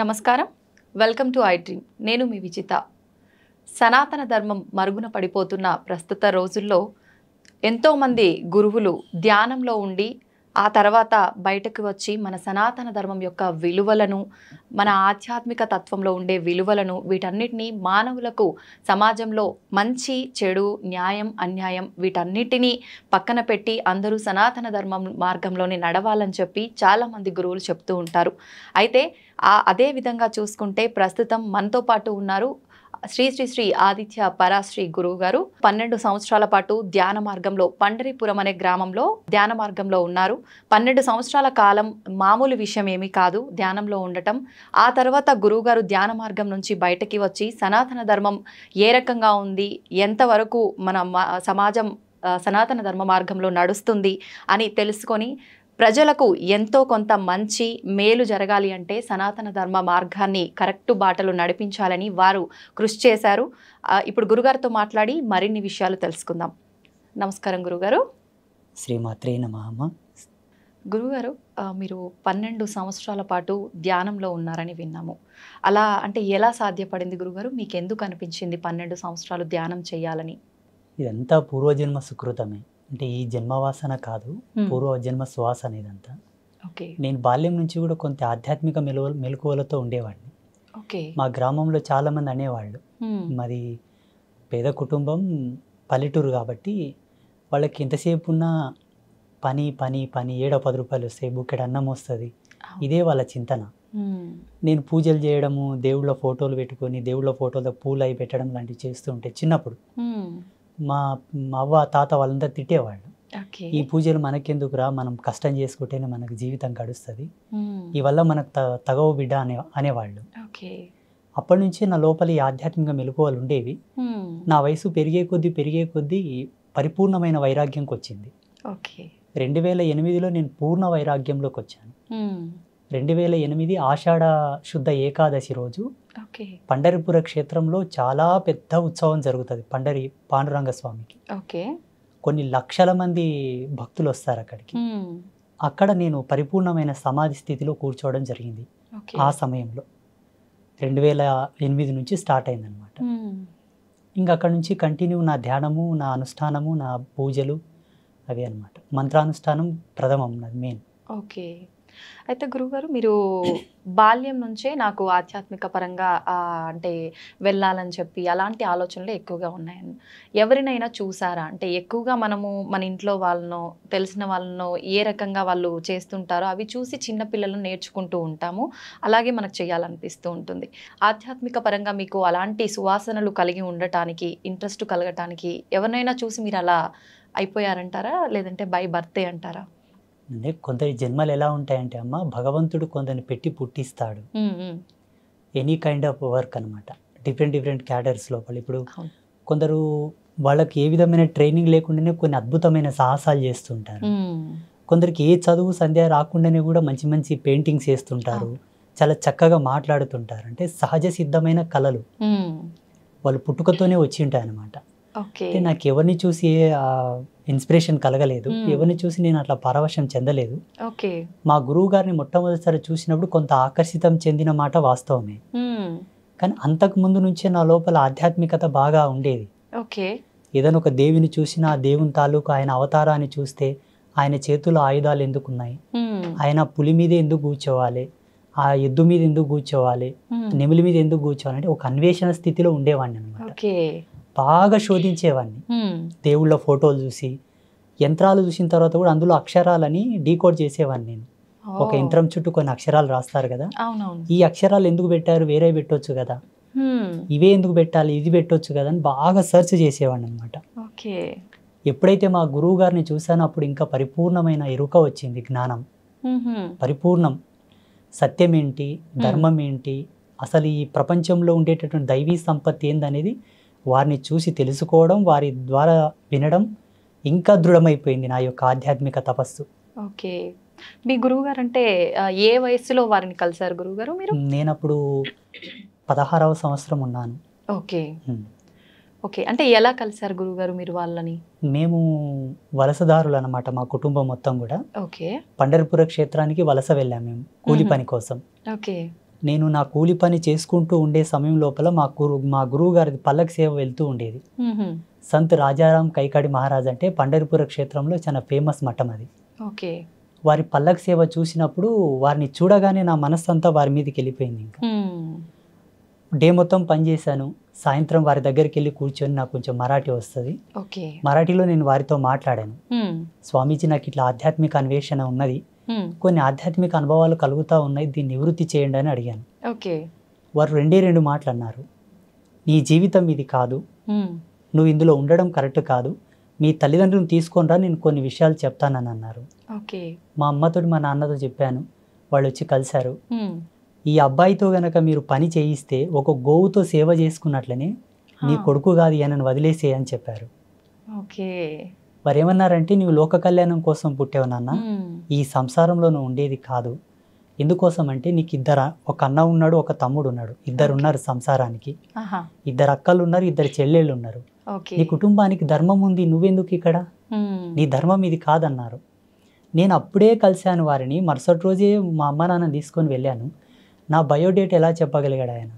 నమస్కారం, welcome to I dream. నేను మీ విజిత. సనాతన ధర్మం మరుగున పడిపోతున్న ప్రస్తుత రోజుల్లో ఎంతోమంది గురువులు ధ్యానంలో ఉండి ఆ తర్వాత బయటకు వచ్చి మన సనాతన ధర్మం యొక్క విలువలను, మన ఆధ్యాత్మిక తత్వంలో ఉండే విలువలను, వీటన్నిటినీ మానవులకు సమాజంలో మంచి, చెడు, న్యాయం, అన్యాయం వీటన్నిటినీ పక్కన పెట్టి అందరూ సనాతన ధర్మం మార్గంలోనే నడవాలని చెప్పి చాలామంది గురువులు చెప్తూ ఉంటారు. అయితే అదే విధంగా చూసుకుంటే ప్రస్తుతం మనతో పాటు ఉన్నారు శ్రీ శ్రీ శ్రీ ఆదిత్య పరాశ్రీ గురువు గారు. 12 సంవత్సరాల పాటు ధ్యాన మార్గంలో పండరిపురం అనే గ్రామంలో ధ్యాన మార్గంలో ఉన్నారు. 12 సంవత్సరాల కాలం మామూలు విషయం ఏమీ కాదు ధ్యానంలో ఉండటం. ఆ తర్వాత గురువుగారు ధ్యాన మార్గం నుంచి బయటకి వచ్చి సనాతన ధర్మం ఏ రకంగా ఉంది, ఎంతవరకు మన సమాజం సనాతన ధర్మ మార్గంలో నడుస్తుంది అని తెలుసుకొని ప్రజలకు ఎంతో కొంత మంచి మేలు జరగాలి అంటే సనాతన ధర్మ మార్గాన్ని కరెక్ట్ బాటలు నడిపించాలని వారు కృషి చేశారు. ఇప్పుడు గురుగారితో మాట్లాడి మరిన్ని విషయాలు తెలుసుకుందాం. నమస్కారం గురుగారు. శ్రీమాత్రే నమః. గురుగారు, మీరు 12 సంవత్సరాల పాటు ధ్యానంలో ఉన్నారని విన్నాము. అలా అంటే ఎలా సాధ్యపడింది గురుగారు? మీకు ఎందుకు అనిపించింది 12 సంవత్సరాలు ధ్యానం చేయాలని? ఇదంతా పూర్వజన్మ సుకృతమే. అంటే ఈ జన్మవాసన కాదు, పూర్వజన్మ సువాసన ఇదంతా. ఓకే. నేను బాల్యం నుంచి కూడా కొంత ఆధ్యాత్మిక మెలకువలతో ఉండేవాడిని. ఓకే. మా గ్రామంలో చాలామంది అనేవాళ్ళు, మాది పేద కుటుంబం, పల్లెటూరు కాబట్టి వాళ్ళకి ఎంతసేపు ఉన్నా పని పని పని, 7-10 రూపాయలు వస్తాయి, బుక్కెడు అన్నం వస్తుంది, ఇదే వాళ్ళ చింతన. నేను పూజలు చేయడము, దేవుళ్ళ ఫోటోలు పెట్టుకొని దేవుళ్ళ ఫోటోలో పూలు అవి పెట్టడం లాంటివి చేస్తూ ఉంటే చిన్నప్పుడు మా అవ్వ తాత వాళ్ళందరూ తిట్టేవాళ్ళు. ఈ పూజలు మనకెందుకురా, మనం కష్టం చేసుకుంటేనే మనకు జీవితం గడుస్తుంది, ఈ వల్ల మనకు తగవు బిడ్డ అనేవాళ్ళు. అప్పటి నుంచి నా లోపల ఈ ఆధ్యాత్మిక మెలకువలు ఉండేవి. నా వయసు పెరిగే కొద్దీ పరిపూర్ణమైన వైరాగ్యంకి వచ్చింది. 2008లో నేను పూర్ణ వైరాగ్యంలోకి వచ్చాను. 2008 ఆషాఢ శుద్ధ ఏకాదశి రోజు పండరిపుర క్షేత్రంలో చాలా పెద్ద ఉత్సవం జరుగుతుంది పాండురంగ స్వామికి. కొన్ని లక్షల మంది భక్తులు వస్తారు అక్కడికి. అక్కడ నేను పరిపూర్ణమైన సమాధి స్థితిలో కూర్చోవడం జరిగింది. ఆ సమయంలో 2008 నుంచి స్టార్ట్ అయిందనమాట. ఇంకా అక్కడ నుంచి కంటిన్యూ నా ధ్యానము, నా అనుష్ఠానము, నా పూజలు అవి అనమాట. మంత్రానుష్ఠానం ప్రథమం నాది మెయిన్. ఓకే. అయితే గురుగారు, మీరు బాల్యం నుంచే నాకు ఆధ్యాత్మిక పరంగా అంటే వెళ్ళాలని చెప్పి అలాంటి ఆలోచనలు ఎక్కువగా ఉన్నాయని ఎవరినైనా చూసారా? అంటే ఎక్కువగా మనము మన ఇంట్లో వాళ్ళనో తెలిసిన వాళ్ళనో ఏ రకంగా వాళ్ళు చేస్తుంటారో అవి చూసి చిన్నపిల్లలను నేర్చుకుంటూ ఉంటాము. అలాగే మనకు చేయాలనిపిస్తూ ఉంటుంది. ఆధ్యాత్మిక పరంగా మీకు అలాంటి సువాసనలు కలిగి ఉండటానికి, ఇంట్రెస్ట్ కలగటానికి ఎవరినైనా చూసి మీరు అలా అయిపోయారంటారా, లేదంటే బై బర్తే అంటారా? అంటే కొందరి జన్మలు ఎలా ఉంటాయంటే అమ్మ, భగవంతుడు కొందరిని పెట్టి పుట్టిస్తాడు. ఎనీ కైండ్ ఆఫ్ వర్క్ అనమాట. డిఫరెంట్ క్యాడర్స్ లోపల. ఇప్పుడు కొందరు వాళ్ళకి ఏ విధమైన ట్రైనింగ్ లేకుండానే కొన్ని అద్భుతమైన సాహసాలు చేస్తుంటారు. కొందరికి ఏ చదువు సంధ్య రాకుండానే కూడా మంచి పెయింటింగ్స్ వేస్తుంటారు, చాలా చక్కగా మాట్లాడుతుంటారు. అంటే సహజ సిద్ధమైన కళలు వాళ్ళు పుట్టుకతోనే వచ్చి ఉంటాయి అనమాట. అంటే నాకు ఎవరిని చూసి ఇన్స్పిరేషన్ కలగలేదు, ఎవరిని చూసి నేను అట్లా పరవశం చెందలేదు. మా గురువు గారిని మొట్టమొదటిసారి చూసినప్పుడు కొంత ఆకర్షితం చెందిన మాట వాస్తవమే. కానీ అంతకు ముందు నుంచే నా లోపల ఆధ్యాత్మికత బాగా ఉండేది. ఏదైనా ఒక దేవిని చూసినా ఆ దేవుని తాలూకు ఆయన అవతారాన్ని చూస్తే ఆయన చేతుల్లో ఆయుధాలు ఎందుకున్నాయి, ఆయన పులి మీద ఎందుకు కూర్చోవాలి, ఆ ఎద్దు మీద ఎందుకు కూర్చోవాలి, నెమిలి మీద ఎందుకు కూర్చోవాలి అంటే ఒక అన్వేషణ స్థితిలో ఉండేవాడిని అనమాట. బాగా శోధించేవాడిని. దేవుళ్ళ ఫోటోలు చూసి, యంత్రాలు చూసిన తర్వాత కూడా అందులో అక్షరాలని డీకోడ్ చేసేవాడిని నేను. ఒక యంత్రం చుట్టూ కొన్ని అక్షరాలు రాస్తారు కదా, ఈ అక్షరాలు ఎందుకు పెట్టారు, వేరే పెట్టొచ్చు కదా, ఇవే ఎందుకు పెట్టాలి, ఇది పెట్టొచ్చు కదా అని బాగా సెర్చ్ చేసేవాడిని అనమాట. ఎప్పుడైతే మా గురువు గారిని చూసానో అప్పుడు ఇంకా పరిపూర్ణమైన ఎరుక వచ్చింది, జ్ఞానం పరిపూర్ణం. సత్యం ఏంటి, ధర్మం ఏంటి, అసలు ఈ ప్రపంచంలో ఉండేటటువంటి దైవీ సంపత్తి ఏందనేది వారిని చూసి తెలుసుకోవడం, వారి ద్వారా వినడం ఇంకా దృఢమైపోయింది నా యొక్క ఆధ్యాత్మిక తపస్సు. ఓకే. మీ గురువు గారు అంటే ఏ వయసులో వారిని కలిసారు గురువుగారు మీరు? నేను అప్పుడు 16వ సంవత్సరం ఉన్నాను. ఓకే. ఓకే. అంటే ఎలా కలిసారు గురువుగారు మీరు వాళ్ళని? మేము వలసదారులు అనమాట, మా కుటుంబం మొత్తం కూడా. ఓకే. పండరిపుర క్షేత్రానికి వలస వెళ్ళాము మేము కూలి పని కోసం. ఓకే. నేను నా కూలి పని చేసుకుంటూ ఉండే సమయం లోపల మా గురువు గారి పల్లకి సేవ వెళ్తూ ఉండేది. సంత్ రాజారాం కైకాడి మహారాజ్ అంటే పండరిపుర క్షేత్రంలో చాలా ఫేమస్ మఠం అది. ఓకే. వారి పల్లకి సేవ చూసినప్పుడు వారిని చూడగానే నా మనస్సు అంతా వారి మీదకి వెళ్ళిపోయింది. ఇంకా డే మొత్తం పనిచేశాను. సాయంత్రం వారి దగ్గరికి వెళ్ళి కూర్చొని నాకు కొంచెం మరాఠీ వస్తుంది. మరాఠీలో నేను వారితో మాట్లాడాను. స్వామీజీ, నాకు ఇట్లా ఆధ్యాత్మిక అన్వేషణ ఉన్నది, కొన్ని ఆధ్యాత్మిక అనుభవాలు కలుగుతూ ఉన్నాయి, దీన్ని నివృత్తి చేయండి అని అడిగాను. వారు రెండు మాటలు అన్నారు. నీ జీవితం ఇది కాదు, నువ్వు ఇందులో ఉండడం కరెక్ట్ కాదు, మీ తల్లిదండ్రులను తీసుకొని రా, నేను కొన్ని విషయాలు చెప్తానని అన్నారు. మా అమ్మతో మా నాన్నతో చెప్పాను. వాళ్ళు వచ్చి కలిశారు. ఈ అబ్బాయితో గనక మీరు పని చేయిస్తే ఒక గోవుతో సేవ చేసుకున్నట్లనే నీ కొడుకు కాదు అని వదిలేసే అని చెప్పారు. వారు ఏమన్నారంటే, నువ్వు లోక కళ్యాణం కోసం పుట్టావు నాన్న, ఈ సంసారంలో నువ్వు ఉండేది కాదు. ఎందుకోసం అంటే నీకు ఒక అన్న ఉన్నాడు, ఒక తమ్ముడు ఉన్నాడు, ఇద్దరు ఉన్నారు సంసారానికి, ఇద్దరు అక్కలు ఉన్నారు, ఇద్దరు చెల్లెళ్ళు ఉన్నారు. నీ కుటుంబానికి ధర్మం ఉంది, నువ్వెందుకు ఇక్కడ, నీ ధర్మం ఇది కాదన్నారు. నేను అప్పుడే కలిశాను వారిని. మరుసటి రోజే మా అమ్మ నాన్న తీసుకొని వెళ్ళాను. నా బయోడేట్ ఎలా చెప్పగలిగాడు ఆయన?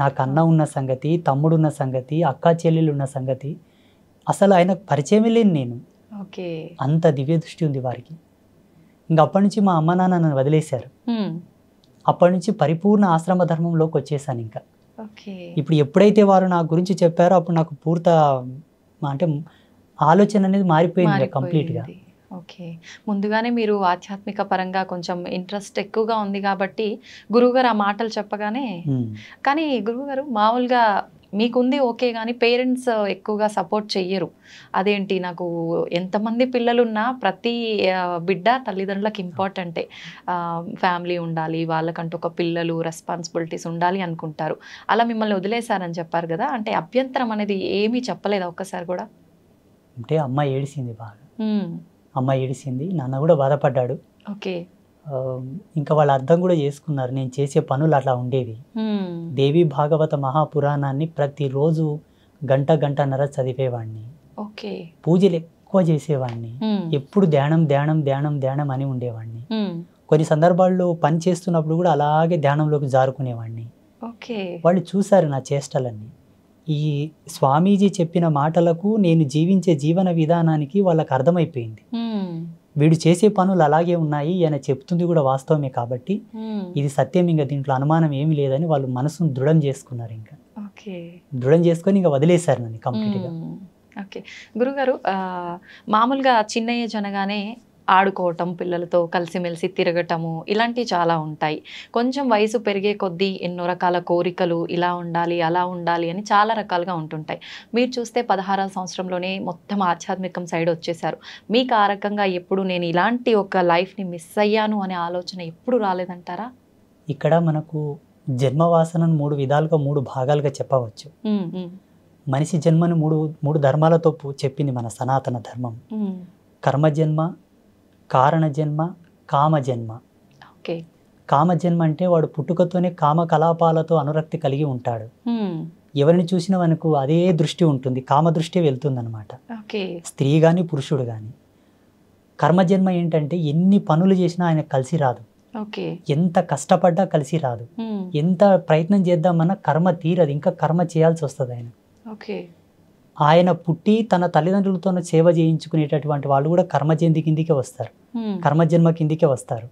నాకు అన్న ఉన్న సంగతి, తమ్ముడు ఉన్న సంగతి, అక్క చెల్లెళ్ళు ఉన్న సంగతి అసలు ఆయనకు పరిచయమే లేని నేను. అంత దివ్య దృష్టి ఉంది వారికి. ఇంక అప్పటి నుంచి మా అమ్మ నాన్న నన్ను వదిలేశారు. అప్పటి నుంచి పరిపూర్ణ ఆశ్రమ ధర్మంలోకి వచ్చేసాను. ఇంకా ఇప్పుడు ఎప్పుడైతే వారు నా గురించి చెప్పారో అప్పుడు నాకు అంటే ఆలోచన అనేది మారిపోయింది కంప్లీట్గా. ముందుగానే మీరు ఆధ్యాత్మిక పరంగా కొంచెం ఇంట్రెస్ట్ ఎక్కువగా ఉంది కాబట్టి గురువుగారు ఆ మాటలు చెప్పగానే, కానీ గురువుగారు మామూలుగా మీకుంది ఓకే, కానీ పేరెంట్స్ ఎక్కువగా సపోర్ట్ చెయ్యరు. అదేంటి, నాకు ఎంతమంది పిల్లలున్నా ప్రతి బిడ్డ తల్లిదండ్రులకు ఇంపార్టెంటే, ఫ్యామిలీ ఉండాలి, వాళ్ళకంటూ ఒక పిల్లలు రెస్పాన్సిబిలిటీస్ ఉండాలి అనుకుంటారు. అలా మిమ్మల్ని వదిలేశారని చెప్పారు కదా, అంటే అభ్యంతరం అనేది ఏమీ చెప్పలేదా ఒక్కసారి కూడా? అంటే అమ్మ ఏడిసింది బాగా. అమ్మ ఏడిసింది, నాన్న కూడా బాధపడ్డాడు. ఇంకా వాళ్ళు అర్థం కూడా చేసుకున్నారు నేను చేసే పనులు అట్లా ఉండేవి. దేవి భాగవత మహాపురాణాన్ని ప్రతిరోజు గంటన్నర చదివేవాడిని. పూజలు ఎక్కువ చేసేవాడిని. ఎప్పుడు ధ్యానం ధ్యానం ధ్యానం ధ్యానం అని ఉండేవాడిని. కొన్ని సందర్భాల్లో పని చేస్తున్నప్పుడు కూడా అలాగే ధ్యానంలోకి జారుకునేవాడిని. వాళ్ళు చూశారు నా చేష్టలన్నీ. ఈ స్వామీజీ చెప్పిన మాటలకు, నేను జీవించే జీవన విధానానికి వాళ్ళకి అర్థమైపోయింది. వీడు చేసే పనులు అలాగే ఉన్నాయి, ఈయన చెప్తుంది కూడా వాస్తవమే కాబట్టి ఇది సత్యం, ఇంకా దీంట్లో అనుమానం ఏమి లేదని వాళ్ళు మనసును దృఢం చేసుకున్నారు. ఇంకా దృఢం చేసుకొని ఇంకా వదిలేశారు నన్ను కంప్లీట్గా. గురుగారు, మామూలుగా చిన్న ఏజ్ అనగానే ఆడుకోవటం, పిల్లలతో కలిసిమెలిసి తిరగటము, ఇలాంటివి చాలా ఉంటాయి. కొంచెం వయసు పెరిగే కొద్దీ ఎన్నో రకాల కోరికలు, ఇలా ఉండాలి అలా ఉండాలి అని చాలా రకాలుగా ఉంటుంటాయి. మీరు చూస్తే 16వ సంవత్సరంలోనే మొత్తం ఆధ్యాత్మికం సైడ్ వచ్చేసారు. మీకు ఆ రకంగా ఎప్పుడు నేను ఇలాంటి ఒక లైఫ్ని మిస్ అయ్యాను అనే ఆలోచన ఎప్పుడు రాలేదంటారా? ఇక్కడ మనకు జన్మవాసనను 3 విధాలుగా 3 భాగాలుగా చెప్పవచ్చు. మనిషి జన్మను మూడు ధర్మాలతో చెప్పింది మన సనాతన ధర్మం. కర్మజన్మ, కారణజన్మ, కామజన్మ. కామజన్మ అంటే వాడు పుట్టుకతోనే కామ కలాపాలతో అనురక్తి కలిగి ఉంటాడు. ఎవరిని చూసినా మనకు అదే దృష్టి ఉంటుంది, కామ దృష్టి వెళ్తుంది అనమాట, స్త్రీ కానీ పురుషుడు కానీ. కర్మజన్మ ఏంటంటే ఎన్ని పనులు చేసినా ఆయన కలిసి రాదు, ఎంత కష్టపడ్డా కలిసి రాదు, ఎంత ప్రయత్నం చేద్దామన్నా కర్మ తీరదు, ఇంకా కర్మ చేయాల్సి వస్తుంది ఆయన. ఆయన పుట్టి తన తల్లిదండ్రులతో సేవ చేయించుకునేటటువంటి వాళ్ళు కూడా కర్మజన్మ కిందికే వస్తారు, కర్మజన్మ కిందికే వస్తారు.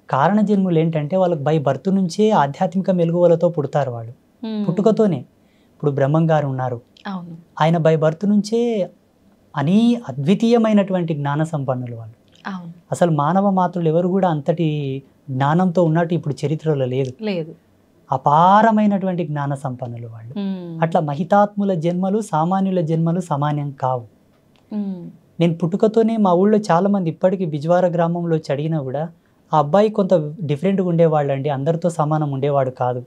కారణజన్ములు ఏంటంటే వాళ్ళకి బై బర్త్ నుంచే ఆధ్యాత్మిక మెలుగువలతో పుడతారు వాళ్ళు, పుట్టుకతోనే. ఇప్పుడు బ్రహ్మం గారు ఉన్నారు, ఆయన బై బర్త్ నుంచే అద్వితీయమైనటువంటి జ్ఞాన సంపన్నులు వాళ్ళు. అసలు మానవ మాతృలు ఎవరు కూడా అంతటి జ్ఞానంతో ఉన్నట్టు ఇప్పుడు చరిత్రలో లేదు. అపారమైనటువంటి జ్ఞాన సంపన్నులు వాళ్ళు. అట్లా మహితాత్ముల జన్మలు సామాన్యుల జన్మలు సమానం కావు. నేను పుట్టుకతోనే మా ఊళ్ళో చాలా మంది ఇప్పటికీ బిజ్వార గ్రామంలో అడిగినా కూడా ఆ అబ్బాయి కొంత డిఫరెంట్గా ఉండేవాళ్ళు అండి, అందరితో సమానం ఉండేవాడు కాదు,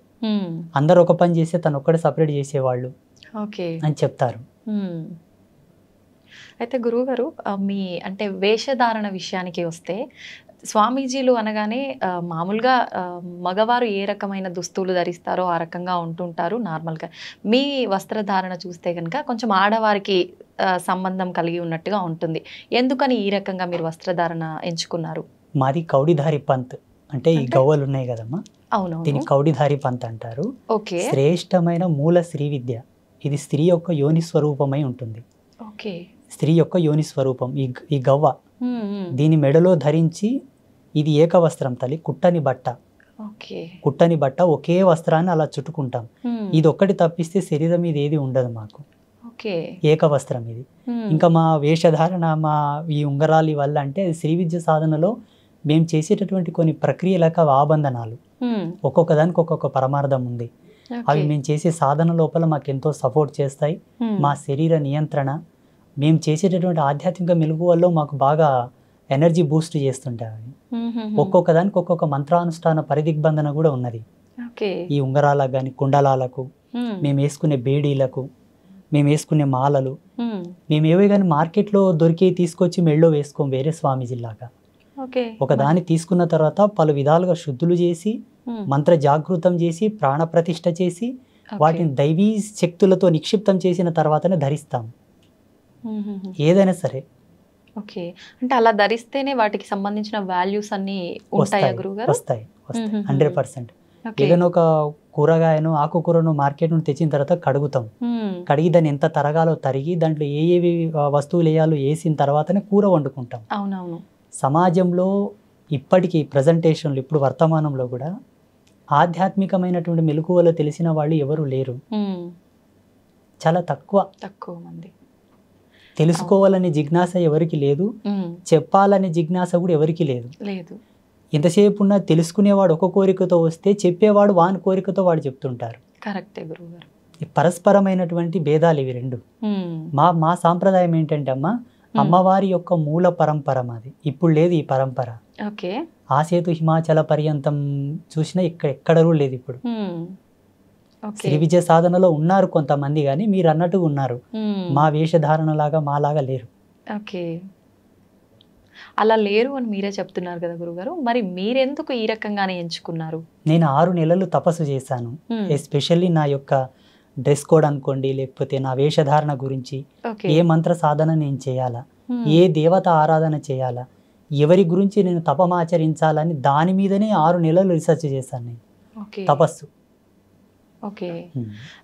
అందరు ఒక పని చేస్తే తను ఒక్కడే సపరేట్ చేసేవాళ్ళు అని చెప్తారు. అయితే గురువుగారు, మీ అంటే వేషధారణ విషయానికి వస్తే, స్వామీజీలు అనగానే మామూలుగా మగవారు ఏ రకమైన దుస్తులు ధరిస్తారో ఆ రకంగా ఉంటుంటారు నార్మల్గా. మీ వస్త్రధారణ చూస్తే కనుక కొంచెం ఆడవారికి సంబంధం కలిగి ఉన్నట్టుగా ఉంటుంది. ఎందుకని ఈ రకంగా మీరు వస్త్రధారణ ఎంచుకున్నారు? మాది కౌడిధారి పంత్ అంటే ఈ అంటే? గవ్వలు ఉన్నాయి కదమ్మా, అవునవును. దీన్ని కౌడిధారి పంత్ అంటారు. ఓకే. శ్రేష్టమైన మూల శ్రీ విద్య. ఇది స్త్రీ యొక్క యోని స్వరూపమై ఉంటుంది. ఓకే. స్త్రీ యొక్క యోని స్వరూపం ఈ గవ్వ. హ్మ్, హ్మ్. దీని మెడలో ధరించి, ఇది ఏకవస్త్రం తల్లి, కుట్టని బట్ట. ఓకే. కుట్టని బట్ట, ఒకే వస్త్రాన్ని అలా చుట్టుకుంటాం. హ్మ్. ఇది ఒక్కటి తప్పిస్తే శరీరం మీద ఏది ఉండదు మాకు. ఓకే. ఏకవస్త్రం ఇది. హ్మ్. ఇంకా మా వేషధారణ, మా ఈ ఉంగరాలు వల్ల అంటే అది శ్రీ విద్య సాధనలో మేము చేసేటటువంటి కొన్ని ప్రక్రియలకు అవి ఆబంధనాలు. హ్మ్. ఒక్కొక్క దానికి ఒక్కొక్క పరమార్థం ఉంది. అవి ఓకే. మేము చేసే సాధన లోపల మాకు ఎంతో సపోర్ట్ చేస్తాయి. హ్మ్. మా శరీర నియంత్రణ, మేము చేసేటటువంటి ఆధ్యాత్మిక మెలకువల్లో మాకు బాగా ఎనర్జీ బూస్ట్ చేస్తుంటాయి అవి. హుహుహు. ఒక్కొక్క దానికి ఒక్కొక్క మంత్రానుష్ఠాన పరిదిగ్బంధన కూడా ఉన్నది. ఓకే. ఈ ఉంగరాలకు కానీ, కుండలాలకు, హ్మ్. మేము వేసుకునే బేడీలకు, మేము వేసుకునే మాలలు, హ్మ్. మేము ఏవే కానీ మార్కెట్లో దొరికి తీసుకొచ్చి మెళ్ళో వేసుకోం వేరే స్వామీజీలాగా. ఓకే. ఒకదాన్ని తీసుకున్న తర్వాత పలు విధాలుగా శుద్ధులు చేసి, హ్మ్. మంత్ర జాగృతం చేసి, ప్రాణప్రతిష్ఠ చేసి, ఓకే. వాటిని దైవీ శక్తులతో నిక్షిప్తం చేసిన తర్వాతనే ధరిస్తాం హుహుహు. ఏదైనా సరే. ఓకే. అంటే అలా ధరిస్తేనే వాటికి సంబంధించిన వాల్యూస్ అన్నీ ఉంటాయా వస్తాయి గురుగారు? వస్తాయి వస్తాయి మ్మ్. 100%. ఓకే. ఏదైనా ఒక కూరగాయను, ఆకుకూరను మార్కెట్ నుండి తెచ్చిన తర్వాత కడుగుతాం. హ్మ్. కడిగి దాన్ని ఎంత తరగాలో తరిగి, దాంట్లో ఏవి వస్తువులు వేయాలో వేసిన తర్వాతనే కూర వండుకుంటాం. అవునవును. సమాజంలో ఇప్పటికీ ప్రజెంటేషన్లు, ఇప్పుడు వర్తమానంలో కూడా ఆధ్యాత్మికమైనటువంటి మెలకువలు తెలిసిన వాళ్ళు ఎవరు లేరు. హ్మ్. చాలా తక్కువ. తక్కువ మంది. తెలుసుకోవాలనే జిజ్ఞాస ఎవరికి లేదు, హ్మ్. చెప్పాలనే జిజ్ఞాస కూడా ఎవరికి లేదు. లేదు. ఎంతసేపు ఉన్నా తెలుసుకునేవాడు ఒక కోరికతో వస్తే, చెప్పేవాడు వాని కోరికతో వాడు చెప్తుంటారు. కరెక్టే గురుగారు. ఈ పరస్పరమైనటువంటి భేదాలు ఇవి రెండు. హ్మ్. మా సాంప్రదాయం ఏంటంటే అమ్మ, అమ్మవారి యొక్క మూల పరంపర మాది. ఇప్పుడు లేదు ఈ పరంపర. ఓకే. ఆసేతు హిమాచల పర్యంతం చూసినా ఎక్కడ కూడా లేదు ఇప్పుడు. హ్మ్. ఓకే. శ్రీ విజయ సాధనలో ఉన్నారు కొంతమంది, కానీ మీరు అన్నట్టుగా ఉన్నారు. హ్మ్. మా వేషధారణలాగా మాలాగా లేరు. ఓకే. అలా లేరు అని మీరే చెప్తున్నారు కదా గురుగారు. మరి మీరెందుకు ఈ రకంగానే ఎంచుకున్నారు? నేను 6 నెలలు తపస్సు చేశాను. హ్మ్. ఎస్పెషల్లీ నా యొక్క డ్రెస్ కోడ్ అనుకోండి, లేకపోతే నా వేషధారణ గురించి, ఓకే. ఏ మంత్ర సాధన నేను చేయాలా, హ్మ్. ఏ దేవత ఆరాధన చేయాలా, ఎవరి గురించి నేను తపమాచరించాలని దాని మీదనే 6 నెలలు రీసెర్చ్ చేశాను నేను. ఓకే. తపస్సు. ఓకే.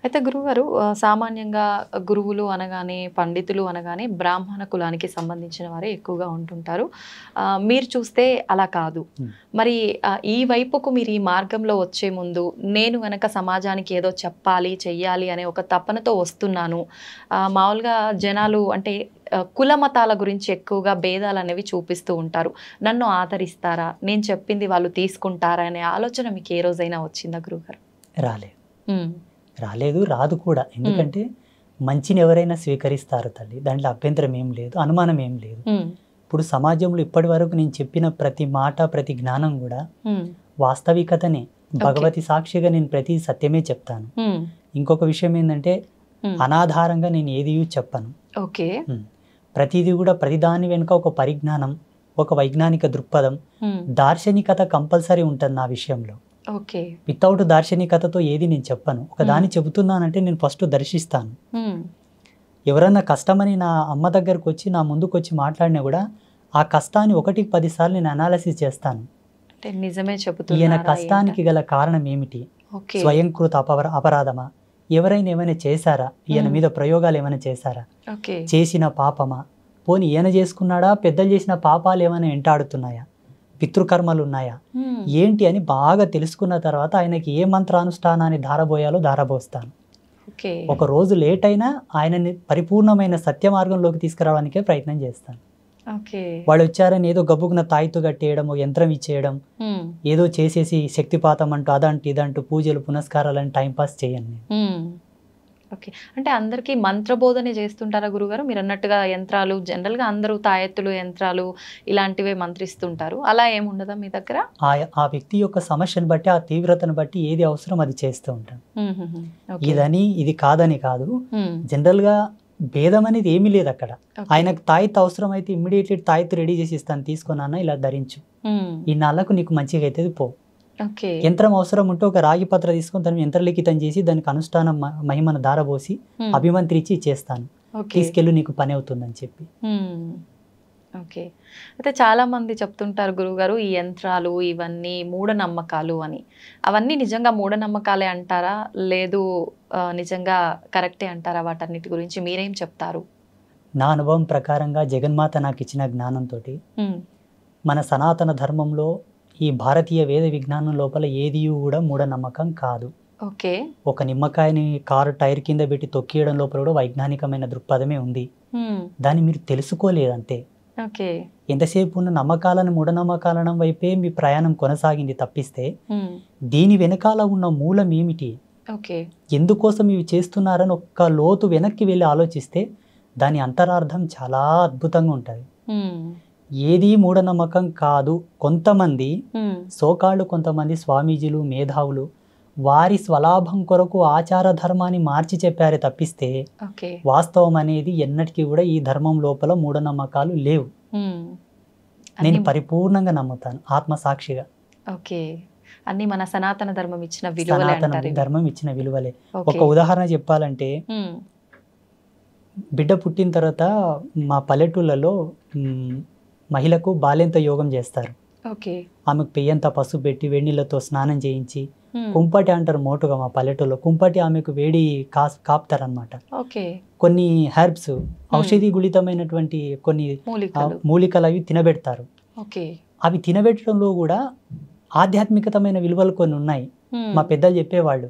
అయితే గురువుగారు సామాన్యంగా గురువులు అనగానే, పండితులు అనగానే బ్రాహ్మణ కులానికి సంబంధించిన వారే ఎక్కువగా ఉంటుంటారు. మీరు చూస్తే అలా కాదు. మరి ఈ వైపుకు మీరు ఈ మార్గంలో వచ్చే ముందు నేను గనక సమాజానికి ఏదో చెప్పాలి, చెయ్యాలి అనే ఒక తపనతో వస్తున్నాను. మామూలుగా జనాలు అంటే కుల మతాల గురించి ఎక్కువగా భేదాలు అనేవి చూపిస్తూ ఉంటారు. నన్ను ఆదరిస్తారా, నేను చెప్పింది వాళ్ళు తీసుకుంటారా అనే ఆలోచన మీకు ఏ రోజైనా వచ్చిందా గురువుగారు? రాలేదు, రాదు కూడా. ఎందుకంటే మంచిని ఎవరైనా స్వీకరిస్తారు తల్లి, దాంట్లో అభ్యంతరం ఏం లేదు, అనుమానం ఏం లేదు. ఇప్పుడు సమాజంలో ఇప్పటి వరకు నేను చెప్పిన ప్రతి మాట, ప్రతి జ్ఞానం కూడా వాస్తవికతనే. భగవతి సాక్షిగా నేను ప్రతి సత్యమే చెప్తాను. ఇంకొక విషయం ఏంటంటే, అనాధారంగా నేను ఏది చెప్పను. ఓకే. ప్రతిదీ కూడా, ప్రతిదాని వెనుక ఒక పరిజ్ఞానం, ఒక వైజ్ఞానిక దృక్పథం, దార్శనికత కంపల్సరీ ఉంటుంది నా విషయంలో. ఓకే. వితౌట్ దార్శనికతతో ఏది నేను చెప్పను. ఒక దాన్ని చెబుతున్నానంటే నేను ఫస్ట్ దర్శిస్తాను. ఎవరన్నా కష్టమని నా అమ్మ దగ్గరకు వచ్చి, నా ముందుకు వచ్చి మాట్లాడినా కూడా ఆ కష్టాన్ని 1కి 10 సార్లు నేను అనాలసిస్ చేస్తాను. నిజమే చెబుతున్నా, ఈయన కష్టానికి గల కారణం ఏమిటి? స్వయంకృత అపరాధమా? ఎవరైనా ఏమైనా చేశారా? ఈయన మీద ప్రయోగాలు ఏమైనా చేశారా? చేసిన పాపమా? పోనీ ఈయన చేసుకున్నాడా? పెద్దలు చేసిన పాపాలు ఏమైనా వెంటాడుతున్నాయా? పితృకర్మలు ఉన్నాయా? ఏంటి అని బాగా తెలుసుకున్న తర్వాత ఆయనకి ఏ మంత్రానుష్ఠానాన్ని ధారబోయాలో ధారబోస్తాను. ఒక రోజు లేట్ అయినా ఆయనని పరిపూర్ణమైన సత్య మార్గంలోకి తీసుకురావడానికే ప్రయత్నం చేస్తాను. వాళ్ళు వచ్చారని ఏదో గబ్బుకున్న తాయితో కట్టేయడం, ఒక యంత్రం ఇచ్చేయడం, ఏదో చేసేసి శక్తిపాతం అంటూ అదంటూ ఇదంటూ పూజలు పునస్కారాలని టైంపాస్ చేయను నేను. ఓకే. అంటే అందరికీ మంత్రబోధనే చేస్తుంటారా గురుగారు? మీరు అన్నట్టుగా యంత్రాలు, జనరల్గా అందరూ తాయెత్తులు, యంత్రాలు ఇలాంటివే మంత్రిస్తుంటారు. అలా ఏముండదా మీ దగ్గర? ఆ వ్యక్తి యొక్క సమస్యను బట్టి, ఆ తీవ్రతను బట్టి ఏది అవసరం అది చేస్తూ ఉంటాను. ఇదని ఇది కాదని కాదు. జనరల్గా భేదం అనేది ఏమీ లేదు అక్కడ. ఆయనకు తాయెత్తు అవసరం అయితే ఇమ్మీడియట్లీ తాయెత్తు రెడీ చేసి ఇస్తాను, తీసుకున్నా ఇలా ధరించు, ఈ నాళ్ళకు నీకు మంచిగా అవుతుంది పో. యంత్రం అవసరం ఉంటే ఒక రాగి పత్ర తీసుకొని దాన్ని యంత్రలిఖితం చేసి దానికి అనుష్ఠానం మహిమను దారబోసి అభిమంత్రించి చేస్తాను, తీసుకెళ్ళి నీకు పని అవుతుందని చెప్పి. ఓకే. అయితే చాలామంది చెప్తుంటారు గురువుగారు, ఈ యంత్రాలు ఇవన్నీ మూఢనమ్మకాలు అని. అవన్నీ నిజంగా మూఢనమ్మకాలే అంటారా? లేదు నిజంగా కరెక్టే అంటారా? వాటన్నిటి గురించి మీరేం చెప్తారు? నా అనుభవం ప్రకారంగా జగన్మాత నాకు ఇచ్చిన జ్ఞానంతోటి హ్మ్. మన సనాతన ధర్మంలో ఈ భారతీయ వేద విజ్ఞానం లోపల ఏది కూడా మూఢనమ్మకం కాదు. ఓకే. ఒక నిమ్మకాయని కారు టైర్ కింద పెట్టి తొక్కియడం లోపల కూడా వైజ్ఞానికమైన దృక్పథమే ఉంది. హ్మ్. దాన్ని మీరు తెలుసుకోలేదంతే. ఓకే. ఎంతసేపు ఉన్న నమ్మకాలను మూఢనమ్మకాలను వైపే మీ ప్రయాణం కొనసాగింది తప్పిస్తే హ్మ్. దీని వెనకాల ఉన్న మూలం ఏమిటి, ఓకే. ఎందుకోసం ఇవి చేస్తున్నారని ఒక్క లోతు వెనక్కి వెళ్ళి ఆలోచిస్తే దాని అంతరార్థం చాలా అద్భుతంగా ఉంటుంది. హ్మ్. ఏది మూఢనమ్మకం కాదు. కొంతమంది హ్మ్. సోకాళ్ళు కొంతమంది స్వామీజీలు మేధావులు వారి స్వలాభం కొరకు ఆచార ధర్మాన్ని మార్చి చెప్పారే తప్పిస్తే ఓకే. వాస్తవం అనేది ఎన్నటికీ కూడా ఈ ధర్మం లోపల మూఢనమ్మకాలు లేవు. హ్మ్. నేను అన్నీ పరిపూర్ణంగా నమ్ముతాను ఆత్మసాక్షిగా. ఓకే. అన్నీ మన సనాతన ధర్మం ఇచ్చిన విలువలే సనాతన అంటారు ఇవి. ధర్మం ఇచ్చిన విలువలే. ఒక ఓకే. ఉదాహరణ చెప్పాలంటే హ్మ్. బిడ్డ పుట్టిన తర్వాత మా పల్లెటూళ్ళలో మహిళకు బాల్యంత యోగం చేస్తారు. ఓకే. ఆమెకు పెయ్యంత పసుపు పెట్టి వేడినీళ్ళతో స్నానం చేయించి హ్మ్. కుంపటి అంటారు మోటుగా మా పల్లెటూళ్ళలో. కుంపటి ఆమెకు వేడి కాపుతారనమాట. ఓకే. కొన్ని హెర్బ్స్ ఔషధి గుళితమైనటువంటి కొన్ని మూలికలు. మూలికలు అవి తినబెడతారు. ఓకే. అవి తినబెట్టడంలో కూడా ఆధ్యాత్మికతమైన విలువలు కొన్ని ఉన్నాయి. హ్మ్. మా పెద్దలు చెప్పేవాళ్ళు,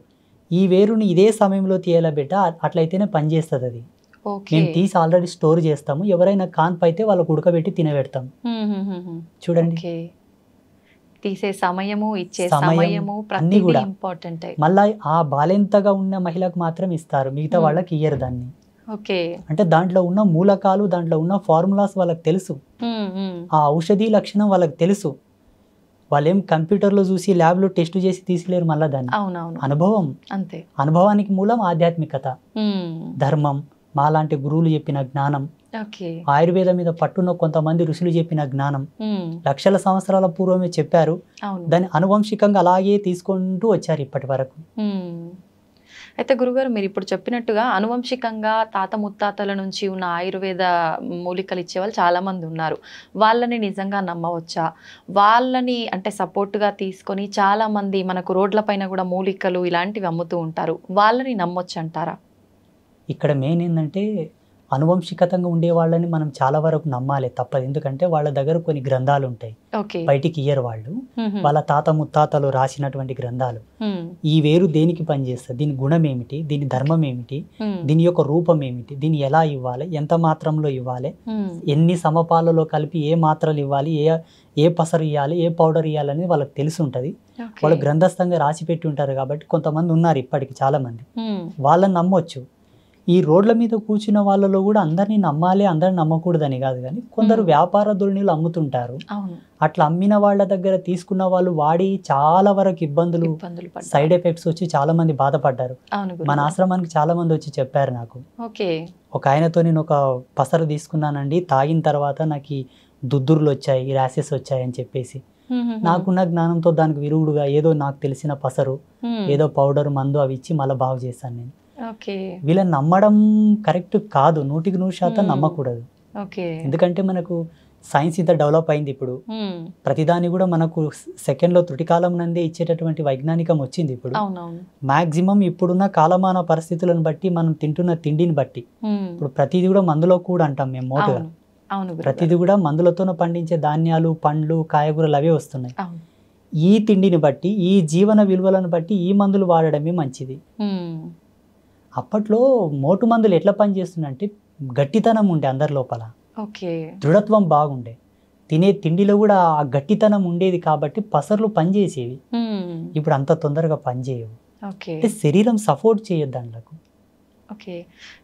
ఈ వేరుని ఇదే సమయంలో తీయాల బిడ్డ, అట్లయితేనే పనిచేస్తుంది అది. ఓకే. మేము తీసి ఆల్రెడీ స్టోర్ చేస్తాము, ఎవరైనా కాన్పు అయితే వాళ్ళకు ఉడకబెట్టి తినబెడతాం. హ్మ్. హ్మ్. హ్మ్. హ్మ్. చూడండి, ఓకే. తీసే సమయము, ఇచ్చే సమయం సమయము అన్నీ ప్రతిదీ కూడా. ఇంపార్టెంటే. మళ్ళా ఆ బాలెంతగా ఉన్న మహిళకు మాత్రం ఇస్తారు, మిగతా వాళ్ళకి ఇయ్యరు దాన్ని. ఓకే. అంటే దాంట్లో ఉన్న మూలకాలు, దాంట్లో ఉన్న ఫార్ములాస్ వాళ్ళకి తెలుసు, హ్మ్. హ్మ్. ఆ ఔషధి లక్షణం వాళ్ళకి తెలుసు. వాళ్ళేం కంప్యూటర్లో చూసి ల్యాబ్లో టెస్ట్ చేసి తీసిలేరు మళ్ళీ దాన్ని. అవునవును. అనుభవం. అంతే. అనుభవానికి మూలం ఆధ్యాత్మికత, హ్మ్. ధర్మం, మాలాంటి గురువులు చెప్పిన జ్ఞానం, ఓకే. ఆయుర్వేదం మీద పట్టున్న కొంతమంది ఋషులు చెప్పిన జ్ఞానం హ్మ్. లక్షల సంవత్సరాల పూర్వమే చెప్పారు. అవును. దాన్ని అనువంశికంగా అలాగే తీసుకుంటూ వచ్చారు ఇప్పటి వరకు. హ్మ్. అయితే గురుగారు, మీరు ఇప్పుడు చెప్పినట్టుగా అనువంశికంగా తాత ముత్తాతల నుంచి ఉన్న ఆయుర్వేద మూలికలు ఇచ్చేవాళ్ళు చాలా మంది ఉన్నారు. వాళ్ళని నిజంగా నమ్మవచ్చా? వాళ్ళని అంటే సపోర్ట్‌గా తీసుకొని చాలా మంది మనకు రోడ్ల పైన కూడా మూలికలు ఇలాంటివి అమ్ముతూ ఉంటారు. వాళ్ళని నమ్మొచ్చంటారా? ఇక్కడ మెయిన్ ఏంటంటే అనువంశికతంగా ఉండే వాళ్ళని మనం చాలా వరకు నమ్మాలి తప్పదు. ఎందుకంటే వాళ్ళ దగ్గర కొన్ని గ్రంథాలు ఉంటాయి, ఓకే. బయటికి ఇయ్యరు వాళ్ళు. హుహు. వాళ్ళ తాత ముత్తాతలు రాసినటువంటి గ్రంథాలు. హ్మ్. ఈ వేరు దేనికి పనిచేస్తుంది, దీని గుణం ఏమిటి, దీని ధర్మం ఏమిటి, హ్మ్. దీని యొక్క రూపం ఏమిటి, దీన్ని ఎలా ఇవ్వాలి, ఎంత మాత్రంలో ఇవ్వాలి, హ్మ్. ఎన్ని సమపాలలో కలిపి ఏ మాత్రలు ఇవ్వాలి, ఏ పసరు ఇవ్వాలి, ఏ పౌడర్ ఇవ్వాలని వాళ్ళకి తెలిసి ఉంటుంది. ఓకే. వాళ్ళు గ్రంథస్థంగా రాసి పెట్టి ఉంటారు. కాబట్టి కొంతమంది ఉన్నారు ఇప్పటికి చాలామంది, హ్మ్. వాళ్ళని నమ్మొచ్చు. ఈ రోడ్ల మీద కూర్చున్న వాళ్ళలో కూడా అందరినీ నమ్మాలి, అందరిని నమ్మకూడదని కాదు, కానీ కొందరు వ్యాపార ధోరణిలో అమ్ముతుంటారు. అవును. అట్లా అమ్మిన వాళ్ళ దగ్గర తీసుకున్న వాళ్ళు వాడి చాలా వరకు ఇబ్బందులు, పడ్డారు. సైడ్ ఎఫెక్ట్స్ వచ్చి చాలా మంది బాధపడ్డారు. అవును మన గురుగారు. ఆశ్రమానికి చాలా మంది వచ్చి చెప్పారు నాకు. ఓకే. ఒక ఆయనతో నేను ఒక పసరు తీసుకున్నానండి, తాగిన తర్వాత నాకు ఈ దుద్దుర్లు వచ్చాయి, ర్యాసెస్ వచ్చాయి అని చెప్పేసి. హుహుహు. నాకున్న జ్ఞానంతో దానికి విరుగుడుగా ఏదో నాకు తెలిసిన పసరు, హ్మ్. ఏదో పౌడర్, మందు అవి ఇచ్చి మళ్ళీ బాగు చేశాను నేను. ఓకే. వీళ్ళని నమ్మడం కరెక్ట్ కాదు, 100% నమ్మకూడదు. ఓకే. ఎందుకంటే మనకు సైన్స్ ఇంత డెవలప్ అయింది ఇప్పుడు. హ్మ్. ప్రతిదాన్ని కూడా మనకు సెకండ్లో త్రుటికాలం నందే ఇచ్చేటటువంటి వైజ్ఞానికం వచ్చింది ఇప్పుడు. అవునవును. మ్యాక్సిమం ఇప్పుడున్న కాలమాన పరిస్థితులను బట్టి, మనం తింటున్న తిండిని బట్టి, హ్మ్. ఇప్పుడు ప్రతిదీ కూడా మందులో కూడా అంటాం మేము మోటుగా. అవును. అవును గురుగారు. ప్రతిదీ కూడా మందులతోనే పండించే ధాన్యాలు, పండ్లు, కాయగూరలు అవే వస్తున్నాయి. అవును. ఈ తిండిని బట్టి, ఈ జీవన విలువలను బట్టి ఈ మందులు వాడడమే మంచిది. హ్మ్. అప్పట్లో మోటు మందులు ఎట్లా పనిచేస్తుందంటే గట్టితనం ఉండే అందరి లోపల, ఓకే. దృఢత్వం బాగుండే, తినే తిండిలో కూడా ఆ గట్టితనం ఉండేది కాబట్టి పసర్లు పనిచేసేవి. హ్మ్. ఇప్పుడు అంత తొందరగా పనిచేయవు. ఓకే. అంటే శరీరం సపోర్ట్ చేయదు దాంట్లకు. ఓకే.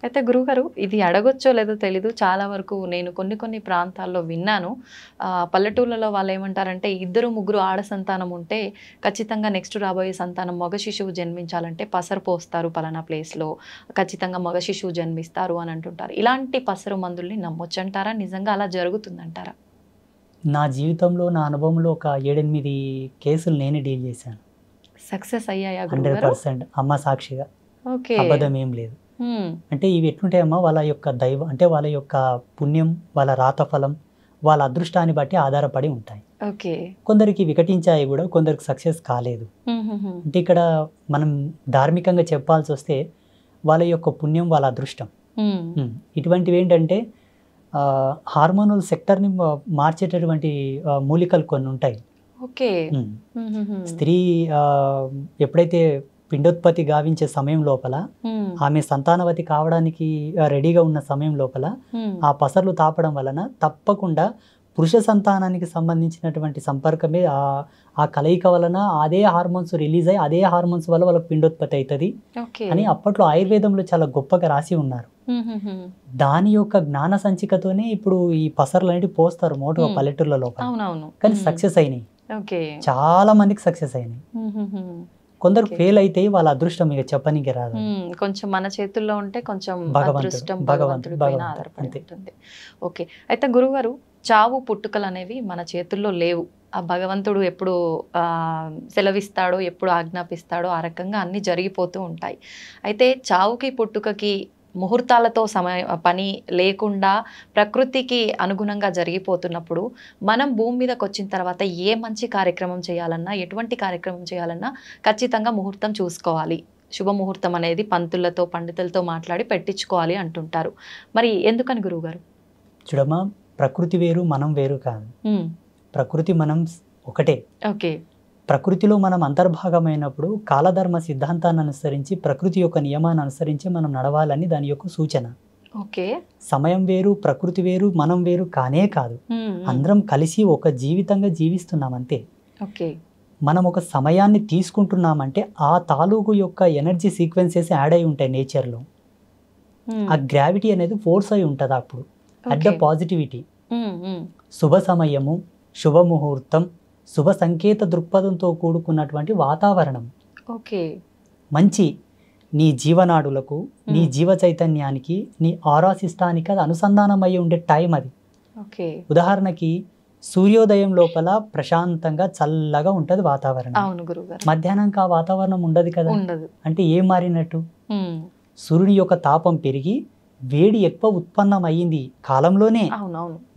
అయితే గురుగారు, ఇది అడగొచ్చో లేదో తెలీదు. చాలా వరకు నేను కొన్ని ప్రాంతాల్లో విన్నాను. పల్లెటూళ్ళలో వాళ్ళేమంటారంటే, ఇద్దరు ముగ్గురు ఆడ సంతానం ఉంటే ఖచ్చితంగా నెక్స్ట్ రాబోయే సంతానం మగ శిశువు జన్మించాలంటే పసరు పోస్తారు పలానా ప్లేస్‌లో. ఖచ్చితంగా మగ శిశువు జన్మిస్తారు అని అంటుంటారు. ఇలాంటి పసరు మందుల్ని నమ్మొచ్చంటారా? నిజంగా అలా జరుగుతుందంటారా? నా జీవితంలో, నా అనుభవంలో ఒక 7-8 కేసులు నేనే డీల్ చేశాను. సక్సెస్ అయ్యాయా గురుగారు? 100% అమ్మ సాక్షిగా, ఓకే. అబద్ధం ఏం లేదు. హ్మ్. అంటే ఇవి ఎట్లుంటాయమ్మా, వాళ్ళ యొక్క దైవం అంటే వాళ్ళ యొక్క పుణ్యం, వాళ్ళ రాతఫలం, వాళ్ళ అదృష్టాన్ని బట్టి ఆధారపడి ఉంటాయి. ఓకే. కొందరికి వికటించాయి కూడా, కొందరికి సక్సెస్ కాలేదు. అంటే ఇక్కడ మనం ధార్మికంగా చెప్పాల్సి వస్తే వాళ్ళ యొక్క పుణ్యం, వాళ్ళ అదృష్టం. ఇటువంటివి ఏంటంటే హార్మోనల్ సెక్టర్ని మార్చేటటువంటి మూలికలు కొన్ని ఉంటాయి. ఓకే. స్త్రీ ఎప్పుడైతే పిండోత్పత్తి గావించే సమయం లోపల, ఆమె సంతానవతి కావడానికి రెడీగా ఉన్న సమయం లోపల ఆ పసర్లు తాపడం వలన తప్పకుండా పురుష సంతానానికి సంబంధించినటువంటి సంపర్కమే ఆ కలయిక వలన అదే హార్మోన్స్ రిలీజ్ అయ్యి అదే హార్మోన్స్ వల్ల వాళ్ళకి పిండోత్పత్తి అవుతుంది అని అప్పట్లో ఆయుర్వేదంలో చాలా గొప్పగా రాసి ఉన్నారు. దాని యొక్క జ్ఞాన సంచికతోనే ఇప్పుడు ఈ పసర్లు అనేవి పోస్తారు మోటుగా పల్లెటూర్ల లోపల. కానీ సక్సెస్ అయినాయి, చాలా మందికి సక్సెస్ అయినాయి. కొందరు ఫెయిల్ అయితే వాళ్ళ అదృష్టం ఇక చెప్పనీకి రాదు. కొంచెం మన చేతుల్లో ఉంటే కొంచెం అదృష్టం భగవంతుడి పైన ఆధారపడి ఉంటుంది. ఓకే. అయితే గురుగారు, చావు పుట్టుకలు అనేవి మన చేతుల్లో లేవు. ఆ భగవంతుడు ఎప్పుడు సెలవిస్తాడో, ఎప్పుడు ఆజ్ఞాపిస్తాడో ఆ రకంగా అన్నీ జరిగిపోతూ ఉంటాయి. అయితే చావుకి పుట్టుకకి ముహూర్తాలతో పని లేకుండా ప్రకృతికి అనుగుణంగా జరిగిపోతున్నప్పుడు మనం భూమి మీదకి వచ్చిన తర్వాత ఏ మంచి కార్యక్రమం చేయాలన్నా, ఎటువంటి కార్యక్రమం చేయాలన్నా ఖచ్చితంగా ముహూర్తం చూసుకోవాలి. శుభముహూర్తం అనేది పంతులతో, పండితులతో మాట్లాడి పెట్టించుకోవాలి అంటుంటారు. మరి ఎందుకని గురువుగారు? చూడమ్మా, ప్రకృతి వేరు, మనం వేరు కాదు. ప్రకృతి మనం ఒకటే. ఓకే. ప్రకృతిలో మనం అంతర్భాగమైనప్పుడు కాలధర్మ సిద్ధాంతాన్ని అనుసరించి, ప్రకృతి యొక్క నియమాన్ని అనుసరించి మనం నడవాలని దాని యొక్క సూచన. ఓకే. సమయం వేరు, ప్రకృతి వేరు, మనం వేరు కానే కాదు. అందరం కలిసి ఒక జీవితంగా జీవిస్తున్నాం అంతే. ఓకే. మనం ఒక సమయాన్ని తీసుకుంటున్నామంటే ఆ తాలూకు యొక్క ఎనర్జీ సీక్వెన్సెస్ యాడ్ అయి ఉంటాయి నేచర్లో. ఆ గ్రావిటీ అనేది ఫోర్స్ అయి ఉంటుంది అప్పుడు. అట్ ద పాజిటివిటీ, శుభ సమయము, శుభముహూర్తం, శుభ సంకేత దృక్పథంతో కూడుకున్నటువంటి వాతావరణం. ఓకే. మంచి నీ జీవనాడులకు, నీ జీవ చైతన్యానికి, నీ ఆరా సిస్టానికి అది అనుసంధానం అయ్యి ఉండే టైం అది. ఓకే. ఉదాహరణకి సూర్యోదయం లోపల ప్రశాంతంగా చల్లగా ఉంటుంది వాతావరణం. అవును గురుగారు. మధ్యాహ్నంకి ఆ వాతావరణం ఉండదు కదా. అంటే ఏం మారినట్టు? సూర్యుని యొక్క తాపం పెరిగి వేడి ఎక్కువ ఉత్పన్నం అయ్యింది కాలంలోనే.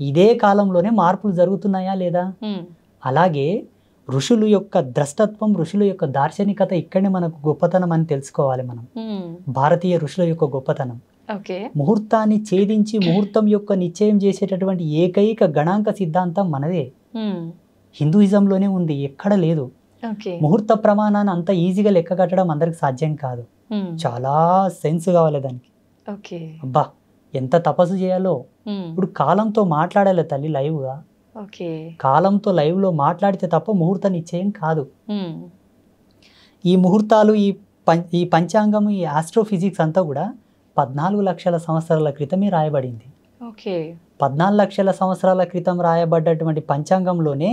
ఇదే కాలంలోనే మార్పులు జరుగుతున్నాయా లేదా? అలాగే ఋషుల యొక్క ద్రష్టత్వం, ఋషుల యొక్క దార్శనికత ఇక్కడనే మనకు గొప్పతనం అని తెలుసుకోవాలి మనం. భారతీయ ఋషుల యొక్క గొప్పతనం. ముహూర్తాన్ని ఛేదించి ముహూర్తం యొక్క నిశ్చయం చేసేటటువంటి ఏకైక గణాంక సిద్ధాంతం మనదే. హిందూయిజంలోనే ఉంది, ఎక్కడ లేదు. ముహూర్త ప్రమాణాన్ని అంత ఈజీగా లెక్క కట్టడం అందరికి సాధ్యం కాదు. చాలా సెన్స్ కావాలి దానికి. అబ్బా, ఎంత తపస్సు చేయాలో. ఇప్పుడు కాలంతో మాట్లాడాలి తల్లి లైవ్గా. కాలంతో లైవ్ లో మాట్లాడితే తప్ప ముహూర్త నిశ్చయం కాదు. ఈ ముహూర్తాలు, ఈ పంచాంగం, ఈ ఆస్ట్రోఫిజిక్స్ అంతా కూడా 14 లక్షల సంవత్సరాల క్రితమే రాయబడింది. 14 లక్షల సంవత్సరాల క్రితం రాయబడ్డటువంటి పంచాంగంలోనే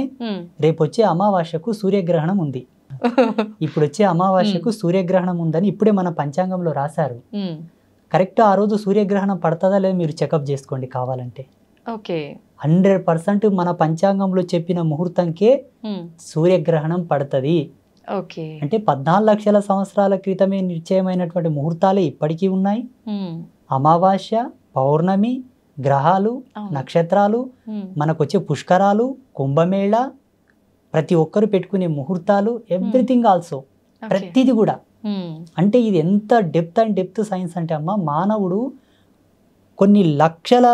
రేపు వచ్చే అమావాస్యకు సూర్యగ్రహణం ఉంది, ఇప్పుడు వచ్చే అమావాస్యకు సూర్యగ్రహణం ఉందని ఇప్పుడే మన పంచాంగంలో రాశారు. కరెక్ట్ ఆ రోజు సూర్యగ్రహణం పడుతుందా లేదా మీరు చెకప్ చేసుకోండి కావాలంటే. 100% మన పంచాంగంలో చెప్పిన ముహూర్తంకే సూర్యగ్రహణం పడుతుంది. అంటే 14 లక్షల సంవత్సరాల క్రితమే నిశ్చయమైనటువంటి ముహూర్తాలే ఇప్పటికీ ఉన్నాయి. అమావాస్య, పౌర్ణమి, గ్రహాలు, నక్షత్రాలు, మనకొచ్చే పుష్కరాలు, కుంభమేళ, ప్రతి ఒక్కరు పెట్టుకునే ముహూర్తాలు, ఎవ్రీథింగ్ ఆల్సో, ప్రతిది కూడా. అంటే ఇది ఎంత డెప్త్ అండ్ డెప్త్ సైన్స్ అంటే అమ్మ, మానవుడు కొన్ని లక్షల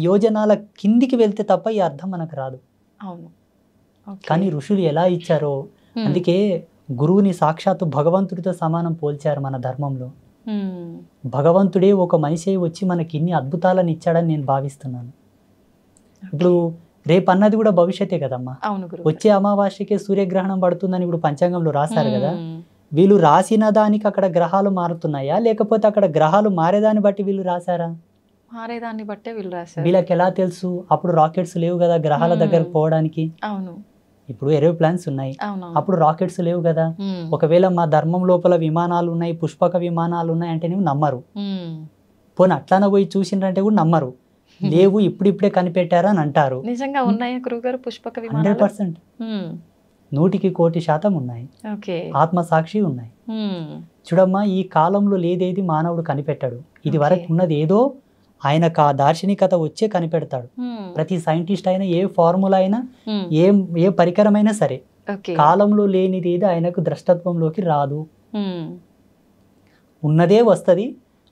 యోజనాల కిందికి వెళ్తే తప్ప ఈ అర్థం మనకు రాదు. కానీ ఋషులు ఎలా ఇచ్చారో, అందుకే గురువుని సాక్షాత్తు భగవంతుడితో సమానం పోల్చారు మన ధర్మంలో. భగవంతుడే ఒక మనిషి వచ్చి మనకి ఇన్ని అద్భుతాలను ఇచ్చాడని నేను భావిస్తున్నాను. ఇప్పుడు రేపు అన్నది కూడా భవిష్యత్తే కదమ్మా. వచ్చే అమావాస్యకే సూర్యగ్రహణం పడుతుందని ఇప్పుడు పంచాంగంలో రాశారు కదా. వీళ్ళు రాసిన దానికి అక్కడ గ్రహాలు మారుతున్నాయా, లేకపోతే అక్కడ గ్రహాలు మారేదాన్ని బట్టి వీళ్ళు రాశారా? మారేదాన్ని బట్టే వీళ్ళు రాశారు. వీళ్ళకి ఎలా తెలుసు? అప్పుడు రాకెట్స్ లేవు కదా గ్రహాల దగ్గరకు పోవడానికి. ఇప్పుడు ఏరోప్లాన్స్ ఉన్నాయి, అప్పుడు రాకెట్స్ లేవు కదా. ఒకవేళ మా ధర్మం లోపల విమానాలు ఉన్నాయి, పుష్పక విమానాలు ఉన్నాయి అంటే నువ్వు నమ్మరు. పోనీ అట్లానే పోయి చూసిండ్రంటే కూడా నమ్మరు. లేవు, ఇప్పుడిప్పుడే కనిపెట్టారా అని అంటారు. నిజంగా ఉన్నాయా గురుగారు పుష్పక విమానాలు? 100%, 100% ఉన్నాయి. ఆత్మసాక్షి ఉన్నాయి. చూడమ్మా, ఈ కాలంలో లేదేది మానవుడు కనిపెట్టాడు. ఇది వరకు ఉన్నది ఏదో ఆయనకు ఆ దార్శనికత వచ్చే కనిపెడతాడు. ప్రతి సైంటిస్ట్ అయినా ఏ ఫార్ములా అయినా ఏ పరికరమైనా సరే కాలంలో లేనిది ఏది ఆయనకు ద్రష్టత్వంలోకి రాదు. ఉన్నదే వస్తుంది.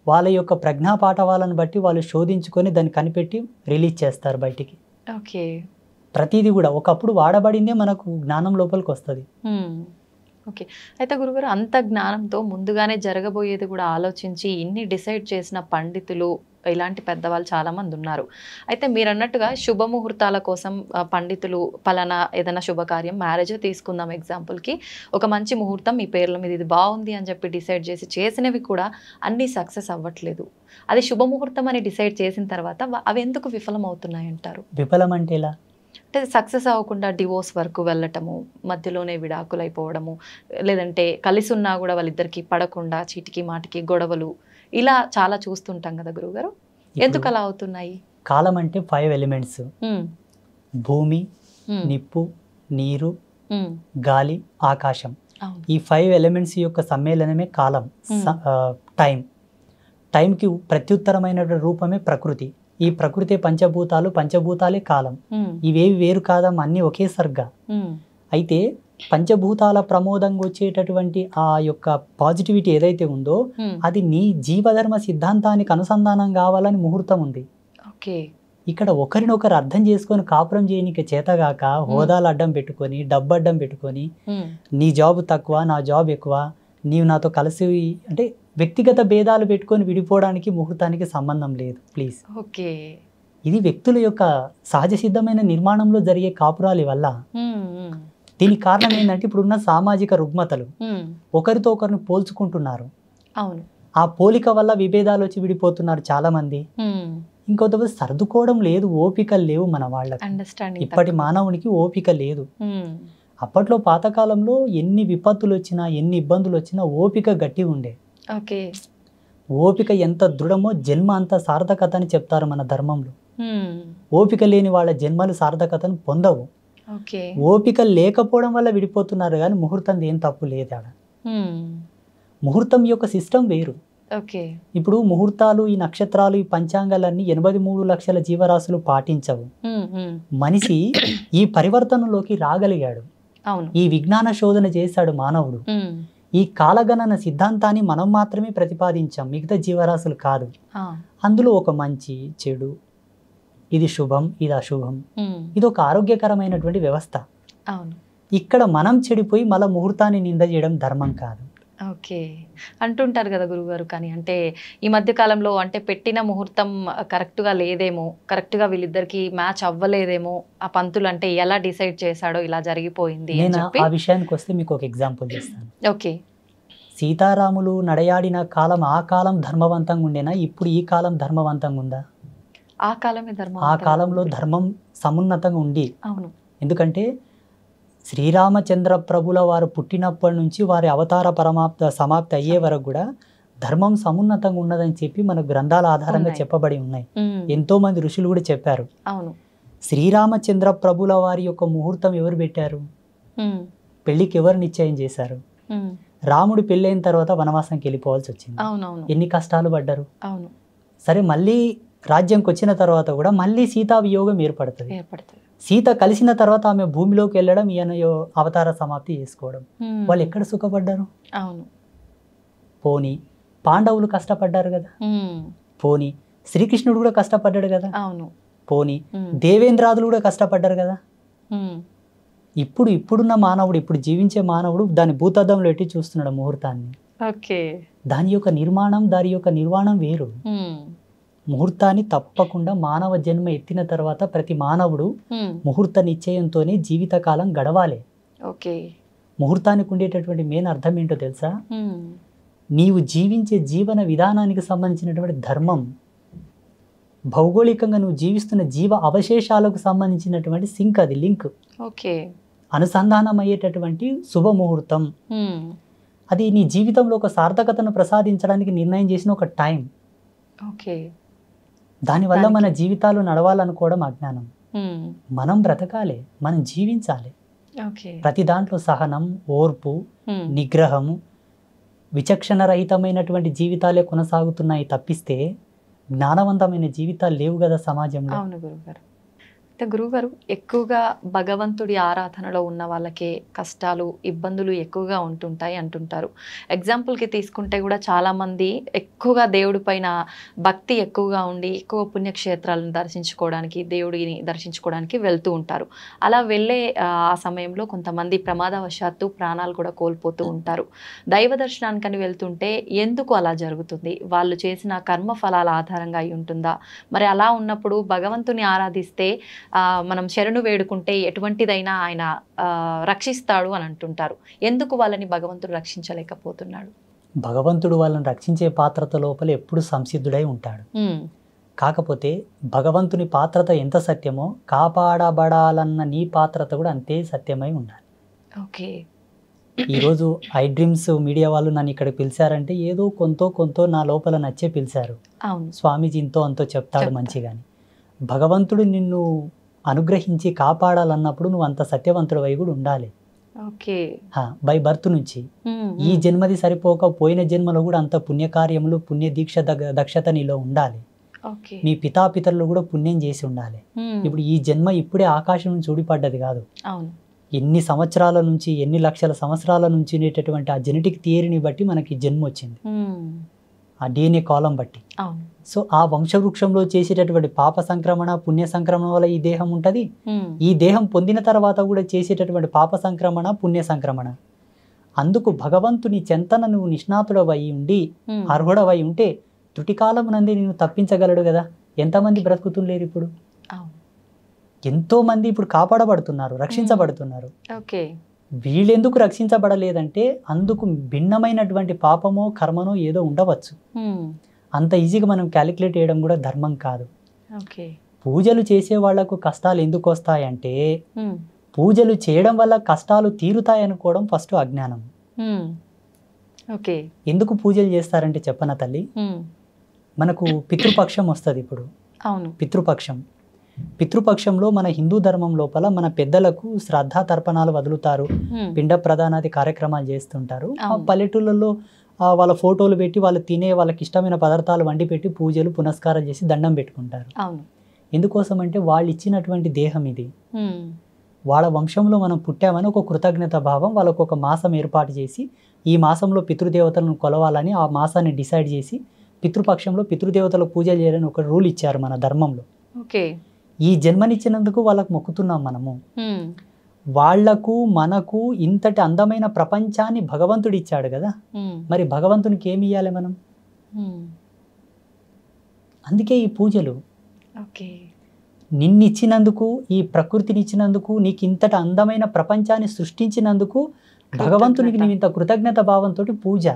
వాళ్ళ యొక్క ప్రజ్ఞా పాఠవాలను బట్టి వాళ్ళు శోధించుకొని దాన్ని కనిపెట్టి రిలీజ్ చేస్తారు బయటికి. ఓకే, ప్రతిదీ కూడా ఒకప్పుడు వాడబడిందే మనకు జ్ఞానం లోపలికి వస్తుంది. ఓకే. అయితే గురుగారు, అంత జ్ఞానంతో ముందుగానే జరగబోయేది కూడా ఆలోచించి ఇన్ని డిసైడ్ చేసిన పండితులు, ఇలాంటి పెద్దవాళ్ళు చాలామంది ఉన్నారు. అయితే మీరు అన్నట్టుగా శుభముహూర్తాల కోసం పండితులు పలానా ఏదైనా శుభకార్యం, మ్యారేజ్ తీసుకుందాం ఎగ్జాంపుల్కి, ఒక మంచి ముహూర్తం మీ పేర్ల మీద ఇది బాగుంది అని చెప్పి డిసైడ్ చేసినవి కూడా అన్నీ సక్సెస్ అవ్వట్లేదు. అది శుభముహూర్తం అని డిసైడ్ చేసిన తర్వాత అవి ఎందుకు విఫలం అవుతున్నాయి అంటారు? విఫలం అంటే ఎలా అంటే సక్సెస్ అవ్వకుండా డివోర్స్ వరకు వెళ్ళటము, మధ్యలోనే విడాకులు అయిపోవడము, లేదంటే కలిసి ఉన్నా కూడా వాళ్ళిద్దరికి పడకుండా చీటికి మాటికి గొడవలు, ఇలా చాలా చూస్తుంటాం కదా గురువుగారు. ఎందుకు అలా అవుతున్నాయి? కాలం అంటే 5 ఎలిమెంట్స్: భూమి, నిప్పు, నీరు, గాలి, ఆకాశం. ఈ 5 ఎలిమెంట్స్ యొక్క సమ్మేళనమే కాలం. టైంకి ప్రత్యుత్తరమైన రూపమే ప్రకృతి. ఈ ప్రకృతి పంచభూతాలు, పంచభూతాలే కాలం. ఇవేవి వేరు కాదమ్మా, అన్నీ ఒకే సర్గా. అయితే పంచభూతాల ప్రమోదంగా వచ్చేటటువంటి ఆ యొక్క పాజిటివిటీ ఏదైతే ఉందో అది నీ జీవధర్మ సిద్ధాంతానికి అనుసంధానం కావాలని ముహూర్తం ఉంది. ఇక్కడ ఒకరినొకరు అర్థం చేసుకొని కాపురం చేయనికి చేతగాక హోదాలు అడ్డం పెట్టుకొని, డబ్బు అడ్డం పెట్టుకొని, నీ జాబ్ తక్కువ నా జాబ్ ఎక్కువ, నీవు నాతో కలిసి అంటే వ్యక్తిగత భేదాలు పెట్టుకొని విడిపోవడానికి ముహూర్తానికి సంబంధం లేదు. ప్లీజ్. ఓకే, ఇది వ్యక్తుల యొక్క సహజ సిద్ధమైన నిర్మాణంలో జరిగే కాపురాలి వల్ల. దీనికి కారణం ఏంటంటే ఇప్పుడున్న సామాజిక రుగ్మతలు, ఒకరితో ఒకరిని పోల్చుకుంటున్నారు. అవును, ఆ పోలిక వల్ల విభేదాలు వచ్చి విడిపోతున్నారు చాలా మంది. ఇంకొంతమంది సర్దుకోవడం లేదు, ఓపికలు లేవు మన వాళ్ళకి. ఇప్పటి మానవునికి ఓపిక లేదు. అప్పట్లో పాతకాలంలో ఎన్ని విపత్తులు వచ్చినా, ఎన్ని ఇబ్బందులు వచ్చినా ఓపిక గట్టి ఉండే. ఓపిక ఎంత దృఢమో జన్మ అంత సార్థకత అని చెప్తారు మన ధర్మంలో. ఓపిక లేని వాళ్ళ జన్మలు సార్థకతను పొందవు. ఓపిక లేకపోవడం వల్ల విడిపోతున్నారు కానీ ముహూర్తం ఏం తప్పు లేదు ఆడ. ముహూర్తం యొక్క సిస్టమ్ వేరు. ఇప్పుడు ముహూర్తాలు, ఈ నక్షత్రాలు, ఈ పంచాంగాలన్నీ 83 లక్షల జీవరాశులు పాటించవు. మనిషి ఈ పరివర్తనలోకి రాగలిగాడు. ఈ విజ్ఞాన శోధన చేశాడు మానవుడు. ఈ కాలగణన సిద్ధాంతాన్ని మనం మాత్రమే ప్రతిపాదించాం, మిగతా జీవరాశులు కాదు. అందులో ఒక మంచి చెడు, ఇది శుభం, ఇది అశుభం, ఇది ఒక ఆరోగ్యకరమైనటువంటి వ్యవస్థ. ఇక్కడ మనం చెడిపోయి మళ్ళీ ముహూర్తాన్ని నింద చేయడం ధర్మం కాదు. ఓకే, అంటుంటారు కదా గురుగారు. కానీ అంటే ఈ మధ్య కాలంలో అంటే పెట్టిన ముహూర్తం కరెక్ట్గా లేదేమో, కరెక్ట్గా వీళ్ళిద్దరికి మ్యాచ్ అవ్వలేదేమో, ఆ పంతులు అంటే ఎలా డిసైడ్ చేశాడో ఇలా జరిగిపోయింది. నేను ఆ విషయానికి వస్తే మీకు ఒక ఎగ్జాంపుల్ చేస్తాను. ఓకే, సీతారాములు నడయాడిన కాలం ఆ కాలం ధర్మవంతంగా ఉండేనా? ఇప్పుడు ఈ కాలం ధర్మవంతంగా ఉందా? ఆ కాలమే ధర్మం. ఆ కాలంలో ధర్మం సమున్నతంగా ఉంది. అవును, ఎందుకంటే శ్రీరామచంద్ర ప్రభుల వారు పుట్టినప్పటి నుంచి వారి అవతార సమాప్తి అయ్యే వరకు కూడా ధర్మం సమున్నతంగా ఉన్నదని చెప్పి మన గ్రంథాల ఆధారంగా చెప్పబడి ఉన్నాయి. ఎంతో మంది ఋషులు కూడా చెప్పారు. అవును, శ్రీరామచంద్ర ప్రభుల వారి యొక్క ముహూర్తం ఎవరు పెట్టారు? పెళ్లికి ఎవరు నిశ్చయం చేశారు? రాముడు పెళ్ళైన తర్వాత వనవాసానికి వెళ్ళిపోవాల్సి వచ్చింది. ఎన్ని కష్టాలు పడ్డారు. సరే, మళ్ళీ రాజ్యంకి వచ్చిన తర్వాత కూడా మళ్ళీ సీతా వియోగం ఏర్పడుతుంది. సీత కలిసిన తర్వాత ఆమె భూమిలోకి వెళ్ళడం, ఈయన అవతార సమాప్తి చేసుకోవడం. వాళ్ళు ఎక్కడ సుఖపడ్డారు? పోనీ పాండవులు కష్టపడ్డారు కదా, పోనీ శ్రీకృష్ణుడు కూడా కష్టపడ్డాడు కదా, పోనీ దేవేంద్రాదులు కూడా కష్టపడ్డారు కదా. ఇప్పుడున్న మానవుడు, ఇప్పుడు జీవించే మానవుడు దాని భూతద్దంలో ఎట్టి చూస్తున్నాడు ముహూర్తాన్ని. దాని యొక్క నిర్మాణం, దాని యొక్క నిర్మాణం వేరు. ముహూర్తాన్ని తప్పకుండా మానవ జన్మ ఎత్తిన తర్వాత ప్రతి మానవుడు ముహూర్త నిశ్చయంతోనే జీవితకాలం గడవాలి. ముహూర్తానికి ఉండేటటువంటి మెయిన్ అర్థం ఏంటో తెలుసా? నీవు జీవించే జీవన విధానానికి సంబంధించినటువంటి ధర్మం, భౌగోళికంగా నువ్వు జీవిస్తున్న జీవ అవశేషాలకు సంబంధించినటువంటి సింక్, అది లింక్, అనుసంధానం అయ్యేటటువంటి శుభముహూర్తం. అది నీ జీవితంలో ఒక సార్థకతను ప్రసాదించడానికి నిర్ణయం చేసిన ఒక టైం. దానివల్ల మన జీవితాలు నడవాలనుకోవడం అజ్ఞానం. మనం బ్రతకాలి, మనం జీవించాలి. ప్రతి దాంట్లో సహనం, ఓర్పు, నిగ్రహము, విచక్షణ రహితమైనటువంటి జీవితాలే కొనసాగుతున్నాయి తప్పిస్తే జ్ఞానవంతమైన జీవితాలు లేవు కదా సమాజంలో. అవును గురుగారు. అయితే గురుగారు, ఎక్కువగా భగవంతుడి ఆరాధనలో ఉన్న వాళ్ళకే కష్టాలు, ఇబ్బందులు ఎక్కువగా ఉంటుంటాయి అంటుంటారు. ఎగ్జాంపుల్కి తీసుకుంటే కూడా చాలామంది ఎక్కువగా దేవుడి పైన భక్తి ఎక్కువగా ఉండి ఎక్కువ పుణ్యక్షేత్రాలను దర్శించుకోవడానికి, దేవుడిని దర్శించుకోవడానికి వెళ్తూ ఉంటారు. అలా వెళ్ళే ఆ సమయంలో కొంతమంది ప్రమాదవశాత్తు ప్రాణాలు కూడా కోల్పోతూ ఉంటారు. దైవ దర్శనానికని వెళ్తుంటే ఎందుకు అలా జరుగుతుంది? వాళ్ళు చేసిన కర్మ ఫలాల ఆధారంగా అయి ఉంటుందా? మరి అలా ఉన్నప్పుడు భగవంతుని ఆరాధిస్తే మనం శరణు వేడుకుంటే ఎటువంటిదైనా ఆయన రక్షిస్తాడు అని అంటుంటారు. ఎందుకు వాళ్ళని భగవంతుడు రక్షించలేకపోతున్నాడు? భగవంతుడు వాళ్ళని రక్షించే పాత్రత లోపల ఎప్పుడు సంసిద్ధుడై ఉంటాడు. కాకపోతే భగవంతుని పాత్రత ఎంత సత్యమో కాపాడబడాలన్న నీ పాత్రత కూడా అంతే సత్యమై ఉండాలి. ఓకే. ఈరోజు ఐ డ్రీమ్స్ మీడియా వాళ్ళు నన్ను ఇక్కడ పిలిచారంటే ఏదో కొంతో నా లోపల నచ్చే పిలిచారు. స్వామీజీ ఇంతో అంతో చెప్తాడు మంచిగాని. భగవంతుడు నిన్ను అనుగ్రహించి కాపాడాలన్నప్పుడు నువ్వు అంత సత్యవంతుడు అయి కూడా ఉండాలి. బై బర్త్ నుంచి ఈ జన్మది సరిపోక పోయిన జన్మలో కూడా అంత పుణ్యకార్యములు, పుణ్య దీక్ష దక్షత నీలో ఉండాలి. మీ పితాపితరులు కూడా పుణ్యం చేసి ఉండాలి. ఇప్పుడు ఈ జన్మ ఇప్పుడే ఆకాశం నుంచి ఊడిపడ్డది కాదు. ఎన్ని సంవత్సరాల నుంచి, ఎన్ని లక్షల సంవత్సరాల నుంచి ఉండేటటువంటి ఆ జెనెటిక్ థియరీని బట్టి మనకి జన్మ వచ్చింది, ఆ DNA కాలం బట్టి. సో ఆ వంశవృక్షంలో చేసేటటువంటి పాప సంక్రమణ, పుణ్య సంక్రమణ వల్ల ఈ దేహం ఉంటుంది. ఈ దేహం పొందిన తర్వాత కూడా చేసేటటువంటి పాప సంక్రమణ, పుణ్య సంక్రమణ. అందుకు భగవంతుని చెంతన నువ్వు నిష్ణాతుడవై ఉండి, అర్హుడవై ఉంటే త్రుటికాలమునందే నేను తప్పించగలడు కదా. ఎంతమంది బ్రతుకుతుండలేరు ఇప్పుడు? ఎంతో మంది ఇప్పుడు కాపాడబడుతున్నారు, రక్షించబడుతున్నారు. వీళ్ళెందుకు రక్షించబడలేదంటే అందుకు భిన్నమైనటువంటి పాపమో కర్మనో ఏదో ఉండవచ్చు. అంత ఈజీగా మనం క్యాలిక్యులేట్ చేయడం కూడా ధర్మం కాదు. పూజలు చేసే వాళ్లకు కష్టాలు ఎందుకు వస్తాయంటే పూజలు చేయడం వల్ల కష్టాలు తీరుతాయనుకోవడం ఫస్ట్ అజ్ఞానం. ఎందుకు పూజలు చేస్తారంటే చెప్పన తల్లి, మనకు పితృపక్షం వస్తుంది. ఇప్పుడు పితృపక్షంలో మన హిందూ ధర్మం లోపల మన పెద్దలకు శ్రద్ధా తర్పణాలు వదులుతారు, పిండ ప్రదానాది కార్యక్రమాలు చేస్తుంటారు. ఆ పల్లెటూళ్ళలో వాళ్ళ ఫోటోలు పెట్టి వాళ్ళు తినే వాళ్ళకి ఇష్టమైన పదార్థాలు వండి పెట్టి పూజలు పునస్కారాలు చేసి దండం పెట్టుకుంటారు. ఎందుకోసం అంటే వాళ్ళు ఇచ్చినటువంటి దేహం ఇది, వాళ్ళ వంశంలో మనం పుట్టామని ఒక కృతజ్ఞత భావం. వాళ్ళకు ఒక మాసం ఏర్పాటు చేసి ఈ మాసంలో పితృదేవతలను కొలవాలని ఆ మాసాన్ని డిసైడ్ చేసి పితృపక్షంలో పితృదేవతలకు పూజలు చేయాలని ఒక రూల్ ఇచ్చారు మన ధర్మంలో. ఈ జన్మనిచ్చినందుకు వాళ్ళకు మొక్కుతున్నాం మనము. వాళ్లకు మనకు ఇంతటి అందమైన ప్రపంచాన్ని భగవంతుడు ఇచ్చాడు కదా, మరి భగవంతునికి ఏమి ఇవ్వాలి మనం? అందుకే ఈ పూజలు. నిన్నిచ్చినందుకు, ఈ ప్రకృతిని ఇచ్చినందుకు, నీకు ఇంతటి అందమైన ప్రపంచాన్ని సృష్టించినందుకు భగవంతునికి నువ్వు ఇంత కృతజ్ఞత భావంతో పూజ.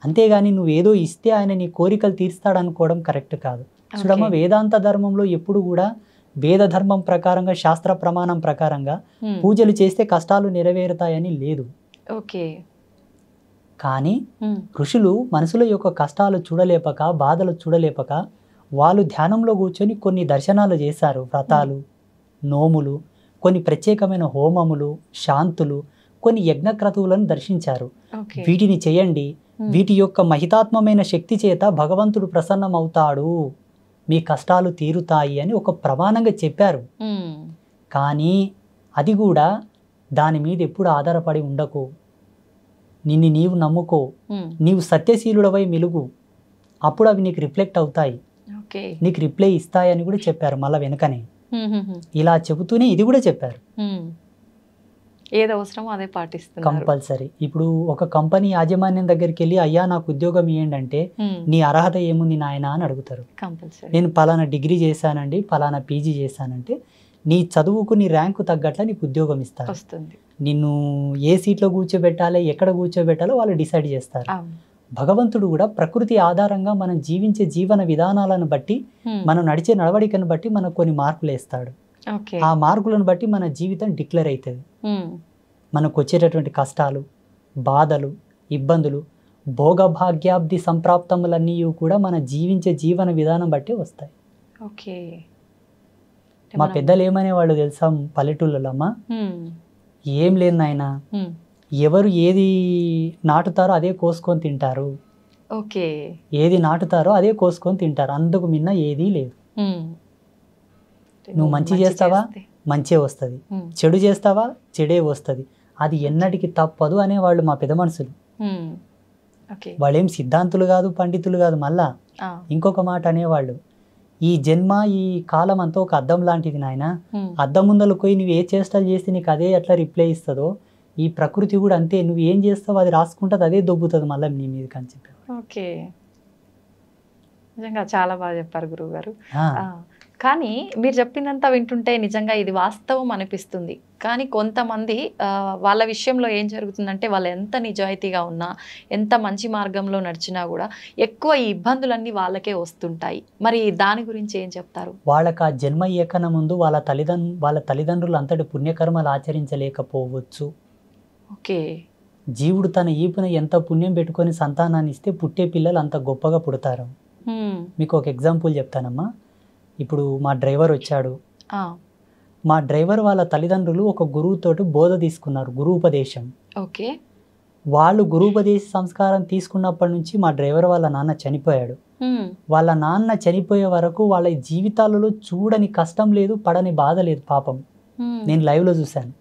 అంతేగాని నువ్వేదో ఇస్తే ఆయన నీ కోరికలు తీర్స్తాడనుకోవడం కరెక్ట్ కాదు. చూడమ్మ, వేదాంత ధర్మంలో ఎప్పుడు కూడా వేద ధర్మం ప్రకారంగా, శాస్త్ర ప్రమాణం ప్రకారంగా పూజలు చేస్తే కష్టాలు నెరవేరుతాయని లేదు. కానీ ఋషులు మనసుల యొక్క కష్టాలు చూడలేపక, బాధలు చూడలేపక వాళ్ళు ధ్యానంలో కూర్చొని కొన్ని దర్శనాలు చేశారు. వ్రతాలు, నోములు, కొన్ని ప్రత్యేకమైన హోమములు, శాంతులు, కొన్ని యజ్ఞక్రతువులను దర్శించారు. వీటిని చేయండి, వీటి యొక్క మహితాత్మమైన శక్తి చేత భగవంతుడు ప్రసన్నమవుతాడు, మీ కష్టాలు తీరుతాయి అని ఒక ప్రమాణంగా చెప్పారు. కానీ అది కూడా దాని మీద ఎప్పుడు ఆధారపడి ఉండకు. నిన్ను నీవు నమ్ముకో, నీవు సత్యశీలుడవై మెలుగు, అప్పుడు అవి నీకు రిఫ్లెక్ట్ అవుతాయి, నీకు రిప్లై ఇస్తాయని కూడా చెప్పారు. మళ్ళీ వెనుకనే ఇలా చెబుతూనే ఇది కూడా చెప్పారు, ఏది అవసరమో అదే పాటిస్తున్నారు కంపల్సరీ. ఇప్పుడు ఒక కంపెనీ యాజమాన్యం దగ్గరికి వెళ్ళి అయ్యా నాకు ఉద్యోగం ఇవ్వండి అంటే నీ అర్హత ఏముంది నాయన అని అడుగుతారు. నేను పలానా డిగ్రీ చేశానండి, పలానా పీజీ చేశానంటే నీ చదువుకు, నీ ర్యాంకు తగ్గట్ల నీకు ఉద్యోగం ఇస్తారు. నిన్ను ఏ సీట్లో కూర్చోబెట్టాలి, ఎక్కడ కూర్చోబెట్టాలో వాళ్ళు డిసైడ్ చేస్తారు. భగవంతుడు కూడా ప్రకృతి ఆధారంగా మనం జీవించే జీవన విధానాలను బట్టి, మనం నడిచే నడవడికను బట్టి మనకు కొన్ని మార్కులు వేస్తాడు. ఆ మార్కులను బట్టి మన జీవితం డిక్లేర్ అవుతుంది. మనకు వచ్చేటటువంటి కష్టాలు, బాధలు, ఇబ్బందులు, భోగభాగ్యాబ్ది సంప్రాప్తములన్నీ కూడా మన జీవించే జీవన విధానం బట్టి వస్తాయి. మా పెద్దలు ఏమనేవాళ్ళు తెలుసా పల్లెటూళ్ళలో, అమ్మా ఏం లేదు నాయన, ఎవరు ఏది నాటుతారో అదే కోసుకొని తింటారు. ఓకే. ఏది నాటుతారో అదే కోసుకొని తింటారు, అందుకు మిన్న ఏదీ లేదు. నువ్వు మంచి చేస్తావా మంచే వస్తుంది, చెడు చేస్తావా చెడే వస్తుంది, అది ఎన్నటికి తప్పదు అనేవాళ్ళు మా పెద్ద మనుషులు. వాళ్ళేం సిద్ధాంతులు కాదు, పండితులు కాదు. మళ్ళా ఇంకొక మాట అనేవాళ్ళు, ఈ జన్మ ఈ కాలం అంతా ఒక అద్దం లాంటిది నాయన, అద్దం ముందలు పోయి నువ్వు ఏ చేష్టలు చేస్తే నీకు అదే ఎట్లా రిప్లై ఇస్తుందో, ఈ ప్రకృతి కూడా అంతే, నువ్వు ఏం చేస్తావు అది రాసుకుంటుంది, అదే దొబ్బుతుంది మళ్ళీ నీ మీదకి అని చెప్పారు. ఓకే, నిజంగా చాలా బాగా చెప్పారు గురువు గారు. కానీ మీరు చెప్పినంత వింటుంటే నిజంగా ఇది వాస్తవం అనిపిస్తుంది. కానీ కొంతమంది వాళ్ళ విషయంలో ఏం జరుగుతుందంటే, వాళ్ళు ఎంత నిజాయితీగా ఉన్నా, ఎంత మంచి మార్గంలో నడిచినా కూడా ఎక్కువ ఈ ఇబ్బందులన్నీ వాళ్ళకే వస్తుంటాయి. మరి దాని గురించి ఏం చెప్తారు? వాళ్ళకి ఆ జన్మ ఏకన ముందు వాళ్ళ తల్లిదండ్రులు అంతటి పుణ్యకర్మలు ఆచరించలేకపోవచ్చు. ఓకే. జీవుడు తన ఈపున ఎంత పుణ్యం పెట్టుకొని సంతానాన్ని ఇస్తే పుట్టే పిల్లలు అంత గొప్పగా పుడతారు. మీకు ఒక ఎగ్జాంపుల్ చెప్తానమ్మా. ఇప్పుడు మా డ్రైవర్ వచ్చాడు, మా డ్రైవర్ వాళ్ళ తల్లిదండ్రులు ఒక గురువుతోటి బోధ తీసుకున్నారు, గురూపదేశం. ఓకే. వాళ్ళు గురూపదేశ సంస్కారం తీసుకున్నప్పటి నుంచి మా డ్రైవర్ వాళ్ళ నాన్న చనిపోయాడు. వాళ్ళ నాన్న చనిపోయే వరకు వాళ్ళ జీవితాలలో చూడని కష్టం లేదు, పడని బాధ లేదు. పాపం నేను లైవ్లో చూశాను,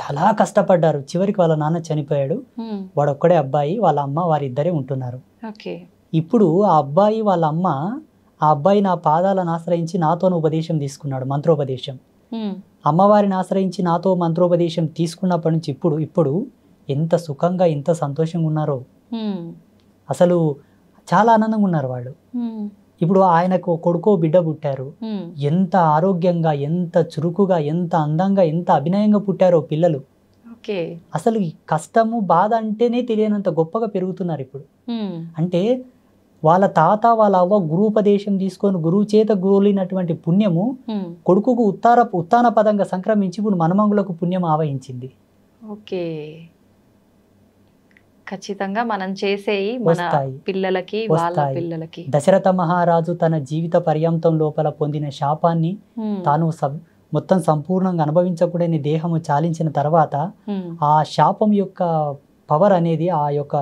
చాలా కష్టపడ్డారు. చివరికి వాళ్ళ నాన్న చనిపోయాడు, వాడొక్కడే అబ్బాయి, వాళ్ళ అమ్మ వారిద్దరే ఉంటున్నారు. ఇప్పుడు ఆ అబ్బాయి వాళ్ళ అమ్మ, ఆ అబ్బాయి నా పాదాలను ఆశ్రయించి నాతోను ఉపదేశం తీసుకున్నాడు, మంత్రోపదేశం. అమ్మవారిని ఆశ్రయించి నాతో మంత్రోపదేశం తీసుకున్నప్పటి నుంచి ఇప్పుడు ఎంత సుఖంగా ఎంత సంతోషంగా ఉన్నారో, అసలు చాలా ఆనందంగా ఉన్నారు వాళ్ళు. ఇప్పుడు ఆయనకు కొడుకో బిడ్డ పుట్టారు, ఎంత ఆరోగ్యంగా ఎంత చురుకుగా ఎంత అందంగా ఎంత అభినయంగా పుట్టారో పిల్లలు. అసలు ఈ కష్టము బాధ అంటేనే తెలియనంత గొప్పగా పెరుగుతున్నారు ఇప్పుడు. అంటే వాళ్ళ తాత వాళ్ళ అవ్వ గురూపదేశం తీసుకొని గురువు చేత గోలినటువంటి పుణ్యము కొడుకుకు ఉత్తాన పదంగా సంక్రమించి ఇప్పుడు మనమంగులకు పుణ్యం ఆవహించింది. ఓకే, ఖచ్చితంగా మనం చేసేయి మన పిల్లలకి వాళ్ళ పిల్లలకి. దశరథ మహారాజు తన జీవిత పర్యంతం లోపల పొందిన శాపాన్ని తాను మొత్తం సంపూర్ణంగా అనుభవించకూడని దేహము చాలించిన తర్వాత ఆ శాపం యొక్క పవర్ అనేది, ఆ యొక్క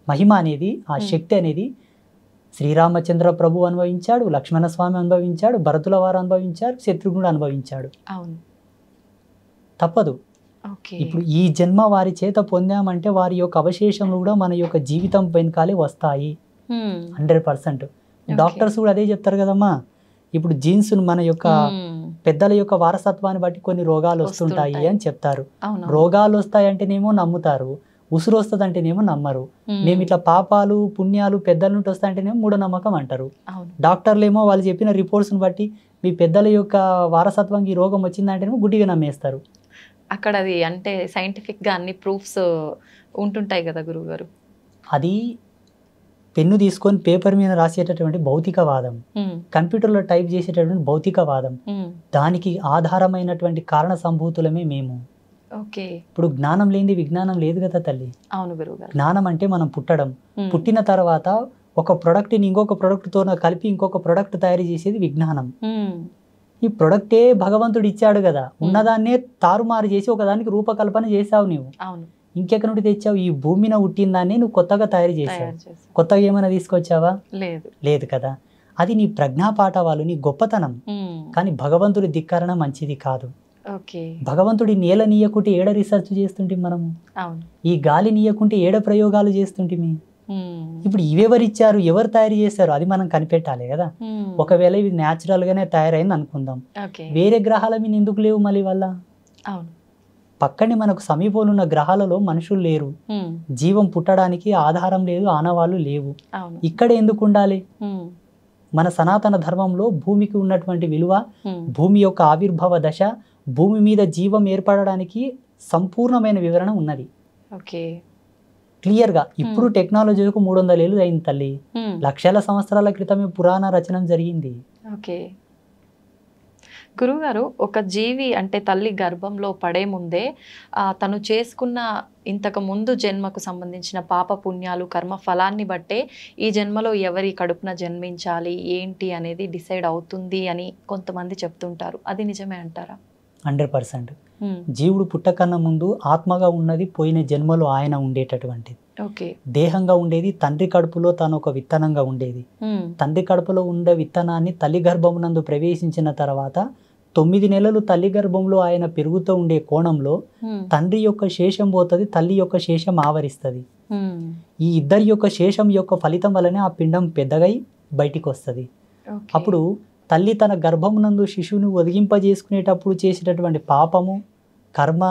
మహిమ అనేది, ఆ శక్తి అనేది శ్రీరామచంద్ర ప్రభు అనుభవించాడు, లక్ష్మణస్వామి అనుభవించాడు, భరతుల వారు అనుభవించారు, శత్రుఘ్నుడు అనుభవించాడు. అవును, తప్పదు. ఇప్పుడు ఈ జన్మ వారి చేత పొందామంటే వారి యొక్క అవశేషములు కూడా మన యొక్క జీవితం వెనకాలే వస్తాయి 100%. డాక్టర్స్ కూడా అదే చెప్తారు కదమ్మా. ఇప్పుడు జీన్స్ మన యొక్క పెద్దల యొక్క వారసత్వాన్ని బట్టి కొన్ని రోగాలు వస్తుంటాయి అని చెప్తారు. రోగాలు వస్తాయి అంటేనేమో నమ్ముతారు, ఉసురు వస్తుంది అంటేనేమో నమ్మరు. మేము ఇట్లా పాపాలు పుణ్యాలు పెద్దల నుండి వస్తాయంటేనేమో మూఢనమ్మకం అంటారు. డాక్టర్లు ఏమో వాళ్ళు చెప్పిన రిపోర్ట్స్ని బట్టి మీ పెద్దల యొక్క వారసత్వానికి ఈ రోగం వచ్చిందంటేనేమో గుడ్డిగా నమ్మేస్తారు. అక్కడ అది అంటే సైంటిఫిక్గా అన్ని ప్రూఫ్స్ ఉంటుంటాయి కదా గురువుగారు. అది పెన్ను తీసుకొని పేపర్ మీద రాసేటటువంటి భౌతికవాదం, కంప్యూటర్లో టైప్ చేసేటటువంటి భౌతికవాదం, దానికి ఆధారమైనటువంటి కారణ సంభూతులమే మేము. ఇప్పుడు జ్ఞానం లేనిది విజ్ఞానం లేదు కదా తల్లి. అవును గురువుగారు. జ్ఞానం అంటే మనం పుట్టడం, పుట్టిన తర్వాత ఒక ప్రొడక్ట్ని ఇంకొక ప్రొడక్ట్తో కలిపి ఇంకొక ప్రొడక్ట్ తయారు చేసేది విజ్ఞానం. ఈ ప్రొడక్టే భగవంతుడు ఇచ్చాడు కదా, ఉన్నదాన్నే తారుమారు చేసి ఒకదానికి రూపకల్పన చేసావు నువ్వు. ఇంకెక్కడి నుండి తెచ్చావు? ఈ భూమిన పుట్టిన దాన్ని నువ్వు కొత్తగా తయారు చేసావు. కొత్తగా ఏమైనా తీసుకొచ్చావా? లేదు కదా. అది నీ ప్రజ్ఞాపాఠవాలు, నీ గొప్పతనం. కానీ భగవంతుడి ధిక్కరణ మంచిది కాదు. భగవంతుడి నేల నీయకుంటే ఏడ రీసెర్చ్ చేస్తుంటే మనము, ఈ గాలి నీయకుంటే ఏడ ప్రయోగాలు చేస్తుంటే. ఇప్పుడు ఇవెవరిచ్చారు, ఎవరు తయారు చేశారు అది మనం కనిపెట్టాలి కదా. ఒకవేళ ఇవి న్యాచురల్ గానే తయారైంది అనుకుందాం, వేరే గ్రహాల మీద ఎందుకు లేవు మళ్ళీ వల్ల? పక్కనే మనకు సమీపంలో ఉన్న గ్రహాలలో మనుషులు లేరు, జీవం పుట్టడానికి ఆధారం లేదు, ఆనవాళ్ళు లేవు. ఇక్కడ ఎందుకు ఉండాలి? మన సనాతన ధర్మంలో భూమికి ఉన్నటువంటి విలువ, భూమి యొక్క ఆవిర్భావ దశ, భూమి మీద జీవం ఏర్పడడానికి సంపూర్ణమైన వివరణ ఉన్నది క్లియర్ గా. ఇప్పుడు టెక్నాలజీకు 300 ఏళ్ళు అయింది తల్లి, లక్షల సంవత్సరాల క్రితమే పురాణ రచన జరిగింది. గురువుగారు, ఒక జీవి అంటే తల్లి గర్భంలో పడే ముందే తను చేసుకున్న ఇంతకు ముందు జన్మకు సంబంధించిన పాప పుణ్యాలు కర్మ ఫలాన్ని బట్టే ఈ జన్మలో ఎవరి కడుపున జన్మించాలి ఏంటి అనేది డిసైడ్ అవుతుంది అని కొంతమంది చెప్తుంటారు. అది నిజమే అంటారా? 100%. జీవుడు పుట్టకన్నా ముందు ఆత్మగా ఉన్నది పోయిన జన్మలో ఆయన ఉండేటటువంటిది. ఓకే. దేహంగా ఉండేది తండ్రి కడుపులో తాను ఒక విత్తనంగా ఉండేది. తండ్రి కడుపులో ఉండే విత్తనాన్ని తల్లి గర్భమునందు ప్రవేశించిన తర్వాత 9 నెలలు తల్లి గర్భంలో ఆయన పెరుగుతూ ఉండే కోణంలో తండ్రి యొక్క శేషం పోతుంది, తల్లి యొక్క శేషం ఆవరిస్తుంది. ఈ ఇద్దరి యొక్క శేషం యొక్క ఫలితం వల్లనే ఆ పిండం పెద్దగై బయటికి వస్తుంది. అప్పుడు తల్లి తన గర్భమునందు శిశువుని ఒదిగింపజేసుకునేటప్పుడు చేసేటటువంటి పాపము, కర్మ,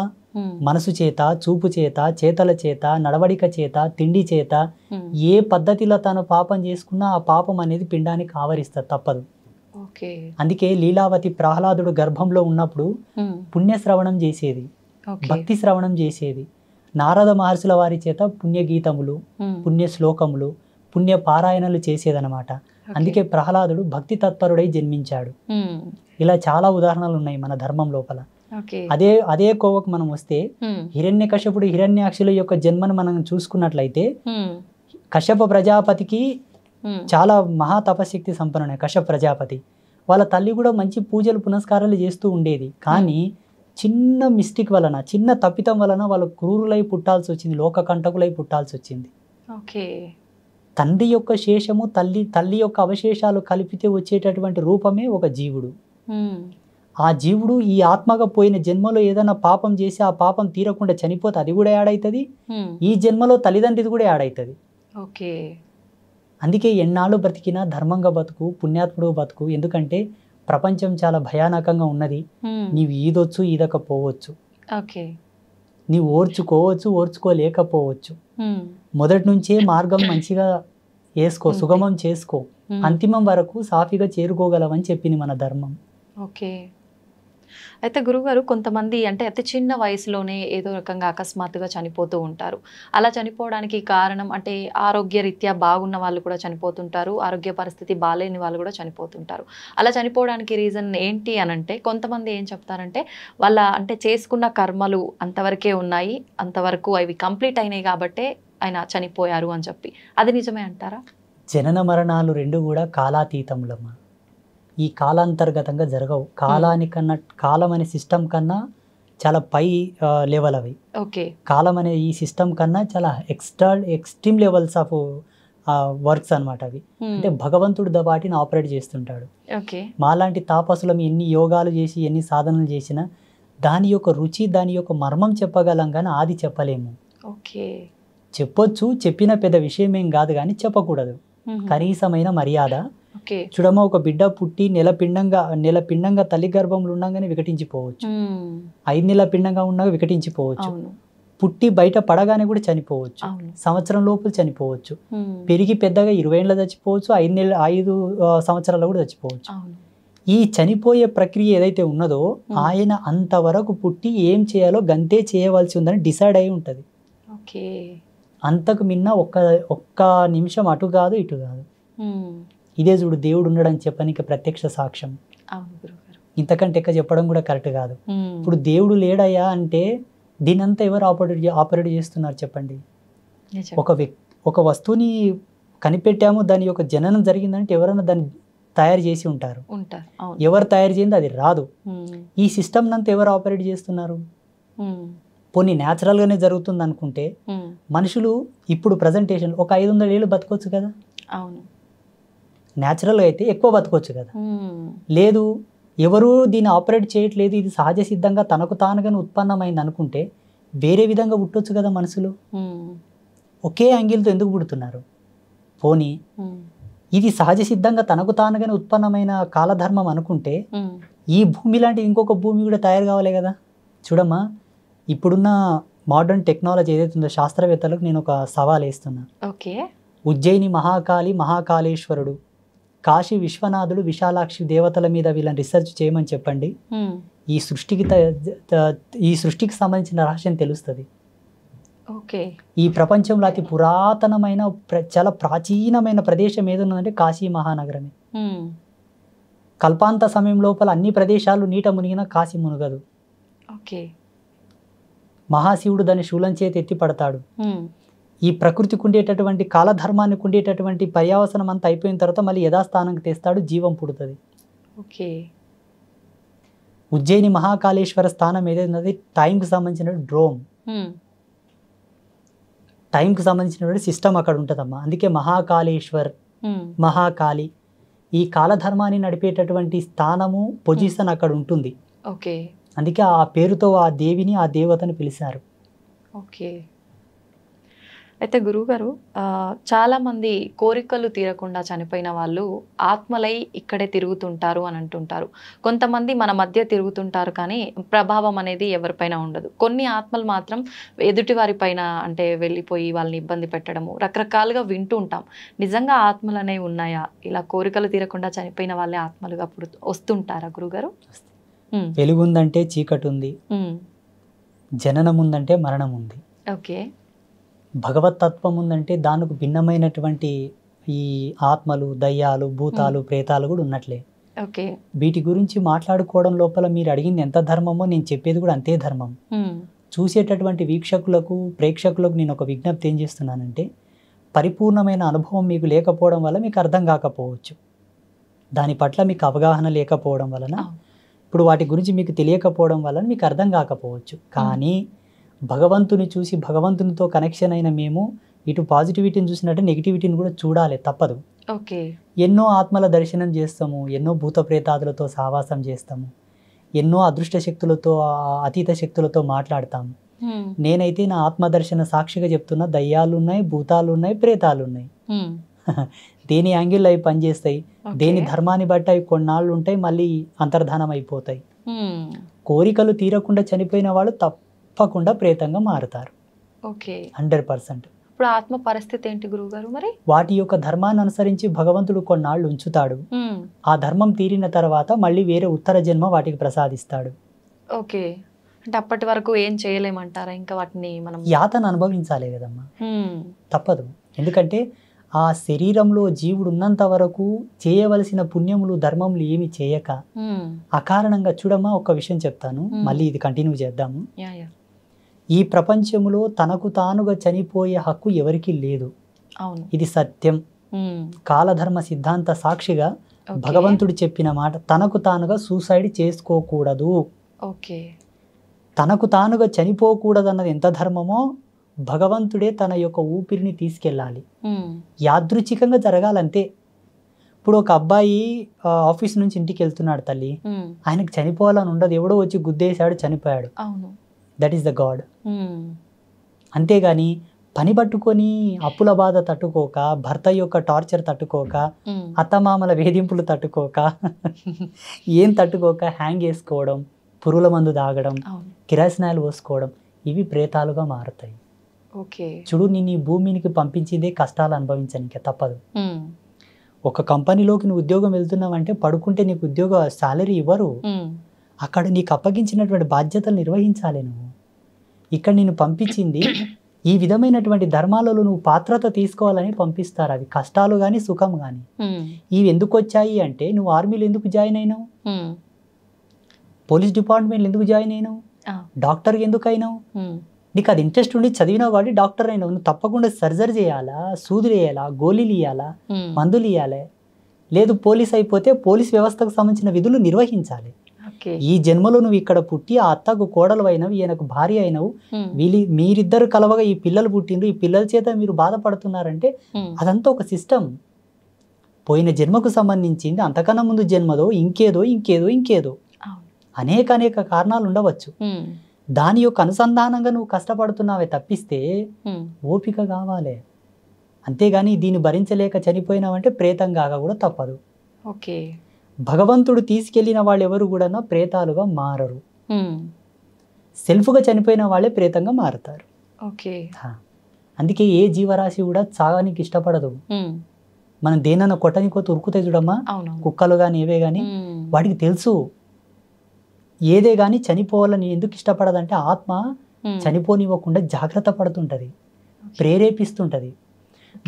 మనసు చేత, చూపు చేత, చేతల చేత, నడవడిక చేత, తిండి చేత ఏ పద్ధతిలో తను పాపం చేసుకున్నా ఆ పాపం అనేది పిండానికి ఆవరిస్తుంది, తప్పదు. అందుకే లీలావతి ప్రహ్లాదుడు గర్భంలో ఉన్నప్పుడు పుణ్యశ్రవణం చేసేది, భక్తి శ్రవణం చేసేది. నారద మహర్షుల వారి చేత పుణ్యగీతములు, పుణ్య శ్లోకములు, పుణ్య పారాయణలు చేసేదనమాట. అందుకే ప్రహ్లాదుడు భక్తి తత్పరుడై జన్మించాడు. ఇలా చాలా ఉదాహరణలు ఉన్నాయి మన ధర్మం లోపల. అదే కోవకు మనం వస్తే హిరణ్యకశ్యపుడు, హిరణ్యాక్షుల యొక్క జన్మను మనం చూసుకున్నట్లయితే కశ్యప ప్రజాపతికి చాలా మహా తపశక్తి సంపన్నుడే కశ్యప ప్రజాపతి. వాళ్ళ తల్లి కూడా మంచి పూజలు పునస్కారాలు చేస్తూ ఉండేది. కానీ చిన్న మిస్టేక్ వలన, చిన్న తప్పితం వలన వాళ్ళు క్రూరులై పుట్టాల్సి వచ్చింది, లోక కంటకులై పుట్టాల్సి వచ్చింది. తండ్రి యొక్క శేషము, తల్లి యొక్క అవశేషాలు కలిపితే వచ్చేటటువంటి రూపమే ఒక జీవుడు. ఆ జీవుడు ఈ ఆత్మగా పోయిన జన్మలో ఏదైనా పాపం చేసి ఆ పాపం తీరకుండా చనిపోతే అది కూడా యాడ్ అవుతుంది, ఈ జన్మలో తల్లిదండ్రిది కూడా యాడ్ అవుతుంది. అందుకే ఎన్నాళ్ళు బ్రతికినా ధర్మంగా బతుకు, పుణ్యాత్ముడు బతుకు. ఎందుకంటే ప్రపంచం చాలా భయానకంగా ఉన్నది. నీవు ఈదొచ్చు, ఈదకపోవచ్చు, నీవు ఓర్చుకోవచ్చు, ఓర్చుకోలేకపోవచ్చు. మొదటి నుంచే మార్గం మంచిగా వేసుకో, సుగమం చేసుకో, అంతిమం వరకు సాఫీగా చేరుకోగలవని చెప్పింది మన ధర్మం. అయితే గురుగారు, కొంతమంది అంటే అతి చిన్న వయసులోనే ఏదో రకంగా అకస్మాత్తుగా చనిపోతూ ఉంటారు. అలా చనిపోవడానికి కారణం అంటే ఆరోగ్య రీత్యా బాగున్న వాళ్ళు కూడా చనిపోతుంటారు, ఆరోగ్య పరిస్థితి బాగాలేని వాళ్ళు కూడా చనిపోతుంటారు. అలా చనిపోవడానికి రీజన్ ఏంటి అని అంటే కొంతమంది ఏం చెప్తారంటే వాళ్ళ అంటే చేసుకున్న కర్మలు అంతవరకే ఉన్నాయి, అంతవరకు అవి కంప్లీట్ అయినాయి కాబట్టే ఆయన చనిపోయారు అని చెప్పి. అది నిజమే అంటారా? జనన మరణాలు రెండు కూడా కాలాతీతములమ్మా. ఈ కాలాంతర్గతంగా జరగవు. కాలానికన్నా, కాలం అనే సిస్టమ్ కన్నా చాలా పై లెవెల్ అవి. కాలం అనే ఈ సిస్టమ్ కన్నా చాలా ఎక్స్ట్రీమ్ లెవెల్స్ ఆఫ్ వర్క్స్ అనమాట అవి. అంటే భగవంతుడు వాటిని ఆపరేట్ చేస్తుంటాడు. మాలాంటి తాపసులం ఎన్ని యోగాలు చేసి ఎన్ని సాధనలు చేసినా దాని యొక్క రుచి, దాని యొక్క మర్మం చెప్పగలం కానీ ఆది చెప్పలేము. చెప్పొచ్చు, చెప్పిన పెద్ద విషయం ఏం కాదు కానీ చెప్పకూడదు. కనీసమైన మర్యాద. చూడమ్మా, ఒక బిడ్డ పుట్టి నెల పిండంగా తల్లి గర్భంలో ఉండగానే వికటించిపోవచ్చు, 5 నెలల పిండంగా ఉండగా వికటించిపోవచ్చు, పుట్టి బయట పడగానే కూడా చనిపోవచ్చు, సంవత్సరం లోపల చనిపోవచ్చు, పెరిగి పెద్దగా 20 ఏళ్ళ చచ్చిపోవచ్చు, 5 సంవత్సరాలు కూడా చచ్చిపోవచ్చు. ఈ చనిపోయే ప్రక్రియ ఏదైతే ఉన్నదో ఆయన అంతవరకు పుట్టి ఏం చేయాలో గంతే చేయవలసి ఉందని డిసైడ్ అయి ఉంటుంది. అంతకు మిన్న ఒక్క నిమిషం అటు కాదు ఇటు కాదు. ఇదే చూడు దేవుడు ఉన్నాడని చెప్పడానికి ప్రత్యక్ష సాక్ష్యం. ఇంతకంటే ఎక్క చెప్పడం కూడా కరెక్ట్ కాదు. ఇప్పుడు దేవుడు లేడయ్యా అంటే దీనంతా ఎవరు ఆపరేట్ చేస్తున్నారు చెప్పండి? ఒక వస్తువుని కనిపెట్టాము, దాని యొక్క జననం జరిగిందంటే ఎవరైనా దాన్ని తయారు చేసి ఉంటారు. ఎవరు తయారు చేసింది అది రాదు. ఈ సిస్టమ్ నంతా ఎవరు ఆపరేట్ చేస్తున్నారు? పోనీ న్యాచురల్గానే జరుగుతుంది అనుకుంటే మనుషులు ఇప్పుడు ప్రజెంటేషన్ ఒక 500 ఏళ్ళు బతకొచ్చు కదా. న్యాచురల్గా అయితే ఎక్కువ బతకొచ్చు కదా. లేదు, ఎవరు దీన్ని ఆపరేట్ చేయట్లేదు, ఇది సహజ సిద్ధంగా తనకు తానుగానే ఉత్పన్నమైంది అనుకుంటే వేరే విధంగా పుట్టొచ్చు కదా మనుషులు. ఒకే యాంగిల్తో ఎందుకు పుడుతున్నారు? పోనీ ఇది సహజ సిద్ధంగా తనకు తానుగానే ఉత్పన్నమైన కాలధర్మం అనుకుంటే ఈ భూమి లాంటి ఇంకొక భూమి కూడా తయారు కావాలి కదా. చూడమ్మా, ఇప్పుడున్న మోడర్న్ టెక్నాలజీ ఏదైతే ఉందో శాస్త్రవేత్తలకు నేను ఒక సవాల్ వేస్తున్నా. ఉజ్జయిని మహాకాళి, మహాకాళేశ్వరుడు, కాశీ విశ్వనాథుడు, విశాలాక్షి దేవతల మీద వీళ్ళని రీసెర్చ్ చేయమని చెప్పండి. ఈ సృష్టికి సంబంధించిన రహస్యం తెలుస్తుంది. ఈ ప్రపంచంలో అతి పురాతనమైన చాలా ప్రాచీనమైన ప్రదేశం ఏదన్నదంటే కాశీ మహానగరమే. కల్పాంత సమయం లోపల అన్ని ప్రదేశాలు నీట మునిగిన కాశీ మునగదు. మహాశివుడు దాన్ని శూలం చేతి ఎత్తి పడతాడు. ఈ ప్రకృతికి ఉండేటటువంటి కాలధర్మానికి ఉండేటటువంటి పర్యావసనం అంతా అయిపోయిన తర్వాత మళ్ళీ యథాస్థానానికి తెస్తాడు, జీవం పుడుతుంది. ఉజ్జయిని మహాకాళేశ్వర స్థానం ఏదైతే టైంకి సంబంధించిన డ్రోమ్. టైంకి సంబంధించినటువంటి సిస్టమ్ అక్కడ ఉంటుందమ్మా. అందుకే మహాకాళేశ్వర్, మహాకాళి, ఈ కాలధర్మాన్ని నడిపేటటువంటి స్థానము, పొజిషన్ అక్కడ ఉంటుంది. ఓకే. అందుకే ఆ పేరుతో ఆ దేవిని, ఆ దేవతని పిలిచారు. ఓకే. అయితే గురువుగారు, చాలామంది కోరికలు తీరకుండా చనిపోయిన వాళ్ళు ఆత్మలై ఇక్కడే తిరుగుతుంటారు అని అంటుంటారు. కొంతమంది మన మధ్య తిరుగుతుంటారు కానీ ప్రభావం అనేది ఎవరిపైన ఉండదు. కొన్ని ఆత్మలు మాత్రం ఎదుటి వారి పైన అంటే వెళ్ళిపోయి వాళ్ళని ఇబ్బంది పెట్టడము రకరకాలుగా వింటూ ఉంటాం. నిజంగా ఆత్మలు అనేవి ఉన్నాయా? ఇలా కోరికలు తీరకుండా చనిపోయిన వాళ్ళే ఆత్మలుగా అప్పుడు వస్తుంటారా గురుగారు? వెలుగుందంటే చీకటి ఉంది, జననం ఉందంటే మరణం ఉంది. ఓకే. భగవతత్వం ఉందంటే దానికి భిన్నమైనటువంటి ఈ ఆత్మలు, దయ్యాలు, భూతాలు, ప్రేతాలు కూడా ఉన్నట్లే. ఓకే. వీటి గురించి మాట్లాడుకోవడం లోపల మీరు అడిగింది ఎంత ధర్మమో నేను చెప్పేది కూడా అంతే ధర్మం. చూసేటటువంటి వీక్షకులకు, ప్రేక్షకులకు నేను ఒక విజ్ఞప్తి ఏం చేస్తున్నానంటే, పరిపూర్ణమైన అనుభవం మీకు లేకపోవడం వల్ల మీకు అర్థం కాకపోవచ్చు, దాని పట్ల మీకు అవగాహన లేకపోవడం వలన, ఇప్పుడు వాటి గురించి మీకు తెలియకపోవడం వలన మీకు అర్థం కాకపోవచ్చు. కానీ భగవంతుని చూసి భగవంతునితో కనెక్షన్ అయిన మేము ఇటు పాజిటివిటీని చూసినట్టు నెగిటివిటీని కూడా చూడాలి, తప్పదు. ఓకే. ఎన్నో ఆత్మల దర్శనం చేస్తాము, ఎన్నో భూత ప్రేతాదులతో సహవాసం చేస్తాము, ఎన్నో అదృష్ట శక్తులతో, అతీత శక్తులతో మాట్లాడతాము. నేనైతే నా ఆత్మదర్శన సాక్షిగా చెప్తున్నా, దయ్యాలు ఉన్నాయి, భూతాలు ఉన్నాయి, ప్రేతాలు ఉన్నాయి. దేని యాంగిల్ అవి పనిచేస్తాయి, దేని ధర్మాన్ని బట్టి అవి కొన్నాళ్ళు ఉంటాయి, మళ్ళీ అంతర్ధానం అయిపోతాయి. కోరికలు తీరకుండా చనిపోయిన వాళ్ళు తప్పకుండా ప్రేతంగా మారుతారు. ఓకే. 100%. ఇప్పుడు ఆత్మ పరిస్థితి ఏంటి గురువుగారు మరి? వాటి యొక్క ధర్మాన్ని అనుసరించి భగవంతుడు కొన్నాళ్ళు ఉంచుతాడు. ఆ ధర్మం తీరిన తర్వాత మళ్ళీ వేరే ఉత్తర జన్మ వాటికి ప్రసాదిస్తాడు. ఓకే. అంటే అప్పటి వరకు ఏం చేయలేమంటారా? ఇంకా వాటిని మనం యాతన అనుభవించాలి కదమ్మా, తప్పదు. ఎందుకంటే ఆ శరీరంలో జీవుడు ఉన్నంత వరకు చేయవలసిన పుణ్యములు, ధర్మములు ఏమి చేయక అకారణంగా, చూడమ్మా ఒక విషయం చెప్తాను, మళ్ళీ ఇది కంటిన్యూ చేద్దాము. ఈ ప్రపంచంలో తనకు తానుగా చనిపోయే హక్కు ఎవరికీ లేదు. ఇది సత్యం. కాలధర్మ సిద్ధాంత సాక్షిగా భగవంతుడు చెప్పిన మాట, తనకు తానుగా సూసైడ్ చేసుకోకూడదు. ఓకే. తనకు తానుగా చనిపోకూడదు అన్నది ఎంత ధర్మమో, భగవంతుడే తన యొక్క ఊపిరిని తీసుకెళ్ళాలి, యాదృచ్ఛికంగా జరగాలంతే. ఇప్పుడు ఒక అబ్బాయి ఆఫీస్ నుంచి ఇంటికి వెళ్తున్నాడు తల్లి, ఆయనకు చనిపోవాలని ఉండదు, ఎవడో వచ్చి గుద్దేశాడు, చనిపోయాడు. That is the God. అంతేగాని పని పట్టుకొని అప్పుల బాధ తట్టుకోక, భర్త యొక్క టార్చర్ తట్టుకోక, అత్తమామల వేధింపులు తట్టుకోక, ఏం తట్టుకోక హ్యాంగ్ వేసుకోవడం, పురుగుల మందు తాగడం, కిరాసినాయలు పోసుకోవడం, ఇవి ప్రేతాలుగా మారుతాయి. చూడు, నేను ఈ భూమికి పంపించిందే కష్టాలు అనుభవించడానికి, తప్పదు. ఒక కంపెనీలోకి నువ్వు ఉద్యోగం వెళ్తున్నావంటే పడుకుంటే నీకు ఉద్యోగ సాలరీ ఇవ్వరు, అక్కడ నీకు అప్పగించినటువంటి బాధ్యతలు నిర్వహించాలి నువ్వు. ఇక్కడ నేను పంపించింది ఈ విధమైనటువంటి ధర్మాలలో నువ్వు పాత్రత తీసుకోవాలని పంపిస్తారు. అవి కష్టాలు కానీ సుఖం కానీ. ఇవి ఎందుకు వచ్చాయి అంటే, నువ్వు ఆర్మీలో ఎందుకు జాయిన్ అయినావు, పోలీస్ డిపార్ట్మెంట్లో ఎందుకు జాయిన్ అయినావు, డాక్టర్కి ఎందుకు అయినావు, నీకు అది ఇంట్రెస్ట్ ఉండి చదివినావు కాబట్టి డాక్టర్ అయినావు. నువ్వు తప్పకుండా సర్జరీ చేయాలా, సూదులు వేయాలా, గోళీలు ఇవ్వాలా, మందులు ఇవ్వాలి. లేదు పోలీస్ అయిపోతే పోలీస్ వ్యవస్థకు సంబంధించిన విధులు నిర్వహించాలి. ఈ జన్మలో నువ్వు ఇక్కడ పుట్టి ఆ అత్తకు కోడలు అయినవు, ఈయనకు భార్య అయినవు, మీరిద్దరు కలవగా ఈ పిల్లలు పుట్టిండ్రు, ఈ పిల్లల చేత మీరు బాధపడుతున్నారంటే అదంతా ఒక సిస్టమ్. పోయిన జన్మకు సంబంధించింది, అంతకన్నా ముందు జన్మదో ఇంకేదో ఇంకేదో ఇంకేదో అనేక అనేక కారణాలు ఉండవచ్చు. దాని యొక్క అనుసంధానంగా నువ్వు కష్టపడుతున్నావే తప్పిస్తే ఓపిక కావాలి. అంతేగాని దీన్ని భరించలేక చనిపోయినావంటే ప్రేతంగా కూడా తప్పదు. ఓకే. భగవంతుడు తీసుకెళ్లిన వాళ్ళు ఎవరు కూడా ప్రేతాలుగా మారరు. సెల్ఫ్గా చనిపోయిన వాళ్ళే ప్రేతంగా మారుతారు. ఓకే. అందుకే ఏ జీవరాశి కూడా చాగానికి ఇష్టపడదు. మనం దేనన్నా కొట్టనికోతే ఉరుకుతాయి చూడమ్మా, కుక్కలు కానీ ఏవే కానీ, వాటికి తెలుసు ఏదే కానీ చనిపోవాలని ఎందుకు ఇష్టపడదంటే ఆత్మ చనిపోనివ్వకుండా జాగ్రత్త పడుతుంటది, ప్రేరేపిస్తుంటది.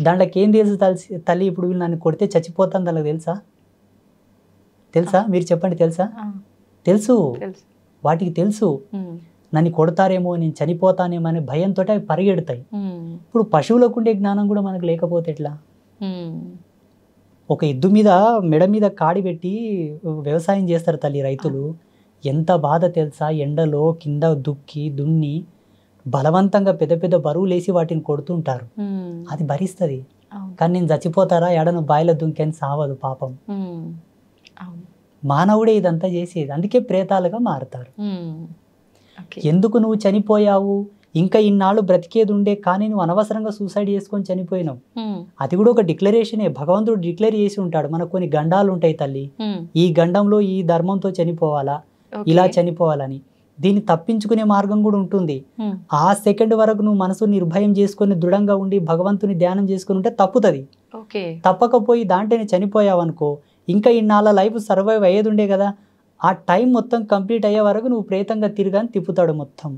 దాంట్లోకి ఏం తెలుసు తల్లి, ఇప్పుడు వీళ్ళు నన్ను కొడితే చచ్చిపోతాను దానికి తెలుసా? తెలుసా? మీరు చెప్పండి. తెలుసా? తెలుసు. వాటికి తెలుసు నన్ను కొడతారేమో, నేను చనిపోతానేమో అనే భయంతో అవి పరిగెడతాయి. ఇప్పుడు పశువులకు ఉండే జ్ఞానం కూడా మనకు లేకపోతే ఎట్లా? ఒక ఎద్దు మీద మెడ మీద కాడి పెట్టి వ్యవసాయం చేస్తారు తల్లి రైతులు. ఎంత బాధ తెలుసా? ఎండలో కింద దుక్కి దున్ని బలవంతంగా పెద్ద పెద్ద బరువులు వేసి వాటిని కొడుతుంటారు, అది భరిస్తుంది. కానీ నేను చచ్చిపోతారా ఎడను బాయిల దుంకెని సావదు పాపం. మానవుడే ఇదంతా చేసేది, అందుకే ప్రేతాలుగా మారుతారు. ఎందుకు నువ్వు చనిపోయావు, ఇంకా ఇన్నాళ్ళు బ్రతికేది ఉండే కానీ నువ్వు అనవసరంగా సూసైడ్ చేసుకొని చనిపోయినావు, అది కూడా ఒక డిక్లరేషనే. భగవంతుడు డిక్లేర్ చేసి ఉంటాడు, మనకు కొన్ని గండాలు ఉంటాయి తల్లి, ఈ గండంలో ఈ ధర్మంతో చనిపోవాలా, ఇలా చనిపోవాలని. దీన్ని తప్పించుకునే మార్గం కూడా ఉంటుంది. ఆ సెకండ్ వరకు నువ్వు మనసు నిర్భయం చేసుకుని దృఢంగా ఉండి భగవంతుని ధ్యానం చేసుకుని ఉంటే తప్పుతుంది. తప్పకపోయి దాంట్లోనే చనిపోయావు అనుకో, ఇంకా ఇన్నాళ్ళ లైఫ్ సర్వైవ్ అయ్యేది ఉండే కదా, ఆ టైం మొత్తం కంప్లీట్ అయ్యే వరకు నువ్వు ప్రేతంగా తిరగాని తిప్పుతాడు మొత్తం.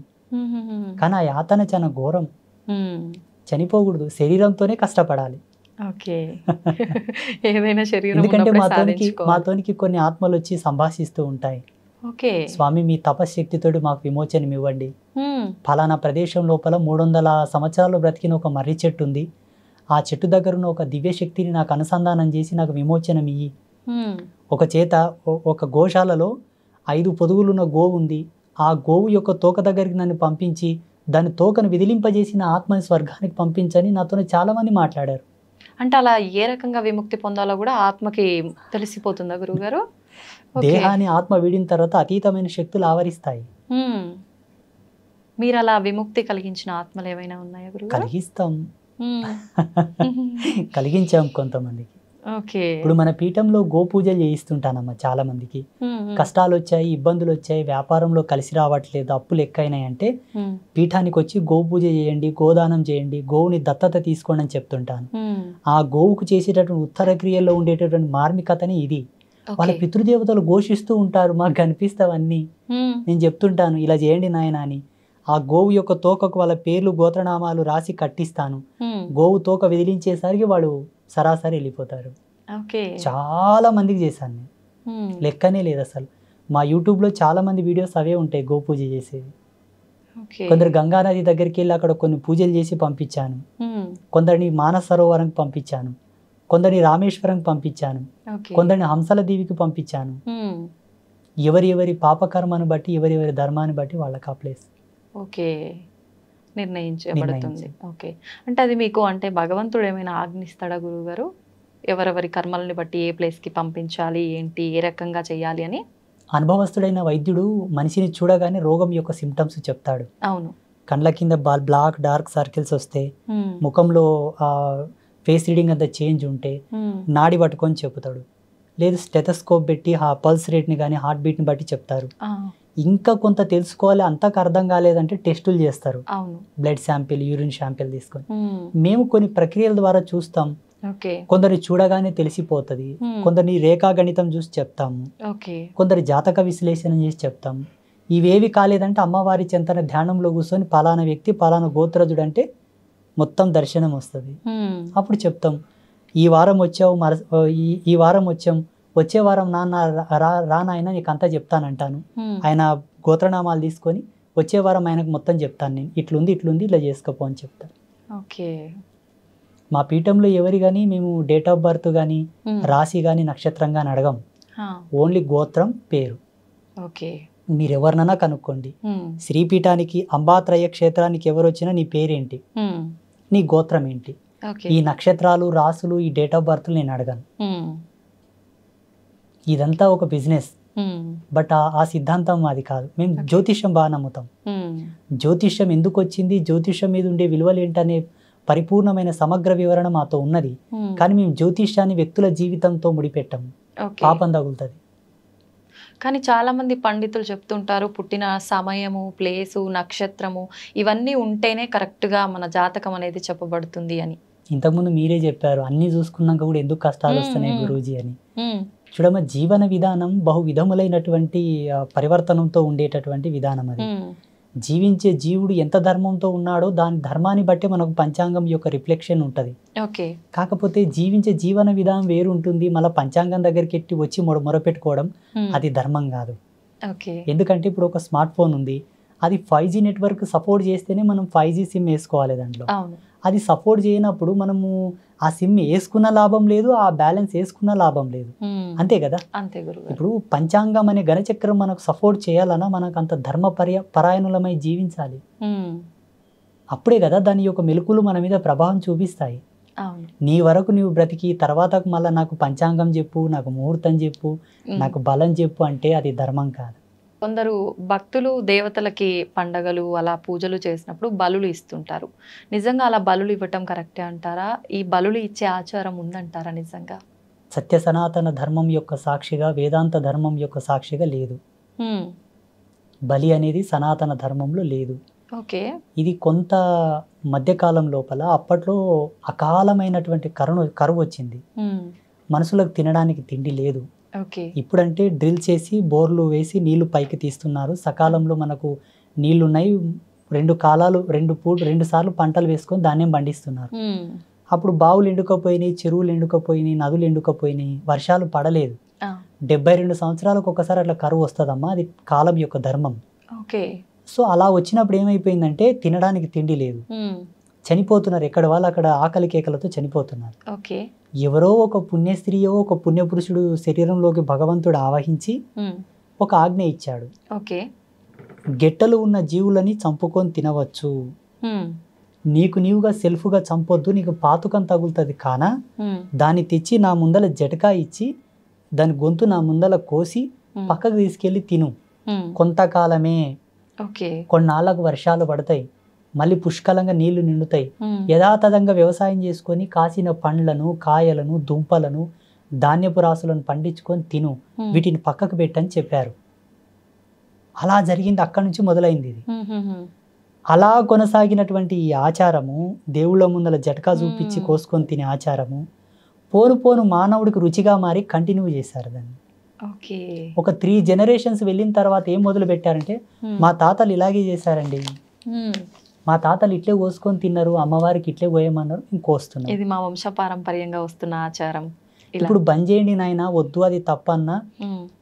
కానీ ఆ యాతన చాలా ఘోరం. చనిపోకూడదు, శరీరంతోనే కష్టపడాలి. ఎందుకంటే మాతోనికి కొన్ని ఆత్మలు వచ్చి సంభాషిస్తూ ఉంటాయి. స్వామి మీ తపశక్తితో మాకు విమోచనం ఇవ్వండి, ఫలానా ప్రదేశం లోపల 300 సంవత్సరాలు బ్రతికిన ఒక మర్రి చెట్టు ఉంది, ఆ చెట్టు దగ్గర ఉన్న ఒక దివ్య శక్తిని నాకు అనుసంధానం చేసి నాకు విమోచనం ఇయ్యి. ఒక చేత ఒక గోశాలలో 5 పొదుగులున్న గోవు ఉంది, ఆ గోవు యొక్క తోక దగ్గరికి నన్ను పంపించి దాని తోకను విదిలింపజేసిన ఆత్మని స్వర్గానికి పంపించని నాతో చాలా మంది మాట్లాడారు. అంటే అలా ఏ రకంగా విముక్తి పొందాలో కూడా ఆత్మకి తెలిసిపోతుందా గురువుగారు? దేహాన్ని ఆత్మ వీడిన తర్వాత అతీతమైన శక్తులు ఆవరిస్తాయి. మీరు అలా విముక్తి కలిగించిన ఆత్మలు ఏమైనా ఉన్నాయా గురువు? కలిగిస్తాం, కలిగించాం కొంతమందికి. ఇప్పుడు మన పీఠంలో గోపూజలు చేయిస్తుంటానమ్మా చాలా మందికి. కష్టాలు వచ్చాయి, ఇబ్బందులు వచ్చాయి, వ్యాపారంలో కలిసి రావట్లేదు, అప్పులు ఎక్కువైనాయి అంటే పీఠానికి వచ్చి గోపూజ చేయండి, గోదానం చేయండి, గోవుని దత్తత తీసుకోండి అని చెప్తుంటాను. ఆ గోవుకు చేసేటటువంటి ఉత్తర క్రియల్లో ఉండేటటువంటి మార్మికతని ఇది. వాళ్ళ పితృదేవతలు ఘోషిస్తూ ఉంటారు, మాకు కనిపిస్తావన్నీ. నేను చెప్తుంటాను ఇలా చేయండి నాయన అని. ఆ గోవు యొక్క తోకకు వాళ్ళ పేర్లు గోత్రనామాలు రాసి కట్టిస్తాను. గోవు తోక విదిలించేసరికి వాడు సరాసరి వెళ్ళిపోతారు. చాలా మందికి చేశాను నేను, లెక్కనే లేదు అసలు. మా యూట్యూబ్లో చాలా మంది వీడియోస్ అవే ఉంటాయి గోపూజ చేసేవి. కొందరు గంగానది దగ్గరికి వెళ్ళి అక్కడ కొన్ని పూజలు చేసి పంపించాను, కొందరిని మానస సరోవరంకి పంపించాను, కొందరిని రామేశ్వరంకి పంపించాను, కొందరిని హంసల దీవికి పంపించాను. ఎవరి పాపకర్మను బట్టి ఎవరి ధర్మాన్ని బట్టి వాళ్ళకి ఆ ప్లేస్ నిర్ణయించబడుతుంది. అంటే అది మీకు అంటే భగవంతుడు ఏమైనా ఆజ్ఞిస్తాడా గురువు గారు, ఎవరెవరి కర్మల్ని బట్టి ఏ ప్లేస్కి పంపించాలి, ఏంటి, ఏ రకంగా చేయాలి అని? అనుభవస్తుడైన వైద్యుడు మనిషిని చూడగానే రోగం యొక్క సిమ్టమ్స్ చెప్తాడు. అవును. కండ్ల కింద బ్లాక్ డార్క్ సర్కిల్స్ వస్తే, ముఖంలో ఫేస్ రీడింగ్ అంతా చేంజ్ ఉంటే నాడి పట్టుకొని చెప్తాడు. లేదు స్టెథోస్కోప్ పెట్టి ఆ పల్స్ రేట్ని కానీ హార్ట్ బీట్ని బట్టి చెప్తారు. ఇంకా కొంత తెలుసుకోవాలి, అంతకు అర్థం కాలేదంటే టెస్టులు చేస్తారు, బ్లడ్ శాంపిల్, యూరిన్ శాంపిల్ తీసుకొని. మేము కొన్ని ప్రక్రియల ద్వారా చూస్తాం. కొందరిని చూడగానే తెలిసిపోతుంది, కొందరిని రేఖాగణితం చూసి చెప్తాము, కొందరి జాతక విశ్లేషణ చేసి చెప్తాము. ఇవేవి కాలేదంటే అమ్మవారి చెంతన ధ్యానంలో కూర్చొని పలానా వ్యక్తి పలానా గోత్రజుడు అంటే మొత్తం దర్శనం వస్తుంది. అప్పుడు చెప్తాం, ఈ వారం వచ్చావు, ఈ వారం వచ్చాం, వచ్చే వారం రానాయన నీకు అంతా చెప్తానంటాను. ఆయన గోత్రనామాలు తీసుకొని వచ్చే వారం ఆయనకు మొత్తం చెప్తాను, నేను ఇట్లుంది ఇలా చేసుకోపో అని చెప్తాను. మా పీఠంలో ఎవరి కానీ మేము డేట్ ఆఫ్ బర్త్ కానీ రాశి కానీ నక్షత్రం కానీ అడగం, ఓన్లీ గోత్రం పేరు. మీరు ఎవరినైనా కనుక్కోండి, శ్రీపీఠానికి అంబాత్రయ క్షేత్రానికి ఎవరు వచ్చినా నీ పేరేంటి, నీ గోత్రం ఏంటి, ఈ నక్షత్రాలు రాసులు ఈ డేట్ ఆఫ్ బర్త్ నేను అడగను. ఇదంతా ఒక బిజినెస్, బట్ ఆ సిద్ధాంతం అది కాదు. మేము జ్యోతిష్యం బాగా నమ్ముతాం. జ్యోతిష్యం ఎందుకు వచ్చింది, జ్యోతిష్యం మీద ఉండే విలువలు ఏంటనే పరిపూర్ణమైన సమగ్ర వివరణ మాతో ఉన్నది. కానీ మేము జ్యోతిష్యాన్ని వ్యక్తుల జీవితంతో ముడిపెట్టాము, పాపం తగులుతుంది. కానీ చాలా మంది పండితులు చెప్తుంటారు, పుట్టిన సమయము, ప్లేసు, నక్షత్రము ఇవన్నీ ఉంటేనే కరెక్ట్గా మన జాతకం అనేది చెప్పబడుతుంది అని. ఇంతకుముందు మీరే చెప్పారు, అన్ని చూసుకున్నాక కూడా ఎందుకు కష్టాలు వస్తున్నాయి గురూజీ అని. చూడమ్మ, జీవన విధానం బహు విధములైనటువంటి పరివర్తనంతో ఉండేటటువంటి విధానం అది. జీవించే జీవుడు ఎంత ధర్మంతో ఉన్నాడో దాని ధర్మాన్ని బట్టి మనకు పంచాంగం యొక్క రిఫ్లెక్షన్ ఉంటుంది. కాకపోతే జీవించే జీవన విధానం వేరు ఉంటుంది. మళ్ళీ పంచాంగం దగ్గరికి ఎట్టి వచ్చి మొరపెట్టుకోవడం అది ధర్మం కాదు. ఎందుకంటే ఇప్పుడు ఒక స్మార్ట్ ఫోన్ ఉంది, అది 5G నెట్వర్క్ సపోర్ట్ చేస్తేనే మనం 5G సిమ్ వేసుకోవాలి. దాంట్లో అది సపోర్ట్ చేయనప్పుడు మనము ఆ సిమ్ వేసుకున్న లాభం లేదు, ఆ బ్యాలెన్స్ వేసుకున్న లాభం లేదు. అంతే కదా. ఇప్పుడు పంచాంగం అనే గణచక్రం మనకు సపోర్ట్ చేయాలన్నా మనకు అంత ధర్మ పరాయణులమై జీవించాలి. అప్పుడే కదా దాని యొక్క మెలకువలు మన మీద ప్రభావం చూపిస్తాయి. అవును. నీ వరకు నువ్వు బ్రతికి తర్వాత మళ్ళీ నాకు పంచాంగం చెప్పు, నాకు ముహూర్తం చెప్పు, నాకు బలం చెప్పు అంటే అది ధర్మం కాదు. కొందరు భక్తులు దేవతలకి పండగలు అలా పూజలు చేసినప్పుడు బలులు ఇస్తుంటారు. నిజంగా అలా బలులు ఇవ్వటం కరెక్టే అంటారా? ఈ బలులు ఇచ్చే ఆచారం ఉందంటారా నిజంగా? సత్య సనాతన ధర్మం యొక్క సాక్షిగా, వేదాంత ధర్మం యొక్క సాక్షిగా లేదు. బలి అనేది సనాతన ధర్మంలో లేదు. ఓకే. ఇది కొంత మధ్యకాలం లోపల అప్పట్లో అకాలమైనటువంటి కరువు వచ్చింది. మనుషులకు తినడానికి తిండి లేదు. ఓకే. ఇప్పుడంటే డ్రిల్ చేసి బోర్లు వేసి నీళ్లు పైకి తీస్తున్నారు. సకాలంలో మనకు నీళ్లు ఉన్నాయి. 2 కాలాలు 2 సార్లు పంటలు వేసుకొని ధాన్యం పండిస్తున్నారు. అప్పుడు బావులు ఎండుకపోయినాయి, చెరువులు ఎండుకపోయినాయి, నదులు ఎండుకపోయినాయి, వర్షాలు పడలేదు. 72 సంవత్సరాలకు ఒకసారి అట్లా కరువు వస్తుందమ్మా. అది కాలం యొక్క ధర్మం. ఓకే. సో అలా వచ్చినప్పుడు ఏమైపోయిందంటే తినడానికి తిండి లేదు, చనిపోతున్నారు. ఎక్కడ వాళ్ళు అక్కడ ఆకలి కేకలతో చనిపోతున్నారు. ఓకే. ఎవరో ఒక పుణ్యస్త్రీయో ఒక పుణ్యపురుషుడు శరీరంలోకి భగవంతుడు ఆవహించి ఒక ఆజ్ఞ ఇచ్చాడు. ఓకే. గెట్టలు ఉన్న జీవులని చంపుకొని తినవచ్చు, నీకు నీవుగా సెల్ఫ్గా చంపొద్దు, నీకు పాతుకం తగులుతుంది కానా, దాన్ని తెచ్చి నా ముందల జటకా ఇచ్చి దాని గొంతు నా ముందల కోసి పక్కకు తీసుకెళ్ళి తిను. కొంతకాలమే, కొన్నాళ్ళకు వర్షాలు పడతాయి, మళ్ళీ పుష్కలంగా నీళ్లు నిండుతాయి, యథాతథంగా వ్యవసాయం చేసుకొని కాసిన పండ్లను, కాయలను, దుంపలను, ధాన్యపు రాసులను పండించుకొని తిను, వీటిని పక్కకు పెట్టని చెప్పారు. అలా జరిగింది. అక్కడి నుంచి మొదలైంది ఇది. అలా కొనసాగినటువంటి ఈ ఆచారము, దేవుళ్ళ ముందల జటకా చూపించి కోసుకొని తినే ఆచారము పోను పోను మానవుడికి రుచిగా మారి కంటిన్యూ చేశారు దాన్ని. ఒక 3 generations వెళ్ళిన తర్వాత ఏం మొదలు పెట్టారంటే, మా తాతలు ఇలాగే చేశారండి, మా తాతలు ఇట్లే కోసుకొని తిన్నారు, అమ్మవారికి ఇట్లే కోయమన్నారు, ఇంకోస్తున్నారు. ఇది మా వంశపారంపర్యంగా వస్తున్న ఆచారం. ఇప్పుడు బంద్ చేయండి నాయన, వద్దు అది తప్పన్నా,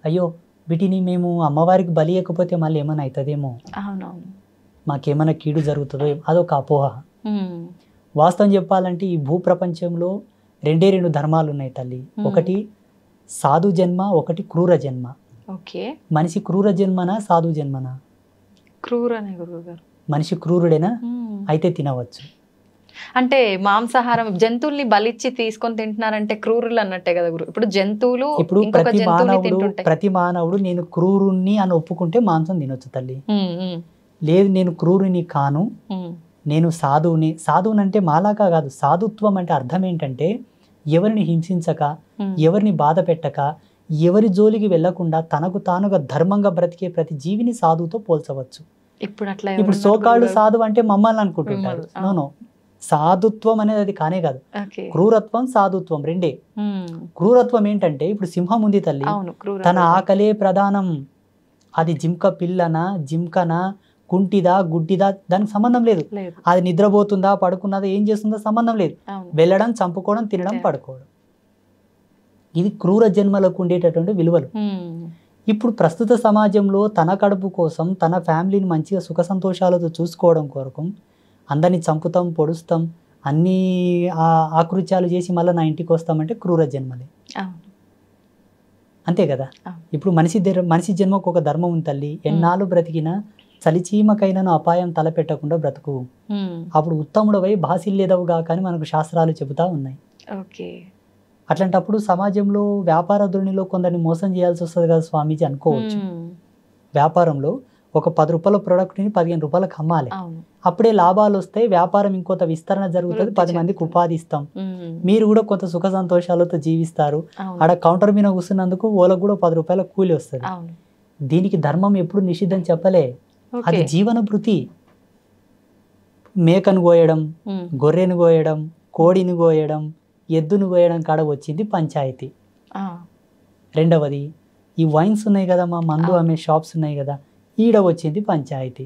అయ్యో వీటిని మేము అమ్మవారికి బలి ఇవ్వకపోతే మళ్ళీ ఏమైనా అవుతుందేమో, మాకేమైనా కీడు జరుగుతుందో, అదొక అపోహ. వాస్తవం చెప్పాలంటే ఈ భూప్రపంచంలో 2 ధర్మాలు ఉన్నాయి తల్లి. ఒకటి సాధు జన్మ, ఒకటి క్రూర జన్మ. మనిషి క్రూర జన్మనా సాధు జన్మనా? క్రూరనే గురువుగారు. మనిషి క్రూరుడేనా? అయితే తినవచ్చు. అంటే మాంసాహారం జంతువుల్ని బలిచ్చి తీసుకొని తింటున్నారంటే క్రూరులు అన్నట్టే కదా గురు. ఇప్పుడు జంతువులు, ఇప్పుడు ప్రతి మానవుడు నేను క్రూరుణ్ణి అని ఒప్పుకుంటే మాంసం తినొచ్చు తల్లి. లేదు నేను క్రూరుని కాను, నేను సాధువుని. సాధువుని అంటే మాలాగా కాదు. సాధుత్వం అంటే అర్థం ఏంటంటే ఎవరిని హింసించక, ఎవరిని బాధ పెట్టక, ఎవరి జోలికి వెళ్లకుండా తనకు తానుగా ధర్మంగా బ్రతికే ప్రతి జీవిని సాధువుతో పోల్చవచ్చు. ఇప్పుడు సోకాళ్ళు సాధువు అంటే మమ్మల్ని అనుకుంటుంటారు. నో, సాధుత్వం అనేది అది కానే కాదు. క్రూరత్వం, సాధుత్వం రెండే. క్రూరత్వం ఏంటంటే ఇప్పుడు సింహం ఉంది తల్లి, తన ఆకలే ప్రధానం. అది జింక పిల్లనా, జింకనా, కుంటిదా, గుడ్డిదా, దానికి సంబంధం లేదు. అది నిద్రపోతుందా, పడుకున్నదా, ఏం చేస్తుందో సంబంధం లేదు. వెళ్ళడం, చంపుకోవడం, తినడం, పడుకోవడం. ఇది క్రూర జన్మలకు ఉండేటటువంటి విలువలు. ఇప్పుడు ప్రస్తుత సమాజంలో తన కడుపు కోసం, తన ఫ్యామిలీని మంచిగా సుఖ సంతోషాలతో చూసుకోవడం కొరకు అందరినీ చంపుతాం, పొడుస్తాం, అన్ని ఆకృత్యాలు చేసి మళ్ళీ నా ఇంటికి వస్తామంటే క్రూర జన్మలే. అంతే కదా. ఇప్పుడు మనిషి జన్మకు ఒక ధర్మం ఉంది తల్లి. ఎన్నాళ్ళు బ్రతికినా చలిచీమకైనను అపాయం తలపెట్టకుండా బ్రతుకు, అప్పుడు ఉత్తముడవై బాసిల్లేదవుగా కానీ మనకు శాస్త్రాలు చెబుతా ఉన్నాయి. అట్లాంటప్పుడు సమాజంలో వ్యాపార ధోరణిలో కొందరిని మోసం చేయాల్సి వస్తుంది కదా స్వామీజీ అనుకోవచ్చు. వ్యాపారంలో ఒక 10 రూపాయల ప్రోడక్ట్ని 15 రూపాయలకు అమ్మాలి, అప్పుడే లాభాలు వస్తాయి, వ్యాపారం ఇంకొంత విస్తరణ జరుగుతుంది, 10 మందికి ఉపాధి ఇస్తాం, మీరు కూడా కొంత సుఖ సంతోషాలతో జీవిస్తారు. ఆడ కౌంటర్ మీద కూర్చున్నందుకు వాళ్ళకు కూడా 10 రూపాయల కూలి వస్తుంది. దీనికి ధర్మం ఎప్పుడు నిషిద్ధం చెప్పలే, అది జీవన భృతి. మేకను కోయడం, గొర్రెను కోయడం, కోడిని కోయడం, ఎద్దును కోయడం కాడ వచ్చింది పంచాయతీ. రెండవది ఈ వైన్స్ ఉన్నాయి కదా, మా మందు అమ్మే షాప్స్ ఉన్నాయి కదా, ఈడ వచ్చింది పంచాయతీ.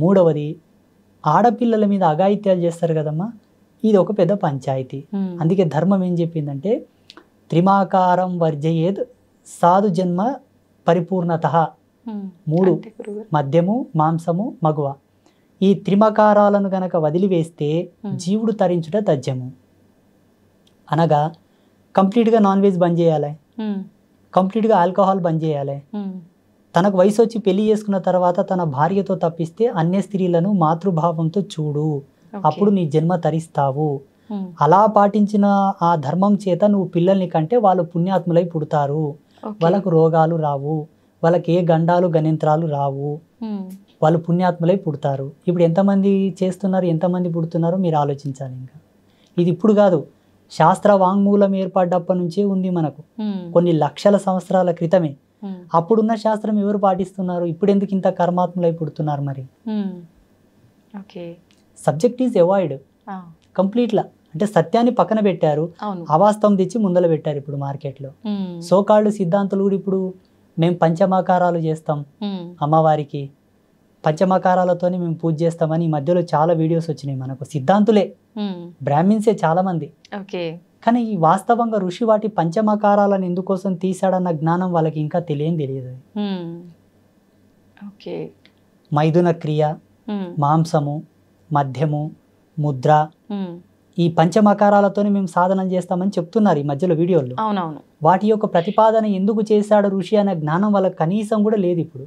మూడవది ఆడపిల్లల మీద అఘాయిత్యాలు చేస్తారు కదమ్మా, ఇది ఒక పెద్ద పంచాయతీ. అందుకే ధర్మం ఏం చెప్పిందంటే త్రిమాకారం వర్జయేద్ సాధు జన్మ పరిపూర్ణత. 3 మద్యము, మాంసము, మగువ. ఈ త్రిమకారాలను గనక వదిలివేస్తే జీవుడు తరించుట తథ్యము. అనగా కంప్లీట్గా నాన్ వెజ్ బంద్ చేయాలి, కంప్లీట్గా ఆల్కహాల్ బంద్ చేయాలి, తనకు వయసు వచ్చి పెళ్లి చేసుకున్న తర్వాత తన భార్యతో తప్పిస్తే అన్య స్త్రీలను మాతృభావంతో చూడు, అప్పుడు నీ జన్మ తరిస్తావు. అలా పాటించిన ఆ ధర్మం చేత నువ్వు పిల్లల్ని కంటే వాళ్ళు పుణ్యాత్ములై పుడతారు, వాళ్ళకు రోగాలు రావు, వాళ్ళకి ఏ గండాలు గణింత్రాలు రావు, వాళ్ళు పుణ్యాత్ములై పుడతారు. ఇప్పుడు ఎంతమంది చేస్తున్నారు, ఎంతమంది పుడుతున్నారో మీరు ఆలోచించాలి. ఇంకా ఇది ఇప్పుడు కాదు, శాస్త్ర వాంగ్మూలం ఏర్పడ్డప్పటి నుంచే ఉంది మనకు, కొన్ని లక్షల సంవత్సరాల క్రితమే. అప్పుడున్న శాస్త్రం ఎవరు పాటిస్తున్నారు, ఇప్పుడు ఎందుకు ఇంత కర్మాత్ములై పుడుతున్నారు? మరి సబ్జెక్ట్ ఈజ్ అవాయిడ్ కంప్లీట్లా. అంటే సత్యాన్ని పక్కన పెట్టారు, అవాస్తవం తెచ్చి ముందల పెట్టారు ఇప్పుడు మార్కెట్లో. సోకాళ్ళు సిద్ధాంతులు కూడా ఇప్పుడు మేము పంచమాకారాలు చేస్తాం అమ్మవారికి, పంచమకారాలతోనే మేము పూజ చేస్తామని ఈ మధ్యలో చాలా వీడియోస్ వచ్చినాయి మనకు. సిద్ధాంతులే, బ్రాహ్మిన్సే చాలా మంది. కానీ ఈ వాస్తవంగా ఋషి వాటి పంచమకారాలను ఎందుకోసం తీశాడన్న జ్ఞానం వాళ్ళకి ఇంకా తెలియదు. మైథున క్రియ, మాంసము, మద్యము, ముద్ర, ఈ పంచమకారాలతోనే మేము సాధన చేస్తామని చెప్తున్నారు ఈ మధ్యలో వీడియోల్లో. వాటి యొక్క ప్రతిపాదన ఎందుకు చేశాడు ఋషి అనే జ్ఞానం వాళ్ళకి కనీసం కూడా లేదు ఇప్పుడు.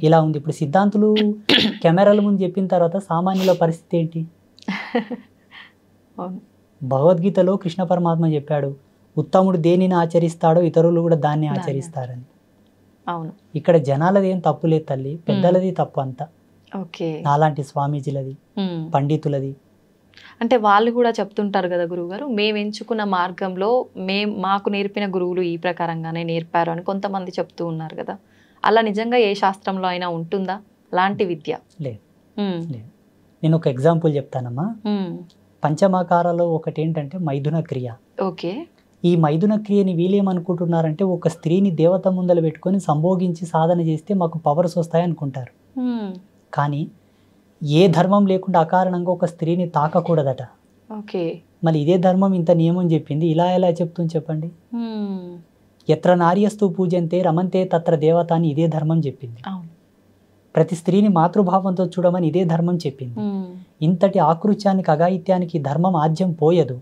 ఇలా ఉంది ఇప్పుడు. సిద్ధాంతులు కెమెరాల ముందు చెప్పిన తర్వాత సామాన్యుల పరిస్థితి ఏంటి? భగవద్గీతలో కృష్ణ పరమాత్మ చెప్పాడు, ఉత్తముడు దేనిని ఆచరిస్తాడో ఇతరులు కూడా దాన్ని ఆచరిస్తారని. ఇక్కడ జనాలది ఏం తప్పు లేదు తల్లి, పెద్దలది తప్పు అంతా. నాలాంటి స్వామీజీలది, పండితులది. అంటే వాళ్ళు కూడా చెప్తుంటారు కదా గురువుగారు, మేము ఎంచుకున్న మార్గంలో మాకు నేర్పిన గురువులు ఈ ప్రకారంగానే నేర్పారు అని కొంతమంది చెప్తూ ఉన్నారు కదా. అలా నిజంగా ఏ శాస్త్రంలో అయినా ఉంటుందా అలాంటి విద్య? లేదు. నేను ఒక ఎగ్జాంపుల్ చెప్తానమ్మా. పంచమాకారాలో ఒకటి ఏంటంటే మైథున క్రియ. ఈ మైథున క్రియని వీళ్ళేమనుకుంటున్నారంటే ఒక స్త్రీని దేవత ముందల పెట్టుకొని సంభోగించి సాధన చేస్తే మాకు పవర్స్ వస్తాయి అనుకుంటారు. కానీ ఏ ధర్మం లేకుండా అకారణంగా ఒక స్త్రీని తాకకూడదట. మళ్ళీ ఇదే ధర్మం ఇంత నియమం చెప్పింది, ఇలా ఎలా చెప్తుంది చెప్పండి? ఎత్ర నార్యస్తు పూజంతే రమంతే తత్ర దేవత అని ఇదే ధర్మం చెప్పింది. ప్రతి స్త్రీని మాతృభావంతో చూడమని ఇదే ధర్మం చెప్పింది. ఇంతటి ఆకృత్యానికి అఘాయిత్యానికి ధర్మం ఆద్యం పోయదు.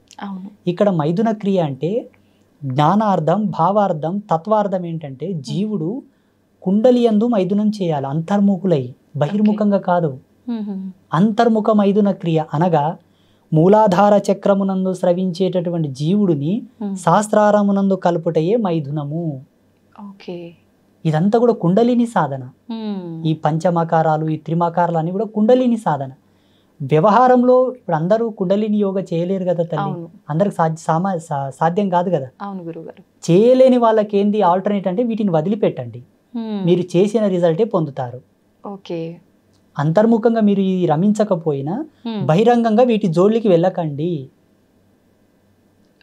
ఇక్కడ మైథున క్రియ అంటే జ్ఞానార్థం, భావార్థం, తత్వార్థం ఏంటంటే జీవుడు కుండలియందు మైథునం చేయాలి, అంతర్ముఖులై, బహిర్ముఖంగా కాదు. అంతర్ముఖ మైథున క్రియ అనగా మూలాధార చక్రమునందు స్రవించేటటువంటి జీవుడిని శాస్త్రారమునందు కలుపుటయే మైథునము. ఇదంతా కూడా కుండలిని సాధన. ఈ పంచమకారాలు, ఈ త్రిమకారాలు అన్ని కూడా కుండలిని సాధన. వ్యవహారంలో ఇప్పుడు అందరూ కుండలిని యోగా చేయలేరు కదా తల్లి, అందరికి సాధ్యం కాదు కదా. చేయలేని వాళ్ళకి ఏంది ఆల్టర్నేట్ అంటే వీటిని వదిలిపెట్టండి, మీరు చేసిన రిజల్టే పొందుతారు. అంతర్ముఖంగా మీరు ఇది రమించకపోయినా బహిరంగంగా వీటి జోళ్ళకి వెళ్ళకండి.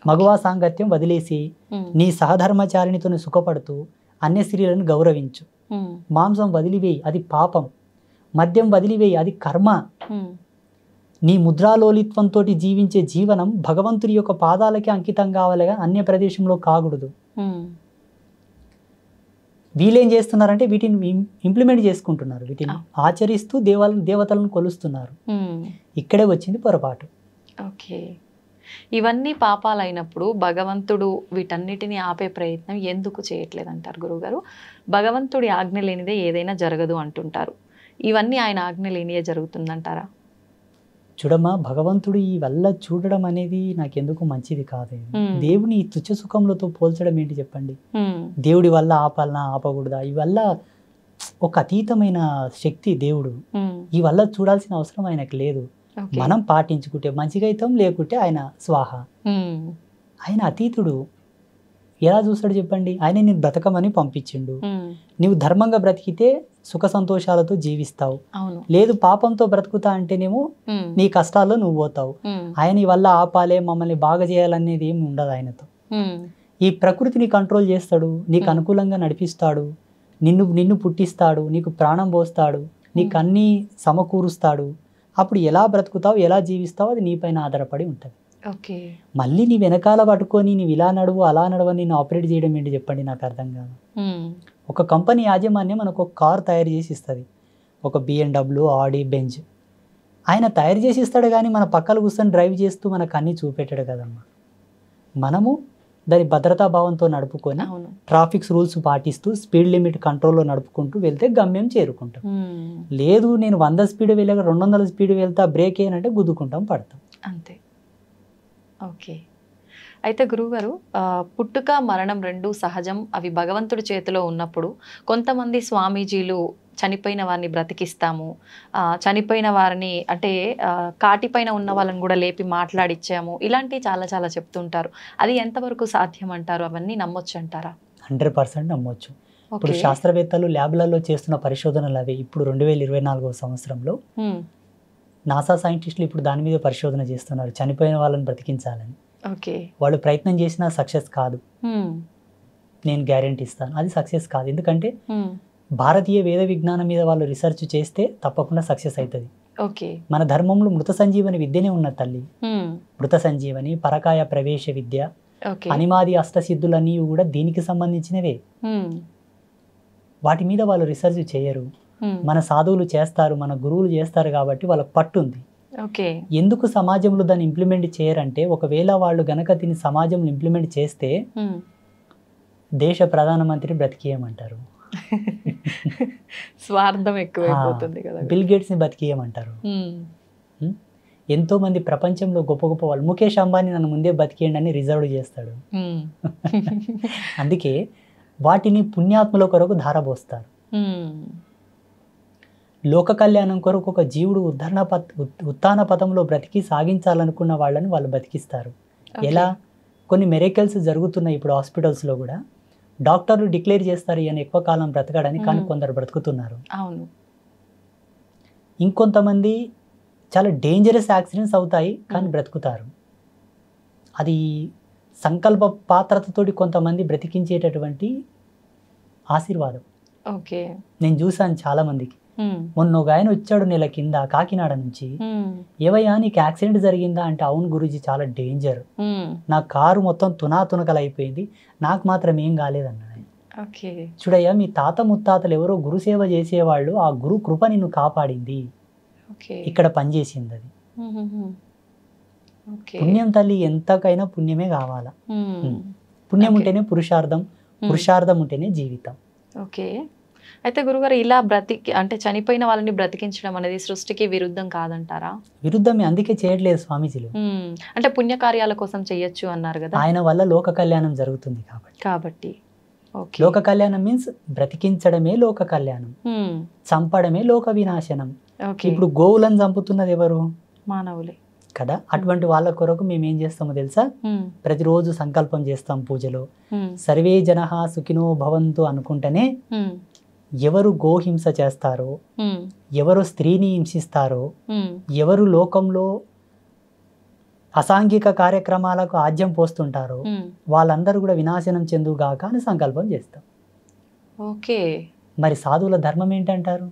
మగవా సాంగత్యం వదిలేసి నీ సహధర్మచారిణితో సుఖపడుతూ అన్య స్త్రీలను గౌరవించు. మాంసం వదిలివేయి, అది పాపం. మద్యం వదిలివేయి, అది కర్మ. నీ ముద్రాలోలిత్వంతో జీవించే జీవనం భగవంతుడి యొక్క పాదాలకి అంకితం కావాలిగా, అన్య ప్రదేశంలో కాకూడదు. వీళ్ళేం చేస్తున్నారంటే వీటిని ఇంప్లిమెంట్ చేసుకుంటున్నారు, వీటిని ఆచరిస్తూ దేవతలను కొలుస్తున్నారు. ఇక్కడే వచ్చింది పొరపాటు. ఇవన్నీ పాపాలైనప్పుడు భగవంతుడు వీటన్నిటిని ఆపే ప్రయత్నం ఎందుకు చేయట్లేదు అంటారు గురువుగారు? భగవంతుడి ఆజ్ఞ లేనిదే ఏదైనా జరగదు అంటుంటారు. ఇవన్నీ ఆయన ఆజ్ఞ లేనిదే జరుగుతుందంటారా? చూడమ్మా, భగవంతుడు ఈ వల్ల చూడడం అనేది నాకెందుకు మంచిది కాదు. దేవుని ఈ తుచ్చ సుఖములతో పోల్చడం ఏంటి చెప్పండి? దేవుడి వల్ల ఆపాలనా, ఆపకూడదా? ఈ వల్ల ఒక అతీతమైన శక్తి దేవుడు. ఈ వల్ల చూడాల్సిన అవసరం ఆయనకు లేదు. మనం పాటించుకుంటే మంచిగా అవుతాం, లేకుంటే ఆయన స్వాహ. ఆయన అతీతుడు. ఎలా చూస్తాడు చెప్పండి? ఆయన నేను బ్రతకమని పంపించిండు. నువ్వు ధర్మంగా బ్రతికితే సుఖ సంతోషాలతో జీవిస్తావు, లేదు పాపంతో బ్రతుకుతా అంటేనేమో నీ కష్టాల్లో నువ్వు పోతావు. ఆయన వల్ల ఆపాలే, మమ్మల్ని బాగా చేయాలనేది ఏమి ఉండదు ఆయనతో. ఈ ప్రకృతిని కంట్రోల్ చేస్తాడు, నీకు అనుకూలంగా నడిపిస్తాడు, నిన్ను పుట్టిస్తాడు, నీకు ప్రాణం పోస్తాడు, నీకు అన్నీ సమకూరుస్తాడు. అప్పుడు ఎలా బ్రతుకుతావు, ఎలా జీవిస్తావు అది నీపైన ఆధారపడి ఉంటుంది. మళ్ళీ నీ వెనకాల పట్టుకొని నీవు ఇలా నడువు అలా నడవని నేను ఆపరేట్ చేయడం ఏంటి చెప్పండి? నాకు అర్థం కాదు. ఒక కంపెనీ యాజమాన్యం మనకు ఒక కార్ తయారు చేసి ఇస్తుంది, ఒక BMW, ఆడి, బెంజ్. ఆయన తయారు చేసి ఇస్తాడు కానీ మన పక్కన కూర్చొని డ్రైవ్ చేస్తూ మనకు అన్నీ చూపెట్టాడు కదమ్మా. మనము దాని భద్రతా భావంతో నడుపుకొని అవును. ట్రాఫిక్ రూల్స్ పాటిస్తూ స్పీడ్ లిమిట్ కంట్రోల్లో నడుపుకుంటూ వెళ్తే గమ్యం చేరుకుంటాం. లేదు నేను 100 స్పీడ్ వెళ్ళాక 200 స్పీడ్ వెళ్తా బ్రేక్ ఏనంటే గుద్దుకుంటాం, పడతాం. అంతే. ఓకే. అయితే గురువుగారు, పుట్టుక మరణం రెండు సహజం, అవి భగవంతుడి చేతిలో ఉన్నప్పుడు కొంతమంది స్వామీజీలు చనిపోయిన వారిని బ్రతికిస్తాము, చనిపోయిన వారిని అంటే కాటిపైన ఉన్న వాళ్ళని కూడా లేపి మాట్లాడిచ్చాము, ఇలాంటివి చాలా చాలా చెప్తుంటారు. అది ఎంతవరకు సాధ్యం అంటారు? అవన్నీ నమ్మొచ్చు అంటారా? 100% నమ్మొచ్చు. ఇప్పుడు ఓకే. శాస్త్రవేత్తలు ల్యాబ్లలో చేస్తున్న పరిశోధనలు అవి ఇప్పుడు 2024 సంవత్సరంలో నాసా సైంటిస్టులు ఇప్పుడు దాని మీద పరిశోధన చేస్తున్నారు, చనిపోయిన వాళ్ళని బ్రతికించాలని. ఓకే. వాళ్ళు ప్రయత్నం చేసినా సక్సెస్ కాదు, నేను గ్యారెంటీ ఇస్తాను, అది సక్సెస్ కాదు. ఎందుకంటే భారతీయ వేద విజ్ఞానం మీద వాళ్ళు రీసెర్చ్ చేస్తే తప్పకుండా సక్సెస్ అవుతుంది. ఓకే. మన ధర్మంలో మృత సంజీవని విద్యనే ఉన్నది తల్లి. మృత సంజీవని, పరకాయ ప్రవేశ విద్య, ఓకే. అనిమాది అష్టసిద్ధులన్నీ కూడా దీనికి సంబంధించినవే. వాటి మీద వాళ్ళు రీసెర్చ్ చేయరు, మన సాధువులు చేస్తారు, మన గురువులు చేస్తారు కాబట్టి వాళ్ళకి పట్టుంది. ఓకే. ఎందుకు సమాజంలో దాన్ని ఇంప్లిమెంట్ చేయరంటే, ఒకవేళ వాళ్ళు గనక దీన్ని సమాజంలో ఇంప్లిమెంట్ చేస్తే దేశ ప్రధానమంత్రి బ్రతికేయమంటారు, స్వార్థం ఎక్కువైపోతుంది కదా. బిల్ గేట్స్ని బతికేయమంటారు. ఎంతో మంది ప్రపంచంలో గొప్ప గొప్ప వాళ్ళు, ముఖేష్ అంబానీ నన్ను ముందే బతికేయండి అని రిజర్వ్ చేస్తాడు. అందుకే వాటిని పుణ్యాత్ముల కొరకు ధారపోస్తారు. లోక కళ్యాణం కొరకు ఒక జీవుడు ఉత్థాన పథంలో బ్రతికి సాగించాలనుకున్న వాళ్ళని వాళ్ళు బతికిస్తారు. ఎలా? కొన్ని మెరేకల్స్ జరుగుతున్నాయి ఇప్పుడు హాస్పిటల్స్లో కూడా. డాక్టర్లు డిక్లేర్ చేస్తారు ఈయన ఎక్కువ కాలం బ్రతకడని, కానీ కొందరు బ్రతుకుతున్నారు. అవును. ఇంకొంతమంది చాలా డేంజరస్ యాక్సిడెంట్స్ అవుతాయి కానీ బ్రతుకుతారు. అది సంకల్ప పాత్రతతోటి కొంతమంది బ్రతికించేటటువంటి ఆశీర్వాదం. ఓకే. నేను చూసాను చాలా మందికి. మొన్న ఒక ఆయన వచ్చాడు నెల కింద కాకినాడ నుంచి, ఏవయ్యా నీకు యాక్సిడెంట్ జరిగిందా అంటే, అవును గురూజీ చాలా డేంజర్, నా కారు మొత్తం తునాతునకలు అయిపోయింది, నాకు మాత్రం ఏం కాలేదన్నాడు. చూడయ్యా, మీ తాత ముత్తాతలు ఎవరో గురుసేవ చేసేవాళ్ళు, ఆ గురు కృప నిన్ను కాపాడింది, ఇక్కడ పనిచేసింది. అది పుణ్యం తల్లి, ఎంతకైనా పుణ్యమే కావాలా. పుణ్యం ఉంటేనే పురుషార్థం, పురుషార్థం ఉంటేనే జీవితం. ఓకే. అయితే గురుగారు, ఇలా అంటే చనిపోయిన వాళ్ళని బ్రతికించడం అనేది సృష్టికి విరుద్ధం కాదంటారా? విరుద్ధమే, అందుకే చేయట్లేదు స్వామీజీలు. అంటే పుణ్యకార్యాల కోసం చెయ్యొచ్చు అన్నారు కదా, ఆయన వల్ల లోక కళ్యాణం జరుగుతుంది కాబట్టి. లోక కళ్యాణం మీన్స్ బ్రతికించడమే లోక కళ్యాణం, చంపడమే లోక వినాశనం. ఇప్పుడు గోవులను చంపుతున్నది ఎవరు? మానవులే కదా. అటువంటి వాళ్ళ కొరకు మేము ఏం చేస్తామో తెలుసా? ప్రతిరోజు సంకల్పం చేస్తాం పూజలో, సర్వే జనః సుఖినో భవంతు అనుకుంటేనే ఎవరు గోహింస చేస్తారో, ఎవరు స్త్రీని హింసిస్తారో, ఎవరు లోకంలో అసాంఘిక కార్యక్రమాలకు ఆజ్యం పోస్తుంటారో వాళ్ళందరూ కూడా వినాశనం చెందుగాక అని సంకల్పం చేస్తాం. ఓకే. మరి సాధువుల ధర్మం ఏంటంటారు?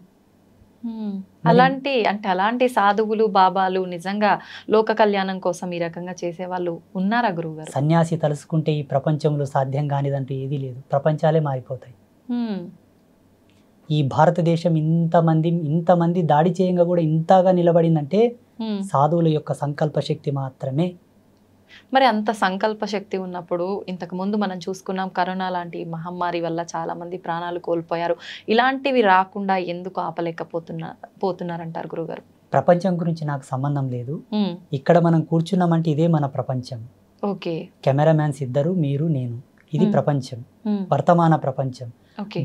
అలాంటి సాధువులు బాబాలు నిజంగా లోక కళ్యాణం కోసం ఈ రకంగా చేసే వాళ్ళు ఉన్నారా గురువుగారు? సన్యాసి తలుసుకుంటే ఈ ప్రపంచంలో సాధ్యం కానిదంటూ ఏదీ లేదు, ప్రపంచాలే మారిపోతాయి. ఈ భారతదేశం ఇంతమంది దాడి చేయంగా కూడా ఇంతగా నిలబడిందంటే సాధువుల యొక్క సంకల్ప శక్తి మాత్రమే. మరి అంత సంకల్ప శక్తి ఉన్నప్పుడు, ఇంతకు ముందు మనం చూసుకున్నాం కరోనా లాంటి మహమ్మారి వల్ల చాలా మంది ప్రాణాలు కోల్పోయారు, ఇలాంటివి రాకుండా ఎందుకు పోతున్నారంటారు గురుగారు? ప్రపంచం గురించి నాకు సంబంధం లేదు, ఇక్కడ మనం కూర్చున్నామంటే ఇదే మన ప్రపంచం. ఓకే. కెమెరామ్యాన్స్ ఇద్దరు, మీరు నేను, ఇది ప్రపంచం, వర్తమాన ప్రపంచం.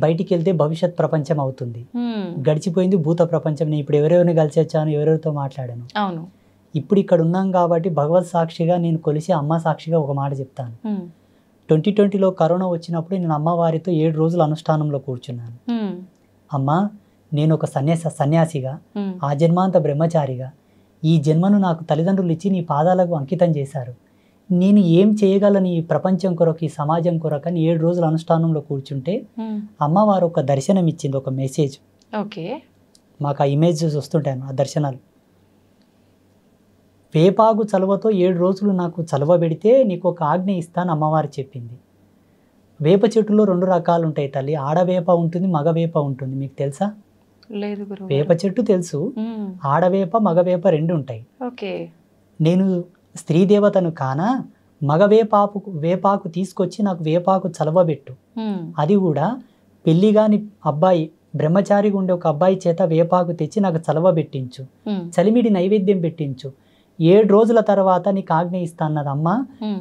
బయటికి వెళ్తే భవిష్యత్ ప్రపంచం అవుతుంది. గడిచిపోయింది భూత ప్రపంచం. నేను ఇప్పుడు ఎవరెవరిని కలిసి వచ్చాను, ఎవరెవరితో మాట్లాడాను. అవును. ఇప్పుడు ఇక్కడ ఉన్నాం కాబట్టి భగవత్ సాక్షిగా నేను కొలిసి అమ్మ సాక్షిగా ఒక మాట చెప్తాను. 2020లో కరోనా వచ్చినప్పుడు నేను అమ్మవారితో 7 రోజులు అనుష్ఠానంలో కూర్చున్నాను. అమ్మా, నేను ఒక సన్యాసిగా, ఆ జన్మాంత బ్రహ్మచారిగా, ఈ జన్మను నాకు తల్లిదండ్రులు ఇచ్చి నీ పాదాలకు అంకితం చేశారు, నేను ఏం చేయగలను ఈ ప్రపంచం కొరకు, ఈ సమాజం కొరకు అని 7 రోజులు అనుష్ఠానంలో కూర్చుంటే అమ్మవారు ఒక దర్శనం ఇచ్చింది, ఒక మెసేజ్. ఓకే. మాకు ఆ ఇమేజెస్ వస్తుంటాయి, ఆ దర్శనాలు. వేపాకు చలువతో 7 రోజులు నాకు చలువ పెడితే నీకు ఒక ఆజ్ఞ ఇస్తాను అమ్మవారు చెప్పింది. వేప చెట్టులో 2 రకాలు ఉంటాయి తల్లి, ఆడవేప ఉంటుంది, మగవేప ఉంటుంది. మీకు తెలుసా? లేదు గురువు. వేప చెట్టు తెలుసు, ఆడవేప మగవేప 2 ఉంటాయి. ఓకే. నేను స్త్రీ దేవతను కానా, మగ వేపాకు తీసుకొచ్చి నాకు వేపాకు చలవబెట్టు. అది కూడా పెళ్లి కాని అబ్బాయి, బ్రహ్మచారిగా ఉండే ఒక అబ్బాయి చేత వేపాకు తెచ్చి నాకు చలవబెట్టించు, చలిమిడి నైవేద్యం పెట్టించు. 7 రోజుల తర్వాత నీకు ఆజ్ఞ ఇస్తా అన్నది అమ్మ.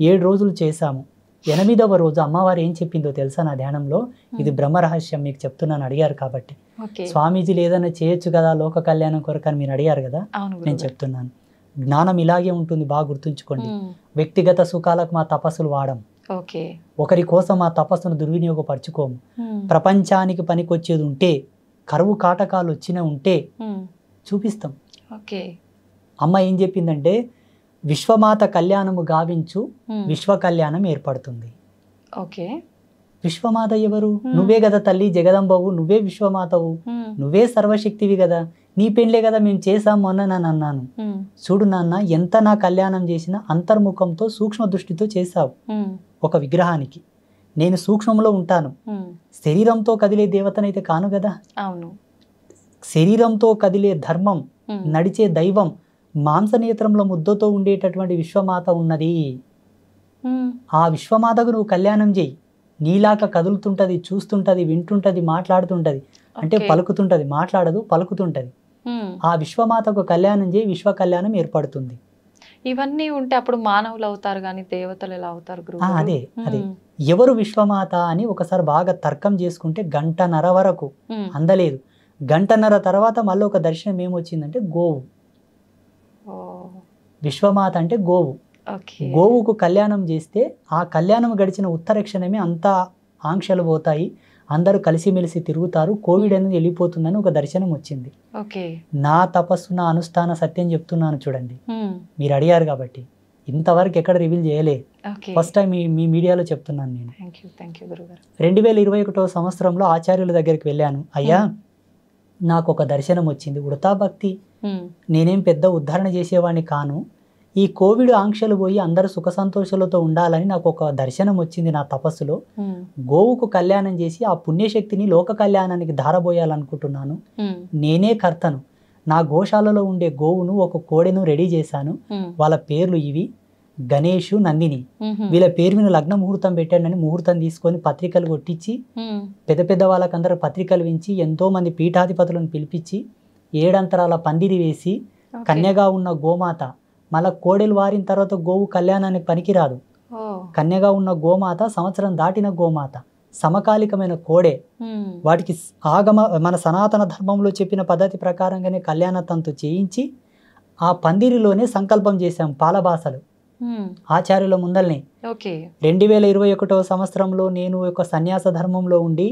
7 రోజులు చేశాము. 8వ రోజు అమ్మవారు ఏం చెప్పిందో తెలుసా నా ధ్యానంలో? ఇది బ్రహ్మరహస్యం, మీకు చెప్తున్నాను, అడిగారు కాబట్టి. స్వామీజీలు ఏదైనా చేయొచ్చు కదా లోక కళ్యాణం కొరకు అని మీరు అడిగారు కదా, నేను చెప్తున్నాను. జ్ఞానం ఇలాగే ఉంటుంది, బాగా గుర్తుంచుకోండి. వ్యక్తిగత సుఖాలకు మా తపస్సులు వాడం, ఒకరి కోసం మా తపస్సును దుర్వినియోగపరచుకోము. ప్రపంచానికి పనికొచ్చేది ఉంటే, కరువు కాటకాలు వచ్చిన ఉంటే చూపిస్తాం. అమ్మ ఏం చెప్పిందంటే, విశ్వమాత కళ్యాణము గావించు, విశ్వ కళ్యాణం ఏర్పడుతుంది. విశ్వమాత ఎవరు? నువ్వే కదా తల్లి, జగదంబవు, నువ్వే విశ్వమాతవు, నువ్వే సర్వశక్తివి కదా, నీ పెళ్ళే కదా మేము చేశాం మొన్న నన్ను అన్నాను. చూడు నాన్న, ఎంత నా కళ్యాణం చేసినా అంతర్ముఖంతో సూక్ష్మ దృష్టితో చేశావు. ఒక విగ్రహానికి నేను సూక్ష్మంలో ఉంటాను, శరీరంతో కదిలే దేవతనైతే కాను కదా. శరీరంతో కదిలే ధర్మం, నడిచే దైవం, మాంసనేత్రంలో ముద్దతో ఉండేటటువంటి విశ్వమాత ఉన్నది. ఆ విశ్వమాతకు నువ్వు కళ్యాణం చేయి. నీలాక కదులుతుంటది, చూస్తుంటది, వింటుంటది, మాట్లాడుతుంటది. అంటే పలుకుతుంటది, మాట్లాడదు, పలుకుతుంటది. ఆ విశ్వమాతకు కళ్యాణం చేయి, విశ్వ కళ్యాణం ఏర్పడుతుంది. ఇవన్నీ ఉంటే అప్పుడు మానవులు అవుతారు కానీ దేవతలు ఎలా అవుతారు? అదే ఎవరు విశ్వమాత అని ఒకసారి బాగా తర్కం చేసుకుంటే 1.5 గంట వరకు అందలేదు. 1.5 గంట తర్వాత మళ్ళీ ఒక దర్శనం ఏమొచ్చిందంటే గోవు. విశ్వమాత అంటే గోవు. గోవుకు కళ్యాణం చేస్తే ఆ కళ్యాణం గడిచిన ఉత్తరక్షణమే అంతా ఆంక్షలు పోతాయి, అందరూ కలిసిమెలిసి తిరుగుతారు, కోవిడ్ అనేది వెళ్ళిపోతుందని ఒక దర్శనం వచ్చింది. నా తపస్సు, నా అనుష్ఠాన సత్యం చెప్తున్నాను చూడండి. మీరు అడిగారు కాబట్టి ఇంతవరకు ఎక్కడ రివీల్ చేయలే, ఫస్ట్ టైం మీ మీడియాలో చెప్తున్నాను నేను. 2021వ సంవత్సరంలో ఆచార్యుల దగ్గరికి వెళ్ళాను. అయ్యా, నాకు ఒక దర్శనం వచ్చింది, ఉడతా భక్తి, నేనేం పెద్ద ఉద్ధరణ చేసేవాడిని కాను, ఈ కోవిడ్ ఆంక్షలు పోయి అందరూ సుఖ సంతోషాలతో ఉండాలని నాకు ఒక దర్శనం వచ్చింది నా తపస్సులో. గోవుకు కళ్యాణం చేసి ఆ పుణ్యశక్తిని లోక కళ్యాణానికి ధారబోయాలనుకుంటున్నాను. నేనే కర్తను. నా గోశాలలో ఉండే గోవును, ఒక కోడెను రెడీ చేశాను. వాళ్ళ పేర్లు ఇవి: గణేషు, నందిని. వీళ్ళ పేరు మీద లగ్న ముహూర్తం పెట్టానని ముహూర్తం తీసుకొని పత్రికలు కొట్టించి, పెద్ద పెద్ద వాళ్ళకందరూ పత్రికలు వించి, ఎంతో మంది పీఠాధిపతులను పిలిపించి, 7 అంతరాల పందిరి వేసి, కన్యగా ఉన్న గోమాత, మళ్ళా కోడెలు వారిన తర్వాత గోవు కళ్యాణానికి పనికిరాదు. కన్యగా ఉన్న గోమాత, సంవత్సరం దాటిన గోమాత, సమకాలికమైన కోడే. వాటికి మన సనాతన ధర్మంలో చెప్పిన పద్ధతి ప్రకారంగానే కళ్యాణ తంతు చేయించి ఆ పందిరిలోనే సంకల్పం చేశాం పాలభాసలు ఆచార్యుల ముందల్ని. 2021వ సంవత్సరంలో నేను ఒక సన్యాస ధర్మంలో ఉండి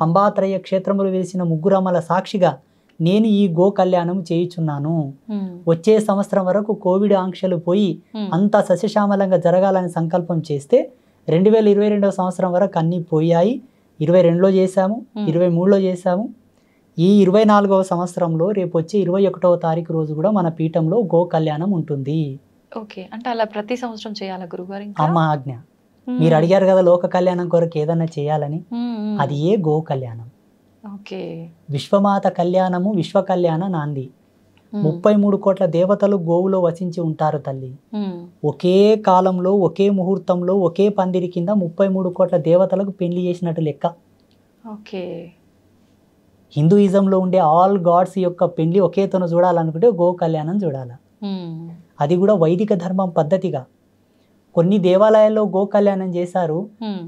అంబాత్రయ క్షేత్రములు వేసిన ముగ్గురమ్మల సాక్షిగా నేను ఈ గో కళ్యాణం చేయుచున్నాను. వచ్చే సంవత్సరం వరకు కోవిడ్ ఆంక్షలు పోయి అంతా సస్యశ్యామలంగా జరగాలని సంకల్పం చేస్తే 2022వ సంవత్సరం వరకు అన్నీ పోయాయి. 22లో చేశాము, 23లో చేశాము. ఈ 24వ సంవత్సరంలో రేపు వచ్చే 21వ తారీఖు రోజు కూడా మన పీఠంలో గో కళ్యాణం ఉంటుంది. అంటే అలా ప్రతి సంవత్సరం చేయాలా గురుగారు? అమ్మ ఆజ్ఞ. మీరు అడిగారు కదా లోక కళ్యాణం కొరకు ఏదన్నా చేయాలని, అది ఏ గో కళ్యాణం. విశ్వమాత కళ్యాణము, విశ్వ కళ్యాణ నాంది. 33 కోట్ల దేవతలు గోవులో వసించి ఉంటారు తల్లి. ఒకే కాలంలో, ఒకే ముహూర్తంలో, ఒకే పందిరి కింద 33 కోట్ల దేవతలకు పెళ్లి చేసినట్టు లెక్క. హిందూయిజంలో ఉండే ఆల్ గాడ్స్ యొక్క పెళ్లి ఒకే తను చూడాలనుకుంటే గో కళ్యాణం చూడాల. అది కూడా వైదిక ధర్మం పద్ధతిగా. కొన్ని దేవాలయాల్లో గో కళ్యాణం చేశారు,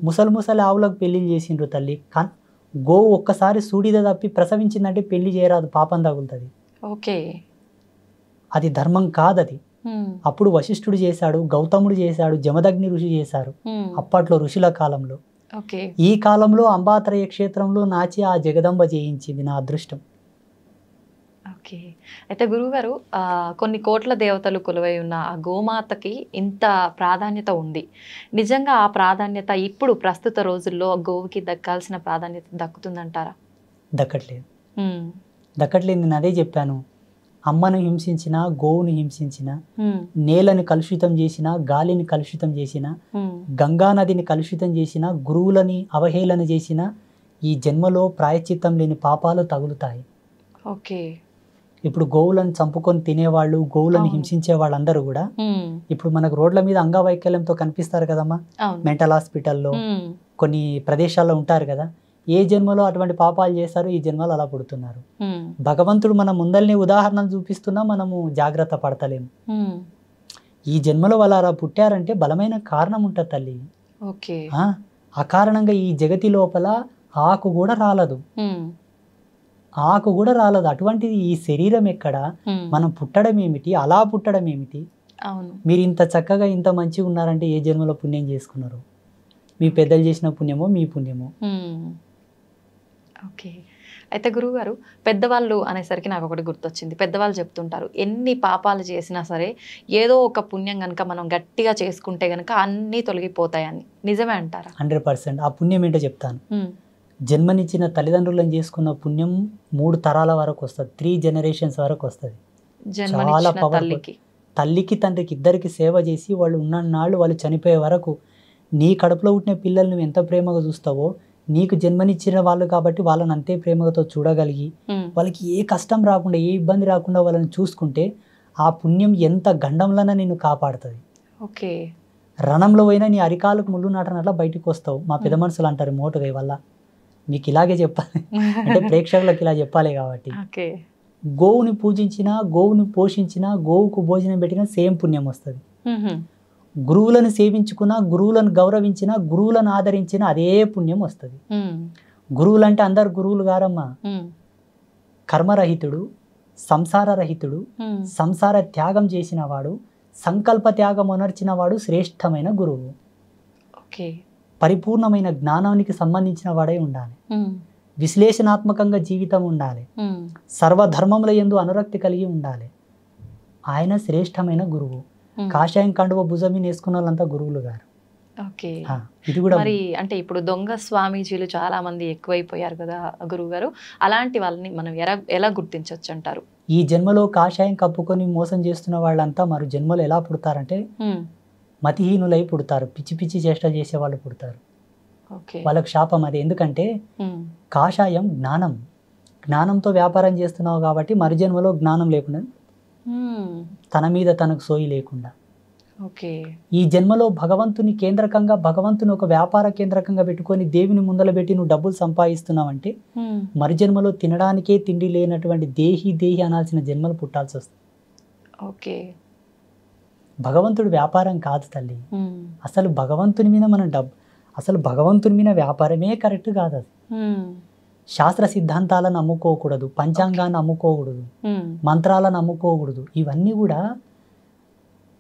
ముసలి ఆవులకు పెళ్లి చేసిండ్రు తల్లి. గోవు ఒక్కసారి సూడిద తప్పి ప్రసవించిందంటే పెళ్లి చేయరాదు, పాపం తగులుతుంది. అది ధర్మం కాదది. అప్పుడు వశిష్ఠుడు చేశాడు, గౌతముడు చేశాడు, జమదగ్ని ఋషి చేశారు అప్పట్లో ఋషుల కాలంలో. ఈ కాలంలో అంబాత్రయ క్షేత్రంలో నాచి ఆ జగదంబ చేయించింది, నా అదృష్టం. అయితే గురువుగారు, కొన్ని కోట్ల దేవతలు కొలువై ఉన్న ఆ గోమాతకి ఇంత ప్రాధాన్యత ఉంది. నిజంగా ఆ ప్రాధాన్యత ఇప్పుడు ప్రస్తుత రోజుల్లో గోవుకి దక్కాల్సిన ప్రాధాన్యత దక్కుతుందంటారా? దక్కట్లేదు. నేను అదే చెప్పాను. అమ్మను హింసించిన, గోవును హింసించిన, నేలను కలుషితం చేసిన, గాలిని కలుషితం చేసిన, గంగా నదిని కలుషితం చేసిన, గురువులని అవహేళన చేసిన ఈ జన్మలో ప్రాయశ్చిత్తం లేని పాపాలు తగులుతాయి. ఇప్పుడు గోవులను చంపుకొని తినేవాళ్ళు, గోవులను అవును. హింసించే వాళ్ళందరూ కూడా ఇప్పుడు మనకు రోడ్ల మీద అంగవైకల్యంతో కనిపిస్తారు కదమ్మా, అవును. మెంటల్ హాస్పిటల్లో కొన్ని ప్రదేశాల్లో ఉంటారు కదా. ఏ జన్మలో అటువంటి పాపాలు చేశారు, ఈ జన్మలో అలా పుడుతున్నారు. భగవంతుడు మన ముందల్ని ఉదాహరణలు చూపిస్తున్నా మనము జాగ్రత్త పడతలేము. ఈ జన్మలో వాళ్ళు అలా పుట్టారంటే బలమైన కారణం ఉంటుంది తల్లి. ఓకే. అకారణంగా ఈ జగతి లోపల ఆకు కూడా రాలదు, ఆకు కూడా రాలదు. అటువంటిది ఈ శరీరం ఎక్కడ, మనం పుట్టడం ఏమిటి, అలా పుట్టడం ఏమిటి. అవును. మీరు ఇంత చక్కగా ఇంత మంచిగా ఉన్నారంటే ఏ జన్మలో పుణ్యం చేసుకున్నారు? మీ పెద్దలు చేసిన పుణ్యమో మీ పుణ్యమో. ఓకే. అయితే గురువుగారు, పెద్దవాళ్ళు అనేసరికి నాకు ఒకటి గుర్తొచ్చింది. పెద్దవాళ్ళు చెప్తుంటారు, ఎన్ని పాపాలు చేసినా సరే ఏదో ఒక పుణ్యం కనుక మనం గట్టిగా చేసుకుంటే కనుక అన్నీ తొలగిపోతాయని. నిజమే అంటారా? 100%. ఆ పుణ్యం ఏంటో చెప్తాను. జన్మనిచ్చిన తల్లిదండ్రులను చేసుకున్న పుణ్యం 3 తరాల వరకు వస్తుంది, 3 generations వరకు వస్తుంది. చాలా పవర్ఫుల్. తల్లికి తండ్రికి ఇద్దరికి సేవ చేసి వాళ్ళు ఉన్ననాళ్ళు వాళ్ళు చనిపోయే వరకు నీ కడుపులో పుట్టిన పిల్లలు నువ్వు ఎంత ప్రేమగా చూస్తావో, నీకు జన్మనిచ్చిన వాళ్ళు కాబట్టి వాళ్ళని అంతే ప్రేమతో చూడగలిగి వాళ్ళకి ఏ కష్టం రాకుండా ఏ ఇబ్బంది రాకుండా వాళ్ళని చూసుకుంటే ఆ పుణ్యం ఎంత గండంలోనే నిన్ను కాపాడుతుంది. ఓకే. రణంలో పోయినా నీ అరికాలకు ముళ్ళు నాటనట్లా బయటకు వస్తావు. మా పెద్ద మనుషులు అంటారు మోటుగా వల్ల. మీకు ఇలాగే చెప్పాలి అంటే ప్రేక్షకులకు ఇలా చెప్పాలి కాబట్టి. గోవుని పూజించినా, గోవుని పోషించినా, గోవుకు భోజనం పెట్టినా సేమ్ పుణ్యం వస్తుంది. గురువులను సేవించుకున్నా, గురువులను గౌరవించినా, గురువులను ఆదరించినా అదే పుణ్యం వస్తుంది. గురువులు అంటే అందరు గురువులు గారమ్మా. కర్మరహితుడు, సంసారరహితుడు, సంసార త్యాగం చేసిన వాడు, సంకల్ప త్యాగం అనర్చిన వాడు శ్రేష్టమైన గురువు. పరిపూర్ణమైన జ్ఞానానికి సంబంధించిన వాడై ఉండాలి. విశ్లేషణాత్మకంగా జీవితం ఉండాలి. సర్వధర్మముల యందు అనురక్తి కలిగి ఉండాలి. ఆయన శ్రేష్టమైన గురువు. కాషాయం కండువ భుజమి వేసుకున్న వాళ్ళంతా గురువులు గారు. ఇది కూడా మరి అంటే ఇప్పుడు దొంగ స్వామీజీలు చాలా మంది ఎక్కువైపోయారు కదా గురువు గారు, అలాంటి వాళ్ళని మనం ఎలా గుర్తించవచ్చు అంటారు? ఈ జన్మలో కాషాయం కప్పుకొని మోసం చేస్తున్న వాళ్ళంతా మరో జన్మలో ఎలా పుడతారంటే మతిహీనులై పుడతారు, పిచ్చి పిచ్చి చేష్ట చేసే వాళ్ళు పుడతారు. వాళ్ళకు శాపం అది. ఎందుకంటే కాషాయం జ్ఞానం, జ్ఞానంతో వ్యాపారం చేస్తున్నావు కాబట్టి మరు జన్మలో జ్ఞానం లేకుండా, తన మీద తనకు సోయి లేకుండా, ఈ జన్మలో భగవంతుని కేంద్రకంగా, భగవంతుని ఒక వ్యాపార కేంద్రకంగా పెట్టుకొని దేవుని ముందల పెట్టి నువ్వు డబ్బులు సంపాదిస్తున్నావంటే మరు జన్మలో తినడానికే తిండి లేనటువంటి దేహి అనాల్సిన జన్మలు పుట్టాల్సి వస్తుంది. భగవంతుడు వ్యాపారం కాదు తల్లి. అసలు భగవంతుని మీద మనం అసలు భగవంతుని మీద వ్యాపారమే కరెక్ట్ కాదు. అది శాస్త్ర సిద్ధాంతాలను అమ్ముకోకూడదు, పంచాంగాన్ని అమ్ముకోకూడదు, మంత్రాలను అమ్ముకోకూడదు. ఇవన్నీ కూడా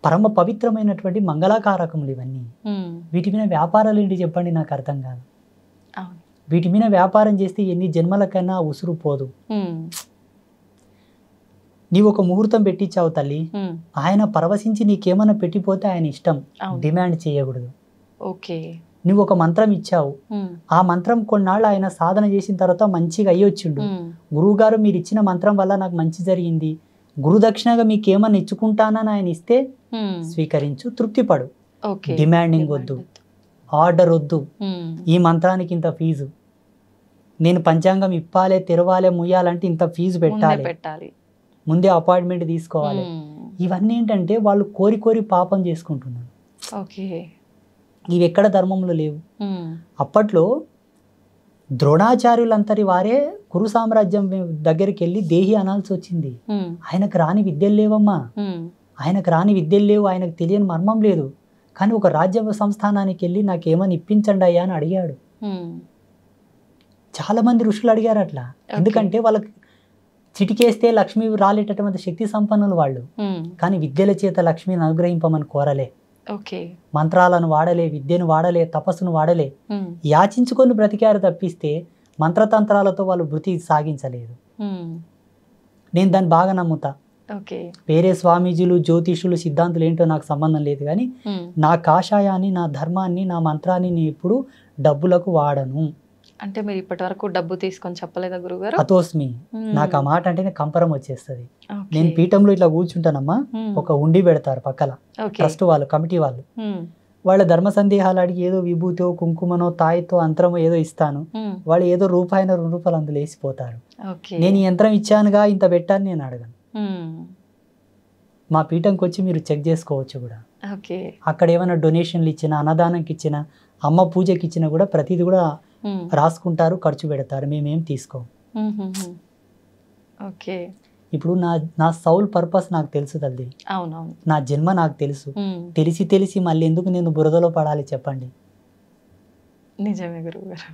పరమ పవిత్రమైనటువంటి మంగళకారకములు ఇవన్నీ. వీటి మీద వ్యాపారాలు ఏంటి చెప్పండి, నాకు అర్థం కాదు. వీటి మీద వ్యాపారం చేస్తే ఎన్ని జన్మలకైనా ఉసురు పోదు. నీవు ఒక ముహూర్తం పెట్టించావు తల్లి, ఆయన పరవశించి నీకేమైనా పెట్టిపోతే ఆయన ఇష్టం, డిమాండ్ చేయకూడదు. నువ్వు ఒక మంత్రం ఇచ్చావు, ఆ మంత్రం కొన్నాళ్ళు ఆయన సాధన చేసిన తర్వాత మంచిగా అయ్యొచ్చిండు, గురువు గారు మీరు ఇచ్చిన మంత్రం వల్ల నాకు మంచి జరిగింది, గురుదక్షిణగా మీకేమన్నా ఇచ్చుకుంటానని ఆయన ఇస్తే స్వీకరించు, తృప్తిపడు. డిమాండింగ్ వద్దు, ఆర్డర్ వద్దు. ఈ మంత్రానికి ఇంత ఫీజు, నేను పంచాంగం ఇప్పాలే, తెరవాలే, ముయ్యాలంటే ఇంత ఫీజు పెట్టాలి, ముందే అపాయింట్మెంట్ తీసుకోవాలి. ఇవన్నీ ఏంటంటే వాళ్ళు కోరి కోరి పాపం చేసుకుంటున్నారు. ఇవి ఎక్కడ ధర్మంలో లేవు. అప్పట్లో ద్రోణాచార్యులంతటి వారే కురు సామ్రాజ్యం దగ్గరికి వెళ్ళి దేహి అనాల్సి వచ్చింది. ఆయనకు రాని విద్యలు లేవమ్మా, ఆయనకు రాని విద్యలు లేవు, ఆయనకు తెలియని మర్మం లేదు. కానీ ఒక రాజ్య సంస్థానానికి వెళ్ళి నాకేమని ఇప్పించండి అయ్యా అని అడిగాడు. చాలా మంది ఋషులు అడిగారు అట్లా. ఎందుకంటే వాళ్ళకి చిటికేస్తే లక్ష్మి రాలేటటువంటి శక్తి సంపన్నులు వాళ్ళు. కానీ విద్యల చేత లక్ష్మిని అనుగ్రహింపమని కోరలే, మంత్రాలను వాడలే, విద్యను వాడలే, తపస్సును వాడలే, యాచించుకొని బ్రతికారు తప్పిస్తే మంత్రతంత్రాలతో వాళ్ళు వృత్తి సాగించలేదు. నేను దాన్ని బాగా నమ్ముతా. వేరే స్వామీజీలు, జ్యోతిషులు, సిద్ధాంతులు ఏంటో నాకు సంబంధం లేదు. కానీ నా కాషాయాన్ని, నా ధర్మాన్ని, నా మంత్రాన్ని నేను ఎప్పుడు డబ్బులకు వాడను. అంటే మీరు ఇప్పటి వరకు డబ్బు తీసుకొని చెప్పలేదా గురుగారు? అతోస్మి. నాకు ఆ మాట అంటేనే కంపరం వచ్చేస్తుంది. నేను పీఠంలో ఇట్లా కూర్చుంటానమ్మా, ఒక ఉండి పెడతారు పక్కల, ట్రస్ట్ వాళ్ళు, కమిటీ వాళ్ళు. వాళ్ళ ధర్మ సందేహాలు అడిగి ఏదో విభూతో కుంకుమనో తాయితో అంతరమో ఏదో ఇస్తాను, వాళ్ళు ఏదో రూపాయిన 2 రూపాయలు అందులో వేసిపోతారు. నేను ఈ యంత్రం ఇచ్చానుగా ఇంత పెట్టాను నేను అడగను. మా పీఠంకి వచ్చి మీరు చెక్ చేసుకోవచ్చు కూడా. అక్కడ ఏమైనా డొనేషన్లు ఇచ్చినా, అన్నదానంకి ఇచ్చినా, అమ్మ పూజకి ఇచ్చినా కూడా ప్రతిదీ కూడా రాసుకుంటారు, ఖర్చు పెడతారు, మేమేం తీసుకోం. ఇప్పుడు నా సౌల్ పర్పస్ నాకు తెలుసు తల్లి, నా జన్మ నాకు తెలుసు. తెలిసి మళ్ళీ ఎందుకు నేను బురదలో పడాలి చెప్పండి? నిజమే గురువుగారు.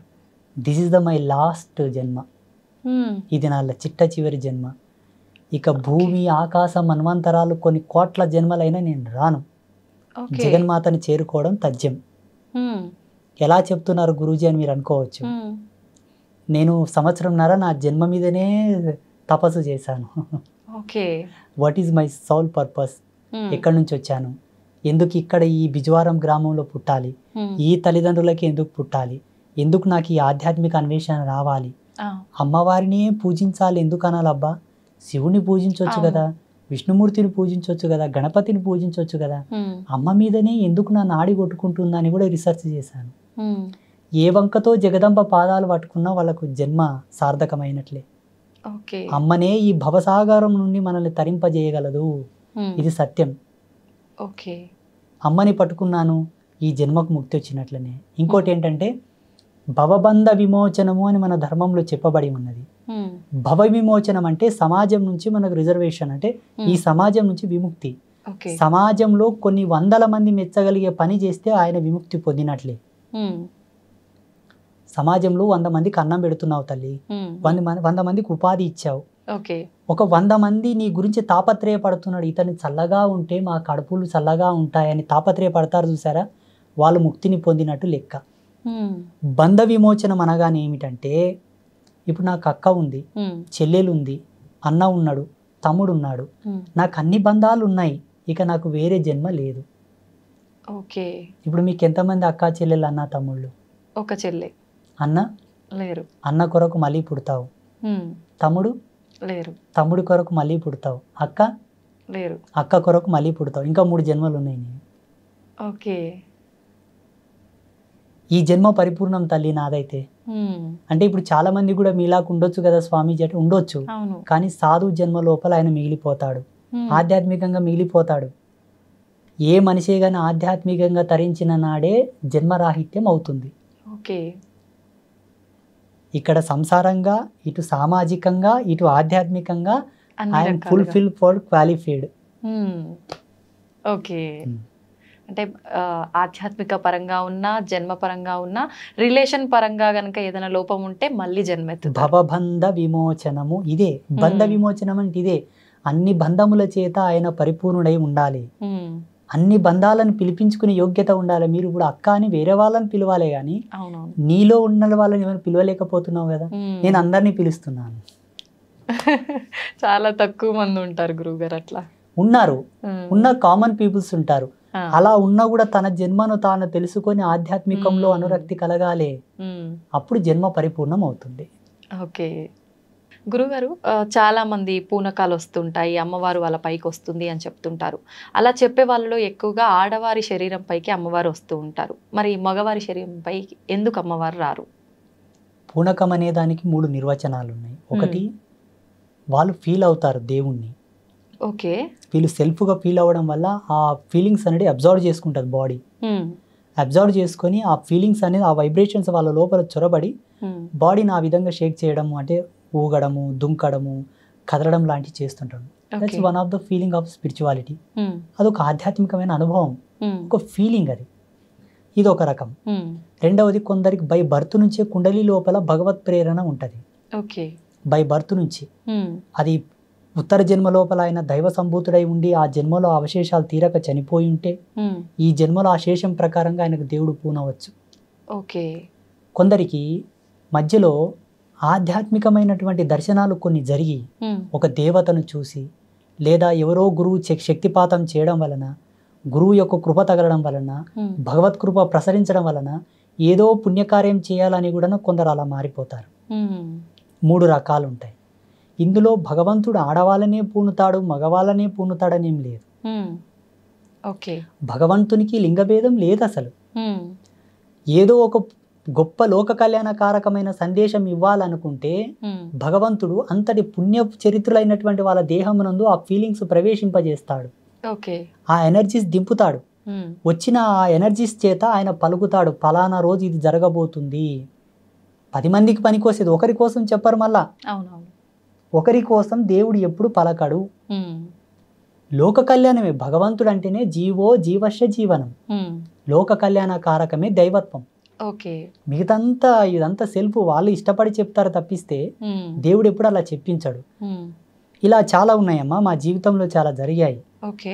దిస్ ఇస్ మై లాస్ట్ జన్మ, ఇది నా చిట్ట చివరి జన్మ. ఇక భూమి ఆకాశం మన్వంతరాలు కొన్ని కోట్ల జన్మలైనా నేను రాను. జగన్మాతని చేరుకోవడం తథ్యం. ఎలా చెప్తున్నారు గురూజీ అని మీరు అనుకోవచ్చు. నేను సంవత్సరంన్నర నా జన్మ మీదనే తపస్సు చేశాను. What is my Saul purpose? ఎక్కడి నుంచి వచ్చాను, ఎందుకు ఇక్కడ ఈ బిజవారం గ్రామంలో పుట్టాలి, ఈ తల్లిదండ్రులకి ఎందుకు పుట్టాలి, ఎందుకు నాకు ఈ ఆధ్యాత్మిక అన్వేషణ రావాలి, అమ్మవారిని పూజించాలి ఎందుకు అనాలబ్బా? శివుని పూజించవచ్చు కదా, విష్ణుమూర్తిని పూజించవచ్చు కదా, గణపతిని పూజించవచ్చు కదా, అమ్మ మీదనే ఎందుకు నా నాడి కొట్టుకుంటుందని కూడా రీసెర్చ్ చేశాను. ఏ వంకతో జగదంబ పాదాలు పట్టుకున్నా వాళ్ళకు జన్మ సార్థకమైనట్లే. అమ్మనే ఈ భవసాగరం నుండి మనల్ని తరింపజేయగలదు, ఇది సత్యం. అమ్మని పట్టుకున్నాను, ఈ జన్మకు ముక్తి వచ్చినట్లనే. ఇంకోటి ఏంటంటే భవబంధ విమోచనము అని మన ధర్మంలో చెప్పబడి ఉన్నది. భవ విమోచనం అంటే సమాజం నుంచి మనకు రిజర్వేషన్, అంటే ఈ సమాజం నుంచి విముక్తి. సమాజంలో కొన్ని వందల మంది మెచ్చగలిగే పని చేస్తే ఆయన విముక్తి పొందినట్లే. సమాజంలో 100 మందికి అన్నం పెడుతున్నావు తల్లి, 100 మందికి ఉపాధి ఇచ్చావు, ఒక 100 మంది నీ గురించి తాపత్రయపడుతున్నాడు, ఇతని చల్లగా ఉంటే మా కడుపులు చల్లగా ఉంటాయని తాపత్రయపడతారు చూసారా, వాళ్ళు ముక్తిని పొందినట్టు లెక్క. బంధ విమోచనం అనగానే ఏమిటంటే, ఇప్పుడు నాకు అక్క ఉంది, చెల్లెలు ఉంది, అన్న ఉన్నాడు, తమ్ముడు ఉన్నాడు, నాకు అన్ని బంధాలు ఉన్నాయి, ఇక నాకు వేరే జన్మ లేదు. ఇప్పుడు మీకు ఎంతమంది అక్క చెల్లెలు, అన్న తమ్ముళ్ళు? ఒక చెల్లె. అన్న లేరు, అన్న కొరకు మళ్ళీ పుడతావు. తమ్ముడు లేరు, తమ్ముడి కొరకు మళ్ళీ పుడతావు. అక్క లేరు, అక్క కొరకు మళ్ళీ పుడతావు. ఇంకా 3 జన్మలు ఉన్నాయి. ఈ జన్మ పరిపూర్ణం తల్లి నాదైతే. అంటే ఇప్పుడు చాలా మంది కూడా మీలాగా ఉండొచ్చు కదా స్వామీజీ అంటే, ఉండొచ్చు, కానీ సాధు జన్మ లోపల ఆయన మిగిలిపోతాడు, ఆధ్యాత్మికంగా మిగిలిపోతాడు. ఏ మనిషి కానీ ఆధ్యాత్మికంగా తరించిన నాడే జన్మరాహిత్యం అవుతుంది. ఇక్కడ సంసారంగా, ఇటు సామాజికంగా, ఇటు ఆధ్యాత్మికంగా ఐఎమ్ ఫుల్ఫిల్ ఫర్ క్వాలిఫైడ్. అంటే ఆధ్యాత్మిక పరంగా ఉన్నా, జన్మ పరంగా ఉన్నా, రిలేషన్ పరంగా గనక ఏదైనా లోపం ఉంటే మళ్ళీ జన్మెత్తు. భవబంధ విమోచనము ఇదే. బంధ విమోచనం అంటే ఇదే. అన్ని బంధముల చేత ఆయన పరిపూర్ణుడై ఉండాలి, అన్ని బంధాలను పిలిపించుకునే యోగ్యత ఉండాలి. మీరు ఇప్పుడు అక్క అని వేరే వాళ్ళని పిలవాలే కానీ నీలో ఉన్న వాళ్ళని ఏమైనా పిలవలేకపోతున్నావు కదా. నేను అందరినీ పిలుస్తున్నాను. చాలా తక్కువ మంది ఉంటారు గురువుగారు. అట్లా ఉన్నారు, ఉన్న కామన్ పీపుల్స్ ఉంటారు. అలా ఉన్నా కూడా తన జన్మను తాను తెలుసుకొని ఆధ్యాత్మికంలో అనురక్తి కలగాలి, అప్పుడు జన్మ పరిపూర్ణం అవుతుంది. గురుగారు, చాలా మంది పూనకాలు వస్తుంటాయి, అమ్మవారు వాళ్ళ పైకి వస్తుంది అని చెప్తుంటారు. అలా చెప్పే వాళ్ళలో ఎక్కువగా ఆడవారి శరీరం పైకి అమ్మవారు వస్తూ ఉంటారు. మరి మగవారి శరీరం పైకి ఎందుకు అమ్మవారు రారు? పూనకం అనే దానికి 3 నిర్వచనాలు ఉన్నాయి. ఒకటి, వాళ్ళు ఫీల్ అవుతారు దేవుణ్ణి. వీళ్ళు సెల్ఫ్గా ఫీల్ అవ్వడం వల్ల ఆ ఫీలింగ్స్ అనేది అబ్జర్వ్ చేసుకుంటుంది బాడీ. అబ్జర్వ్ చేసుకొని ఆ ఫీలింగ్స్ అనేది, ఆ వైబ్రేషన్స్ వాళ్ళ లోపల చొరబడి బాడీని ఆ విధంగా షేక్ చేయడము, అంటే ఊగడము, దుంకడము, కదలడం లాంటివి చేస్తుంటాడు. That's one of the feeling of spirituality. అదొక ఆధ్యాత్మికమైన అనుభవం, ఒక ఫీలింగ్ అది. ఇది ఒక రకం. రెండవది, కొందరికి బై బర్త్ నుంచే కుండలి లోపల భగవత్ ప్రేరణ ఉంటుంది. బై బర్త్ నుంచి. అది ఉత్తర జన్మ లోపల ఆయన దైవ సంభూతుడై ఉండి ఆ జన్మలో అవశేషాలు తీరక చనిపోయి ఉంటే ఈ జన్మలో ఆ శేషం ప్రకారంగా ఆయనకు దేవుడు పూనవచ్చు. కొందరికి మధ్యలో ఆధ్యాత్మికమైనటువంటి దర్శనాలు కొన్ని జరిగి, ఒక దేవతను చూసి, లేదా ఎవరో గురువు శక్తిపాతం చేయడం వలన, గురువు యొక్క కృప తగలడం వలన, భగవత్ కృప ప్రసరించడం వలన ఏదో పుణ్యకార్యం చేయాలని కూడా కొందరు అలా మారిపోతారు. 3 రకాలు ఉంటాయి. ఇందులో భగవంతుడు ఆడవాళ్ళనే పూనుతాడు, మగవాళ్ళనే పూనుతాడనేం లేదు. ఓకే. భగవంతునికి లింగభేదం లేదు అసలు. ఏదో ఒక గొప్ప లోక కళ్యాణకారకమైన సందేశం ఇవ్వాలనుకుంటే భగవంతుడు అంతటి పుణ్య చరిత్రులైనటువంటి వాళ్ళ దేహమునందు ఆ ఫీలింగ్స్ ప్రవేశింపజేస్తాడు. ఓకే. ఆ ఎనర్జీస్ దింపుతాడు. వచ్చిన ఆ ఎనర్జీస్ చేత ఆయన పలుకుతాడు, ఫలానా రోజు ఇది జరగబోతుంది. 10 మందికి పనికొసేది, ఒకరి కోసం చెప్పరు. మళ్ళా ఒకరి కోసం దేవుడు ఎప్పుడు పలకడు. లోక కళ్యాణమే భగవంతుడు అంటేనే జీవో జీవశ్య జీవనం. లోక కళ్యాణకారకమే దైవత్వం. ఓకే. మిగతంతా ఇదంతా సెల్ఫ్, వాళ్ళు ఇష్టపడి చెప్తారు తప్పిస్తే దేవుడు ఎప్పుడు అలా చెప్పించాడు. ఇలా చాలా ఉన్నాయమ్మా, మా జీవితంలో చాలా జరిగాయి.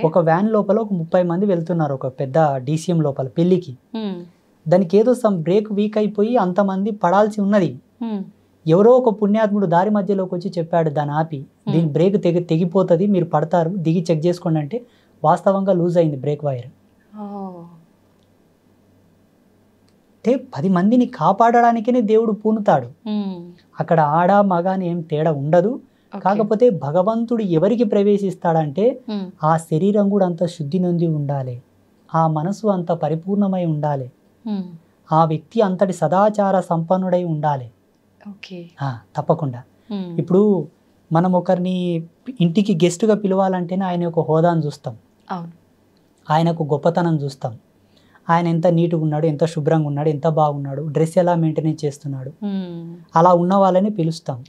ఒక వ్యాన్ లోపల ఒక 30 మంది వెళ్తున్నారు, ఒక పెద్ద DCM లోపల పెళ్లికి. దానికి ఏదో సమ్ బ్రేక్ వీక్ అయిపోయి అంతమంది పడాల్సి ఉన్నది. ఎవరో ఒక పుణ్యాత్ముడు దారి మధ్యలోకి వచ్చి చెప్పాడు, దాన్ని ఆపి, దీని బ్రేక్ తెగిపోతుంది, మీరు పడతారు, దిగి చెక్ చేసుకోండి అంటే వాస్తవంగా లూజ్ అయింది బ్రేక్ వైర్. అంటే 10 మందిని కాపాడడానికే దేవుడు పూనుతాడు. అక్కడ ఆడ మగ అని ఏం తేడా ఉండదు. కాకపోతే భగవంతుడు ఎవరికి ప్రవేశిస్తాడంటే ఆ శరీరం కూడా అంత శుద్ధి నొంది ఉండాలి, ఆ మనసు అంత పరిపూర్ణమై ఉండాలి, ఆ వ్యక్తి అంతటి సదాచార సంపన్నుడై ఉండాలి. తప్పకుండా. ఇప్పుడు మనం ఒకరిని ఇంటికి గెస్ట్గా పిలవాలంటేనే ఆయన యొక్క హోదాను చూస్తాం, ఆయనకు గొప్పతనం చూస్తాం, ఆయన ఎంత నీట్గా ఉన్నాడు, ఎంత శుభ్రంగా ఉన్నాడు, ఎంత బాగున్నాడు, డ్రెస్ ఎలా మెయింటైన్ చేస్తున్నాడు, అలా ఉన్న వాళ్ళని పిలుస్తాం.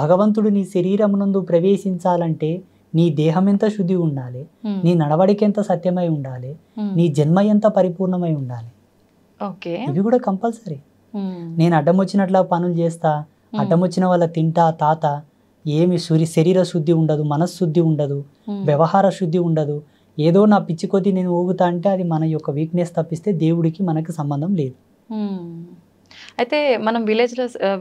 భగవంతుడు నీ శరీరం నందు ప్రవేశించాలంటే నీ దేహం ఎంత శుద్ధి ఉండాలి, నీ నడవడికి ఎంత సత్యమై ఉండాలి, నీ జన్మ ఎంత పరిపూర్ణమై ఉండాలి. ఇవి కూడా కంపల్సరీ. నేను అడ్డం వచ్చినట్లా పనులు చేస్తా, అడ్డం వచ్చిన వాళ్ళ తింటా తాత, ఏమి శరీర శుద్ధి ఉండదు, మనశ్శుద్ధి ఉండదు, వ్యవహార శుద్ధి ఉండదు, ఏదో నా పిచ్చి కొద్దీ నేను ఊగుతా అంటే అది మన యొక్క వీక్నెస్ తప్పిస్తే దేవుడికి మనకి సంబంధం లేదు. అయితే మనం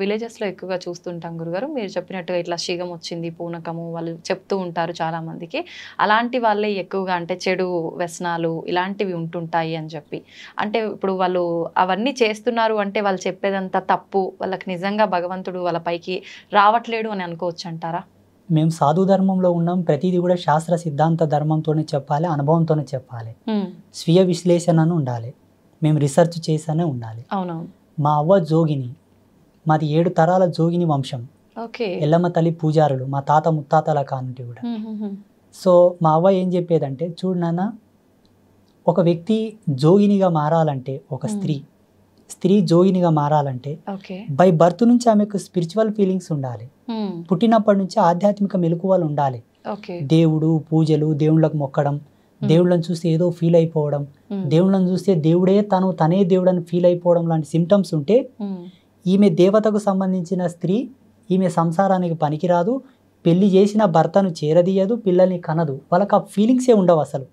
విలేజెస్లో ఎక్కువగా చూస్తుంటాం గురుగారు, మీరు చెప్పినట్టుగా ఇట్లా శీఘం వచ్చింది, పూనకము, వాళ్ళు చెప్తూ ఉంటారు చాలా మందికి. అలాంటి వాళ్ళే ఎక్కువగా అంటే చెడు వ్యసనాలు ఇలాంటివి ఉంటుంటాయి అని చెప్పి, అంటే ఇప్పుడు వాళ్ళు అవన్నీ చేస్తున్నారు అంటే వాళ్ళు చెప్పేదంతా తప్పు, వాళ్ళకి నిజంగా భగవంతుడు వాళ్ళ పైకి రావట్లేడు అని అనుకోవచ్చు అంటారా? మేము సాధు ధర్మంలో ఉన్నాం, ప్రతిదీ కూడా శాస్త్ర సిద్ధాంత ధర్మంతోనే చెప్పాలి, అనుభవంతోనే చెప్పాలి, స్వీయ విశ్లేషణను ఉండాలి, మేము రీసెర్చ్ చేసానే ఉండాలి. అవునవును. మా అవ్వ జోగిని, మాది 7 తరాల జోగిని వంశం, ఎల్లమ్మ తల్లి పూజారులు, మా తాత ముత్తాతల కానుంటి కూడా. సో మా అవ్వ ఏం చెప్పేదంటే, చూడు నాన్న, ఒక వ్యక్తి జోగినిగా మారాలంటే, ఒక స్త్రీ జోగినిగా మారాలంటే బై బర్త్ నుంచి ఆమెకు స్పిరిచువల్ ఫీలింగ్స్ ఉండాలి, పుట్టినప్పటి నుంచి ఆధ్యాత్మిక మెలకువలు ఉండాలి. దేవుడు, పూజలు, దేవుళ్ళకు మొక్కడం, దేవుళ్ళని చూస్తే ఏదో ఫీల్ అయిపోవడం, దేవుళ్ళని చూస్తే దేవుడే తనే దేవుడని ఫీల్ అయిపోవడం లాంటి సిమ్టమ్స్ ఉంటే ఈమె దేవతకు సంబంధించిన స్త్రీ, ఈమె సంసారానికి పనికిరాదు, పెళ్లి చేసిన భర్తను చేరదీయదు, పిల్లల్ని కనదు, వాళ్ళకి ఆ ఫీలింగ్సే ఉండవు అసలు.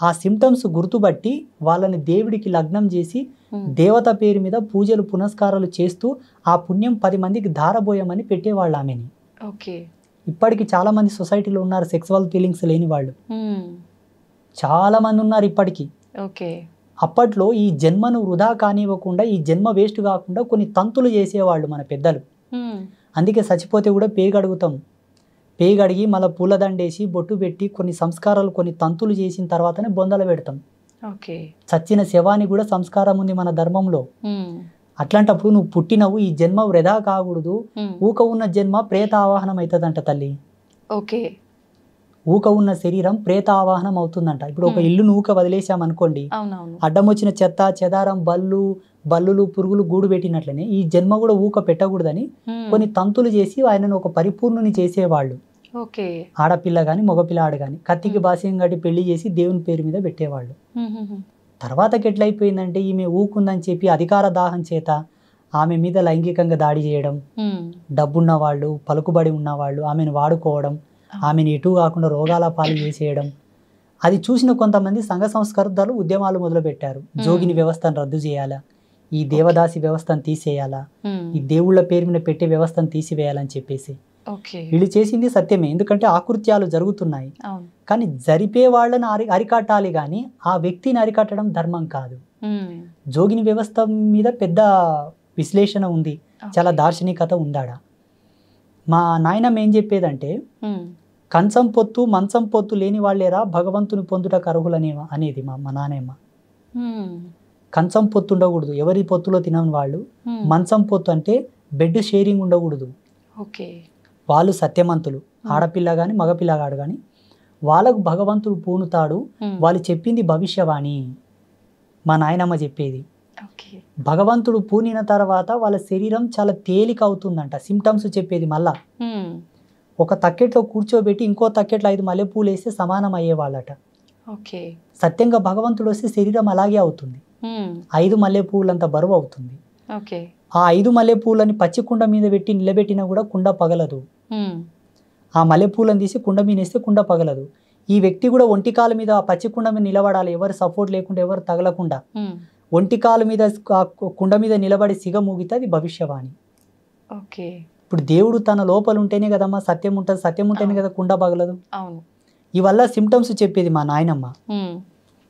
ఆ సిమ్టమ్స్ గుర్తుబట్టి వాళ్ళని దేవుడికి లగ్నం చేసి దేవత పేరు మీద పూజలు పునస్కారాలు చేస్తూ ఆ పుణ్యం 10 మందికి ధారబోయమని పెట్టేవాళ్ళు ఆమెని. ఇప్పటికి చాలా మంది సొసైటీలో ఉన్నారు సెక్సువల్ ఫీలింగ్స్ లేని వాళ్ళు, చాలా మంది ఉన్నారు ఇప్పటికీ. అప్పట్లో ఈ జన్మను వృధా కానివ్వకుండా, ఈ జన్మ వేస్ట్ కాకుండా కొన్ని తంతులు చేసేవాళ్ళు మన పెద్దలు. అందుకే చచ్చిపోతే కూడా పేగడుగుతాం, పేగడిగి మళ్ళీ పూలదండేసి బొట్టు పెట్టి కొన్ని సంస్కారాలు, కొన్ని తంతులు చేసిన తర్వాతనే బొందలు పెడతాం. చచ్చిన శవానికి కూడా సంస్కారం ఉంది మన ధర్మంలో. అట్లాంటప్పుడు నువ్వు పుట్టినవు, ఈ జన్మ వృధా కాకూడదు, ఊక ఉన్న జన్మ ప్రేత ఆవాహనం అవుతుందంట తల్లి. ఊక ఉన్న శరీరం ప్రేత ఆవాహనం అవుతుందంట. ఇప్పుడు ఒక ఇల్లును ఊక వదిలేసామనుకోండి, అడ్డం వచ్చిన చెత్త చెదారం, బల్లులు పురుగులు గూడు పెట్టినట్లనే ఈ జన్మ కూడా ఊక పెట్టకూడదని కొన్ని తంతులు చేసి ఆయనను ఒక పరిపూర్ణుని చేసేవాళ్ళు. ఆడపిల్ల కానీ మగపిల్లాడు కానీ కత్తికి బాస్యం కట్టి పెళ్లి చేసి దేవుని పేరు మీద పెట్టేవాళ్ళు. తర్వాతకి ఎట్లయిపోయిందంటే ఈమె ఊకుందని చెప్పి అధికార దాహం చేత ఆమె మీద లైంగికంగా దాడి చేయడం, డబ్బున్న వాళ్ళు, పలుకుబడి ఉన్నవాళ్ళు ఆమెను వాడుకోవడం, ఆమెను ఎటు కాకుండా రోగాల పాలు చేసేయడం. అది చూసిన కొంతమంది సంఘ సంస్కర్తలు ఉద్యమాలు మొదలుపెట్టారు. జోగిని వ్యవస్థను రద్దు చేయాలా, ఈ దేవదాసి వ్యవస్థను తీసేయాలా, ఈ దేవుళ్ళ పేరు మీద పెట్టే వ్యవస్థను తీసివేయాలని చెప్పేసి. వీళ్ళు చేసింది సత్యమే, ఎందుకంటే ఆకృత్యాలు జరుగుతున్నాయి. కానీ జరిపే వాళ్ళని అరికట్టాలి కానీ ఆ వ్యక్తిని అరికట్టడం ధర్మం కాదు. జోగిని వ్యవస్థ మీద పెద్ద విశ్లేషణ ఉంది, చాలా దార్శనికత ఉందాడ. మా నాయనమ్మ ఏం చెప్పేదంటే, కంచం పొత్తు మంచం పొత్తు లేని వాళ్ళేరా భగవంతుని పొందుటకు అర్హులనేమా అనేది మా నానేమ్మ. కంచం పొత్తు ఉండకూడదు, ఎవరి పొత్తులో తినని వాళ్ళు. మంచం పొత్తు అంటే బెడ్ షేరింగ్ ఉండకూడదు. ఓకే. వాళ్ళు సత్యమంతులు, ఆడపిల్ల కానీ మగపిల్లగాడు కానీ వాళ్ళకు భగవంతుడు పూనుతాడు. వాళ్ళు చెప్పింది భవిష్యవాణి, మా నాయనమ్మ చెప్పేది. భగవంతుడు పూనిన తర్వాత వాళ్ళ శరీరం చాలా తేలిక అవుతుందంట. సిమ్టమ్స్ చెప్పేది మళ్ళా ఒక తక్కెట్లో కూర్చోబెట్టి ఇంకో తక్కెట్లో 5 మల్లెపూలు వేస్తే సమానం అయ్యేవాళ్ళట. సత్యంగా భగవంతుడు వస్తే శరీరం అలాగే అవుతుంది. 5 మల్లెపూలంత బరువు అవుతుంది. ఆ 5 మల్లెపూలని పచ్చి కుండ మీద పెట్టి నిలబెట్టినా కూడా కుండ పగలదు. ఆ మల్లెపూలను తీసి కుండ మీద వేస్తే కుండ పగలదు. ఈ వ్యక్తి కూడా ఒంటికాల మీద ఆ పచ్చి కుండ మీద నిలబడాలి, ఎవరు సపోర్ట్ లేకుండా, ఎవరు తగలకుండా. ఒంటికాల మీద కుండ మీద నిలబడి సిగ మూగితే అది భవిష్యవాణి. ఇప్పుడు దేవుడు తన లోపల ఉంటేనే కదమ్మా సత్యం ఉంటుంది, సత్యం ఉంటేనే కదా కుండ పగలదు. ఇవల్ల సిమ్టమ్స్ చెప్పేది మా నాయనమ్మ.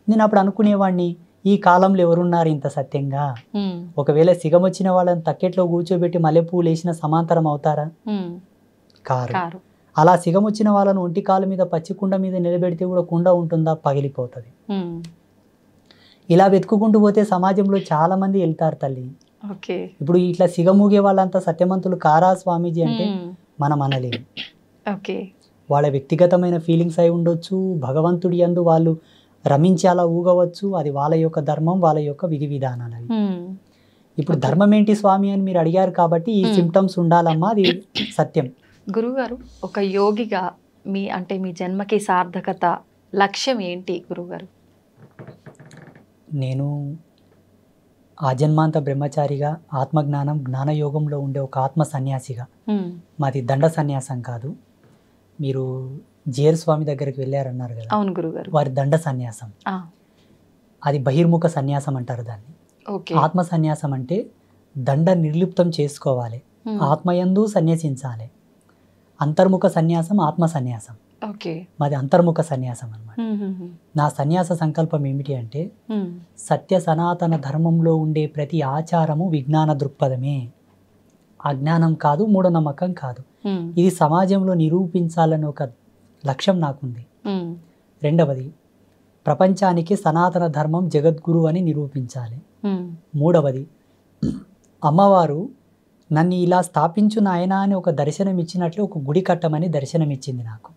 నేను అప్పుడు అనుకునేవాడిని, ఈ కాలంలో ఎవరున్నారు ఇంత సత్యంగా? ఒకవేళ సిగం వచ్చిన వాళ్ళని తక్కెట్లో కూర్చోబెట్టి మల్లెపూలు వేసిన సమాంతరం అవుతారా? కారు. అలా సిగం వచ్చిన వాళ్ళను ఒంటి కాలు మీద పచ్చి కుండ మీద నిలబెడితే కూడా కుండ ఉంటుందా? పగిలిపోతుంది. ఇలా వెతుక్కుంటూ పోతే సమాజంలో చాలా మంది వెళ్తారు తల్లి. ఇప్పుడు ఇట్లా సిగమూగే వాళ్ళంతా సత్యమంతులు కారా స్వామీజీ అంటే మనం అనలేము. వాళ్ళ వ్యక్తిగతమైన ఫీలింగ్స్ అయి ఉండొచ్చు, భగవంతుడి యందు వాళ్ళు రమించి అలా ఊగవచ్చు. అది వాళ్ళ యొక్క ధర్మం, వాళ్ళ యొక్క విధి విధానాలు అవి. ఇప్పుడు ధర్మం ఏంటి స్వామి అని మీరు అడిగారు కాబట్టి ఈ సిమ్టమ్స్ ఉండాలమ్మా, అది సత్యం. గురుగారు, ఒక యోగిగా మీ జన్మకి సార్థకత, లక్ష్యం ఏంటి గురుగారు? నేను ఆజన్మాంత బ్రహ్మచారిగా ఆత్మజ్ఞానం జ్ఞానయోగంలో ఉండే ఒక ఆత్మ సన్యాసిగా, మాది దండ సన్యాసం కాదు. మీరు జేర్ స్వామి దగ్గరికి వెళ్ళారన్నారు కదా. అవును గురుగారు. వారి దండ సన్యాసం, అది బహిర్ముఖ సన్యాసం అంటారు దాన్ని. ఆత్మ సన్యాసం అంటే దండ నిర్లిప్తం చేసుకోవాలి, ఆత్మయందు సన్యాసించాలి. అంతర్ముఖ సన్యాసం ఆత్మ సన్యాసం, మాది అంతర్ముఖ సన్యాసం అన్నమాట. నా సన్యాస సంకల్పం ఏమిటి అంటే సత్య సనాతన ధర్మంలో ఉండే ప్రతి ఆచారము విజ్ఞాన దృక్పథమే, అజ్ఞానం కాదు, మూఢనమ్మకం కాదు. ఇది సమాజంలో నిరూపించాలని ఒక లక్ష్యం నాకుంది. రెండవది, ప్రపంచానికి సనాతన ధర్మం జగద్గురు అని నిరూపించాలి. మూడవది, అమ్మవారు నన్ను ఇలా స్థాపించు నాయన అని ఒక దర్శనం ఇచ్చినట్లు ఒక గుడి కట్టమని దర్శనం ఇచ్చింది నాకు.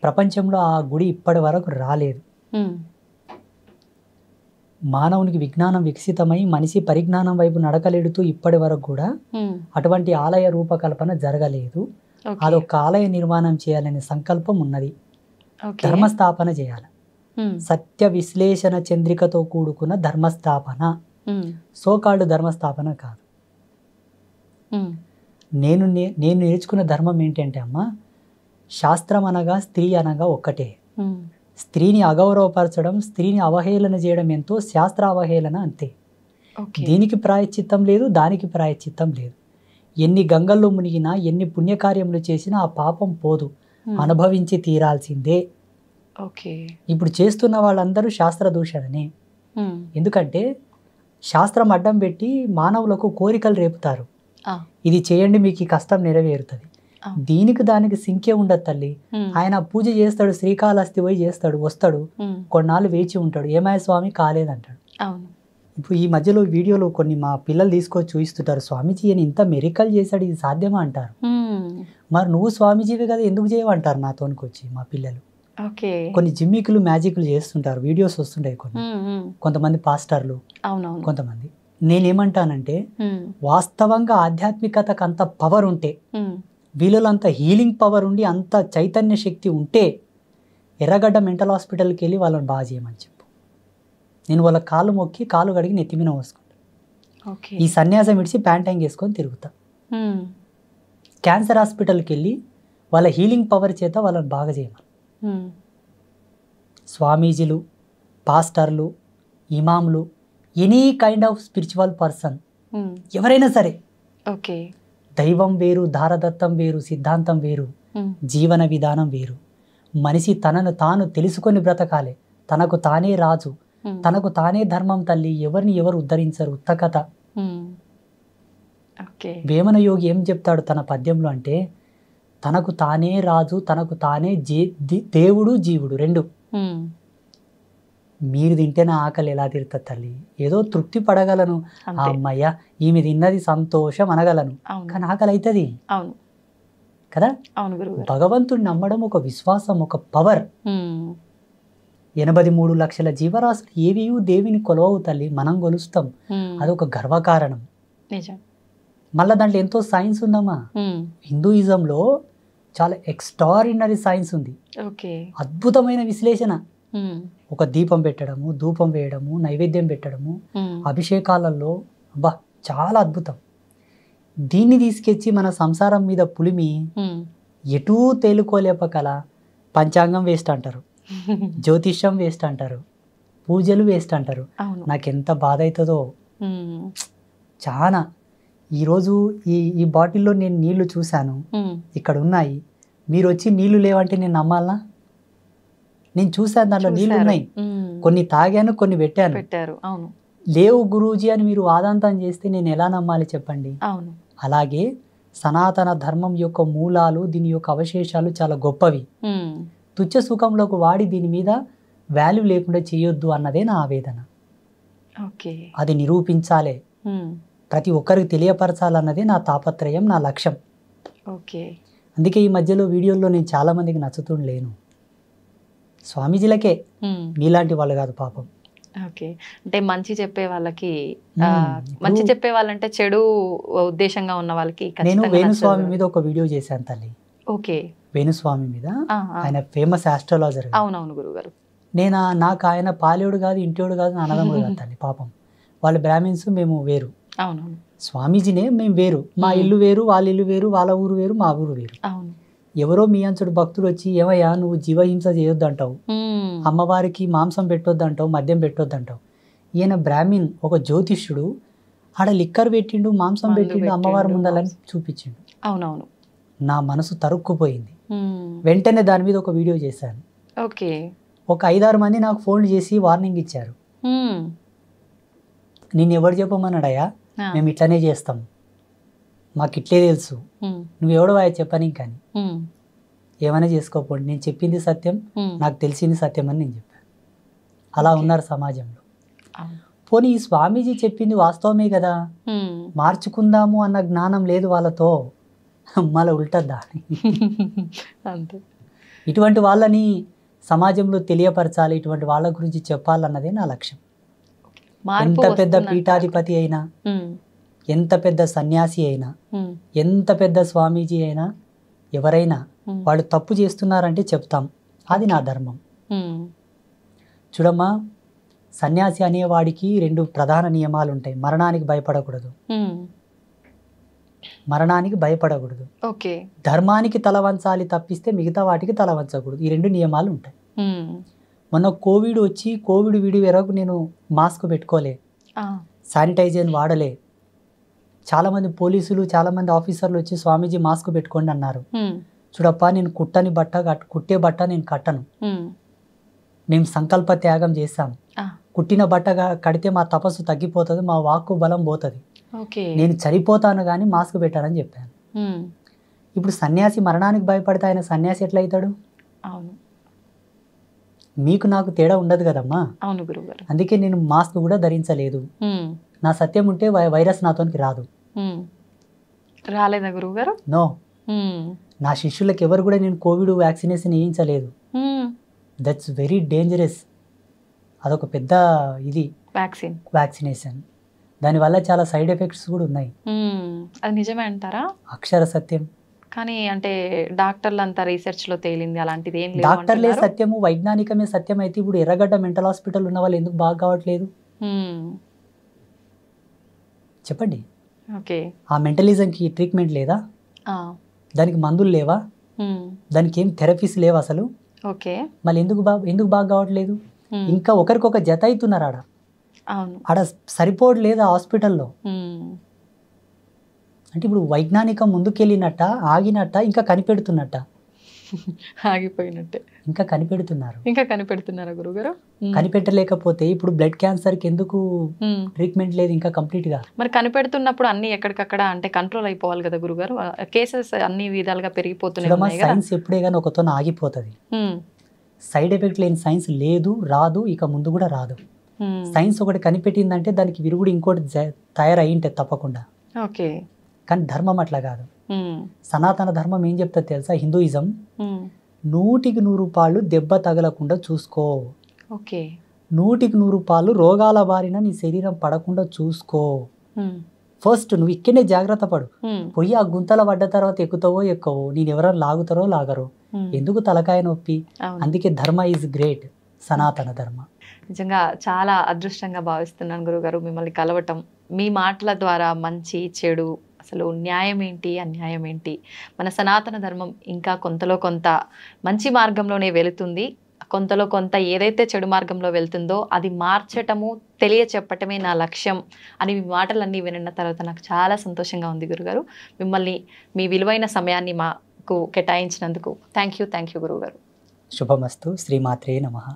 ప్రపంచంలో ఆ గుడి ఇప్పటి వరకు రాలేదు. మానవునికి విజ్ఞానం వికసితమై మనిషి పరిజ్ఞానం వైపు నడకలేడుతూ ఇప్పటి వరకు కూడా అటువంటి ఆలయ రూపకల్పన జరగలేదు. అదొక ఆలయ నిర్మాణం చేయాలనే సంకల్పం ఉన్నది. ధర్మస్థాపన చేయాలి, సత్య విశ్లేషణ చంద్రికతో కూడుకున్న ధర్మస్థాపన, సోకాళ్ళు ధర్మస్థాపన కాదు. నేను నేర్చుకున్న ధర్మం ఏంటంటే అమ్మా, శాస్త్రం అనగా స్త్రీ అనగా ఒక్కటే. స్త్రీని అగౌరవపరచడం, స్త్రీని అవహేళన చేయడం ఎంతో, శాస్త్ర అవహేళన అంతే. దీనికి ప్రాయశ్చిత్తం లేదు, దానికి ప్రాయశ్చిత్తం లేదు. ఎన్ని గంగల్లో మునిగినా, ఎన్ని పుణ్యకార్యములు చేసినా ఆ పాపం పోదు, అనుభవించి తీరాల్సిందే. ఇప్పుడు చేస్తున్న వాళ్ళందరూ శాస్త్ర దూషణనే. ఎందుకంటే శాస్త్రం అడ్డం పెట్టి మానవులకు కోరికలు రేపుతారు. ఇది చేయండి మీకు ఈ కష్టం నెరవేరుతుంది. దీనికి దానికి సింకే ఉండదు తల్లి. ఆయన పూజ చేస్తాడు, శ్రీకాళహస్తి పోయి చేస్తాడు, వస్తాడు, కొన్నాళ్ళు వేచి ఉంటాడు, ఏమయ్య స్వామి కాలేదంటాడు. ఇప్పుడు ఈ మధ్యలో వీడియోలో కొన్ని మా పిల్లలు తీసుకొచ్చి చూపిస్తుంటారు, స్వామీజీ అని ఇంత మెరికల్ చేశాడు, ఇది సాధ్యమా అంటారు. మరి నువ్వు స్వామీజీవి కదా ఎందుకు చేయమంటారు నాతోనికి వచ్చి మా పిల్లలు. కొన్ని జిమ్మికులు మ్యాజిక్లు చేస్తుంటారు, వీడియోస్ వస్తుంటాయి కొన్ని, కొంతమంది పాస్టర్లు, కొంతమంది. నేనేమంటానంటే వాస్తవంగా ఆధ్యాత్మికతకు అంత పవర్ ఉంటే, వీళ్ళలో అంత హీలింగ్ పవర్ ఉండి, అంత చైతన్య శక్తి ఉంటే ఎర్రగడ్డ మెంటల్ హాస్పిటల్కి వెళ్ళి వాళ్ళని బాగా చేయమని చెప్పు. నేను వాళ్ళ కాళ్ళు మొక్కి కాలు కడిగి నెత్తిమీన పోసుకుంటా. ఈ సన్యాసం విడిచి ప్యాంటైంగ్ వేసుకొని తిరుగుతా. క్యాన్సర్ హాస్పిటల్కి వెళ్ళి వాళ్ళ హీలింగ్ పవర్ చేత వాళ్ళని బాగా చేయమని. స్వామీజీలు, పాస్టర్లు, ఇమాంలు, any kind of spiritual person ఎవరైనా సరే, దైవం వేరు, దారదత్తం వేరు, సిద్ధాంతం వేరు, జీవన విధానం వేరు. మనిషి తనను తాను తెలుసుకొని బ్రతకాలి. తనకు తానే రాజు, తనకు తానే ధర్మం తల్లి. ఎవరిని ఎవరు ఉద్ధరించరు. ఉత్తకథ. వేమన యోగి ఏం చెప్తాడు తన పద్యంలో అంటే, తనకు తానే రాజు, తనకు తానే దేవుడు జీవుడు రెండు. మీరు తింటే నా ఆకలి ఎలా తీరుతుంది తల్లి? ఏదో తృప్తి పడగలను, అమ్మయ్య ఈమె తిన్నది సంతోషం అనగలను, కానీ ఆకలి అవుతుంది కదా. భగవంతుడిని నమ్మడం ఒక విశ్వాసం, ఒక పవర్. 83 లక్షల జీవరాశులు ఏవి దేవిని కొలవవు తల్లి, మనం కొలుస్తాం, అదొక గర్వకారణం. మళ్ళీ దాంట్లో ఎంతో సైన్స్ ఉందమ్మా. హిందూయిజంలో చాలా ఎక్స్ట్రాడినరీ సైన్స్ ఉంది, అద్భుతమైన విశ్లేషణ. ఒక దీపం పెట్టడము, ధూపం వేయడము, నైవేద్యం పెట్టడము, అభిషేకాలలో అబ్బా చాలా అద్భుతం. దీన్ని తీసుకొచ్చి మన సంసారం మీద పులిమి ఎటూ తేలుకోలేపకల పంచాంగం వేస్ట్ అంటారు, జ్యోతిష్యం వేస్ట్ అంటారు, పూజలు వేస్ట్ అంటారు. నాకెంత బాధ అవుతుందో చాలా. ఈరోజు ఈ బాటిల్లో నేను నీళ్లు చూశాను, ఇక్కడ ఉన్నాయి, మీరు వచ్చి నీళ్లు లేవంటే నేను నమ్మాలా? నేను చూశాను దాంట్లో నీళ్లు ఉన్నాయి, కొన్ని తాగాను, కొన్ని పెట్టాను. లేవు గురూజీ అని మీరు వాదాంతం చేస్తే నేను ఎలా నమ్మాలి చెప్పండి? అలాగే సనాతన ధర్మం యొక్క మూలాలు, దీని యొక్క అవశేషాలు చాలా గొప్పవి. తుచ్చ సుఖంలోకి వాడి దీని మీద వాల్యూ లేకుండా చేయొద్దు అన్నదే నా ఆవేదన. అది నిరూపించాలే, ప్రతి ఒక్కరికి తెలియపరచాలన్నదే నా తాపత్రయం, నా లక్ష్యం. అందుకే ఈ మధ్యలో వీడియోల్లో నేను చాలా మందికి నచ్చుతుండలేను, స్వామీజీలకే, మీలాంటి వాళ్ళు కాదు పాపం. అంటే మంచి చెప్పే వాళ్ళకి, మంచి చెప్పే వాళ్ళంటే చెడు ఉద్దేశంగా ఉన్న వాళ్ళకి. నేను వేణుస్వామి మీద ఒక వీడియో చేశాను తల్లి. వేణుస్వామి మీద, ఆయన ఫేమస్ ఆస్ట్రాలజర్. అవునవును గురుగారు. నాకు ఆయన పాలేవుడు కాదు, ఇంటోడు కాదు, అన్నదమ్ముడు కాదు తల్లి పాపం. వాళ్ళు బ్రాహ్మిన్స్, మేము వేరు. స్వామీజీనే మేము వేరు, మా ఇల్లు వేరు, వాళ్ళ ఇల్లు వేరు, వాళ్ళ ఊరు వేరు, మా ఊరు వేరు. ఎవరో మీ అంచుడు భక్తుడు వచ్చి, ఏమయ్యా నువ్వు జీవహింస చేయొద్దు అంటావు, అమ్మవారికి మాంసం పెట్టొద్దు అంటావు, మద్యం పెట్టొద్దు అంటావు. ఈయన బ్రాహ్మిన్, ఒక జ్యోతిష్యుడు, ఆడ లిక్కర్ పెట్టిండు, మాంసం పెట్టిండు, అమ్మవారి ముందలని చూపించిండు. అవునవును. నా మనసు తరుక్కుపోయింది. వెంటనే దాని మీద ఒక వీడియో చేశాను. ఒక 5-6 మంది నాకు ఫోన్లు చేసి వార్నింగ్ ఇచ్చారు. నేను ఎవరు చెప్పమన్నాడయ్యా, మేము ఇట్లనే చేస్తాం, మాకు ఇట్లే తెలుసు, నువ్వెవడో చెప్పని కానీ ఏమైనా చేసుకోపోండి, నేను చెప్పింది సత్యం, నాకు తెలిసింది సత్యం అని నేను చెప్పాను. అలా ఉన్నారు సమాజంలో. పోనీ ఈ స్వామీజీ చెప్పింది వాస్తవమే కదా, మార్చుకుందాము అన్న జ్ఞానం లేదు వాళ్ళతో, మళ్ళీ ఉల్టద్దా? ఇటువంటి వాళ్ళని సమాజంలో తెలియపరచాలి, ఇటువంటి వాళ్ళ గురించి చెప్పాలన్నదే నా లక్ష్యం. ఎంత పెద్ద పీఠాధిపతి అయినా, ఎంత పెద్ద సన్యాసి అయినా, ఎంత పెద్ద స్వామీజీ అయినా, ఎవరైనా వాళ్ళు తప్పు చేస్తున్నారంటే చెప్తాం, అది నా ధర్మం. చూడమ్మా, సన్యాసి అనేవాడికి 2 ప్రధాన నియమాలు ఉంటాయి. మరణానికి భయపడకూడదు, మరణానికి భయపడకూడదు, ధర్మానికి తల వంచాలి తప్పిస్తే మిగతా వాటికి తల వంచకూడదు. ఈ 2 నియమాలు ఉంటాయి. మొన్న కోవిడ్ వచ్చి, కోవిడ్ విడి వరకు నేను మాస్క్ పెట్టుకోలే, శానిటైజర్ వాడలే. చాలామంది పోలీసులు, చాలామంది ఆఫీసర్లు వచ్చి స్వామీజీ మాస్క్ పెట్టుకోండి అన్నారు. చూడప్ప, నేను కుట్టే బట్ట నేను కట్టను. మేము సంకల్ప త్యాగం చేశాం. కుట్టిన బట్ట కడితే మా తపస్సు తగ్గిపోతుంది, మా వాక్కు బలం పోతుంది, నేను చనిపోతాను కానీ మాస్క్ పెట్టానని చెప్పాను. ఇప్పుడు సన్యాసి మరణానికి భయపడితే ఆయన సన్యాసి ఎట్లా అవుతాడు? మీకు నాకు తేడా ఉండదు కదమ్మా. అందుకే నేను మాస్క్ కూడా ధరించలేదు. నా సత్యం ఉంటే వైరస్ నాతోనికి రాదు. రాలేదా గురువు గారు? నో. నా శిష్యులకు ఎవరు కూడా నేను కోవిడ్ వ్యాక్సినేషన్ వేయించలేదు. That's very dangerous. అదొక పెద్ద ఇది వ్యాక్సినేషన్. దానివల్ల చాలా సైడ్ ఎఫెక్ట్స్ కూడా ఉన్నాయి. అది నిజమే అంటారా? అక్షర సత్యం. కానీ అంటే డాక్టర్లు అంతా రీసెర్చ్ లో తేలింది అలాంటిది ఏం లేదు. డాక్టర్లే సత్యము, వైజ్ఞానికమే సత్యం అయితే ఇప్పుడు ఎర్రగడ్డ మెంటల్ హాస్పిటల్ ఉన్న వాళ్ళు ఎందుకు బాగా కావట్లేదు చెప్పండి? ఆ మెంటలిజంకి ట్రీట్మెంట్ లేదా? దానికి మందులు లేవా? దానికి ఏం థెరపీస్ లేవు అసలు. మళ్ళీ ఎందుకు బాగా కావట్లేదు? ఇంకా ఒకరికొక జత అవుతున్నారు ఆడ సరిపోవట్లేదు హాస్పిటల్లో. అంటే ఇప్పుడు వైజ్ఞానికం ముందుకెళ్ళినట్ట, ఆగినట్ట, ఇంకా కనిపెడుతున్నట్ట? ఆగిపోయినట్టే. ఇంకా కనిపెడుతున్నారు. ఇంకా కనిపెడుతున్నారా గురుగారు? కనిపెట్టలేకపోతే ఇప్పుడు బ్లడ్ క్యాన్సర్కి ఎందుకు ఉమ్. ట్రీట్మెంట్ లేదు ఇంకా కంప్లీట్గా? మరి కనిపెడుతున్నప్పుడు అన్ని ఎక్కడికక్కడ అంటే కంట్రోల్ అయిపోవాలి కదా గురుగారు? కేసెస్ అన్ని విధాలుగా పెరిగిపోతున్నాయి చూడమ్మా, ఉన్నాయి కదా. సైన్స్ ఎప్పుడే కానీ ఒకతో ఆగిపోతుంది. ఉమ్. సైడ్ ఎఫెక్ట్ లేని సైన్స్ లేదు, రాదు, ఇక ముందు కూడా రాదు. ఉమ్. సైన్స్ ఒకటి కనిపెట్టిందంటే దానికి విరుగుడు ఇంకోటి తయారయ్యింటే తప్పకుండా. ఓకే. కానీ ధర్మం అట్లా కాదు. ఉమ్. సనాతన ధర్మం ఏం చెప్తుంది తెలుసా? హిందూయిజం ఉమ్. 100కి 100 పాళ్ళు దెబ్బ తగలకుండా చూసుకో, ఓకే. 100కి 100 పాళ్ళు రోగాల బారిన నీ శరీరం పడకుండా చూసుకో. ఉమ్. ఫస్ట్ నువ్వు ఇక్కడనే జాగ్రత్త పడు. ఉమ్. పోయి ఆ గుంతల పడ్డ తర్వాత ఎక్కుతావో ఎక్కవో, నేను ఎవరైనా లాగుతారో లాగరో, ఉమ్. ఎందుకు తలకాయ నొప్పి? అవును. అందుకే ధర్మ ఈజ్ గ్రేట్, సనాతన ధర్మ. నిజంగా చాలా అదృష్టంగా భావిస్తున్నాను గురుగారు మిమ్మల్ని కలవటం. మీ మాటల ద్వారా మంచి చెడు, అసలు న్యాయం ఏంటి అన్యాయం ఏంటి, మన సనాతన ధర్మం ఇంకా కొంతలో కొంత మంచి మార్గంలోనే వెళుతుంది, కొంతలో కొంత ఏదైతే చెడు మార్గంలో వెళ్తుందో అది మార్చటము తెలియచెప్పటమే నా లక్ష్యం అని మీ మాటలన్నీ విన్న తర్వాత నాకు చాలా సంతోషంగా ఉంది గురుగారు. మిమ్మల్ని మీ విలువైన సమయాన్ని మాకు కేటాయించినందుకు థ్యాంక్ యూ గురుగారు. శుభమస్తు. శ్రీమాత్రే నమః.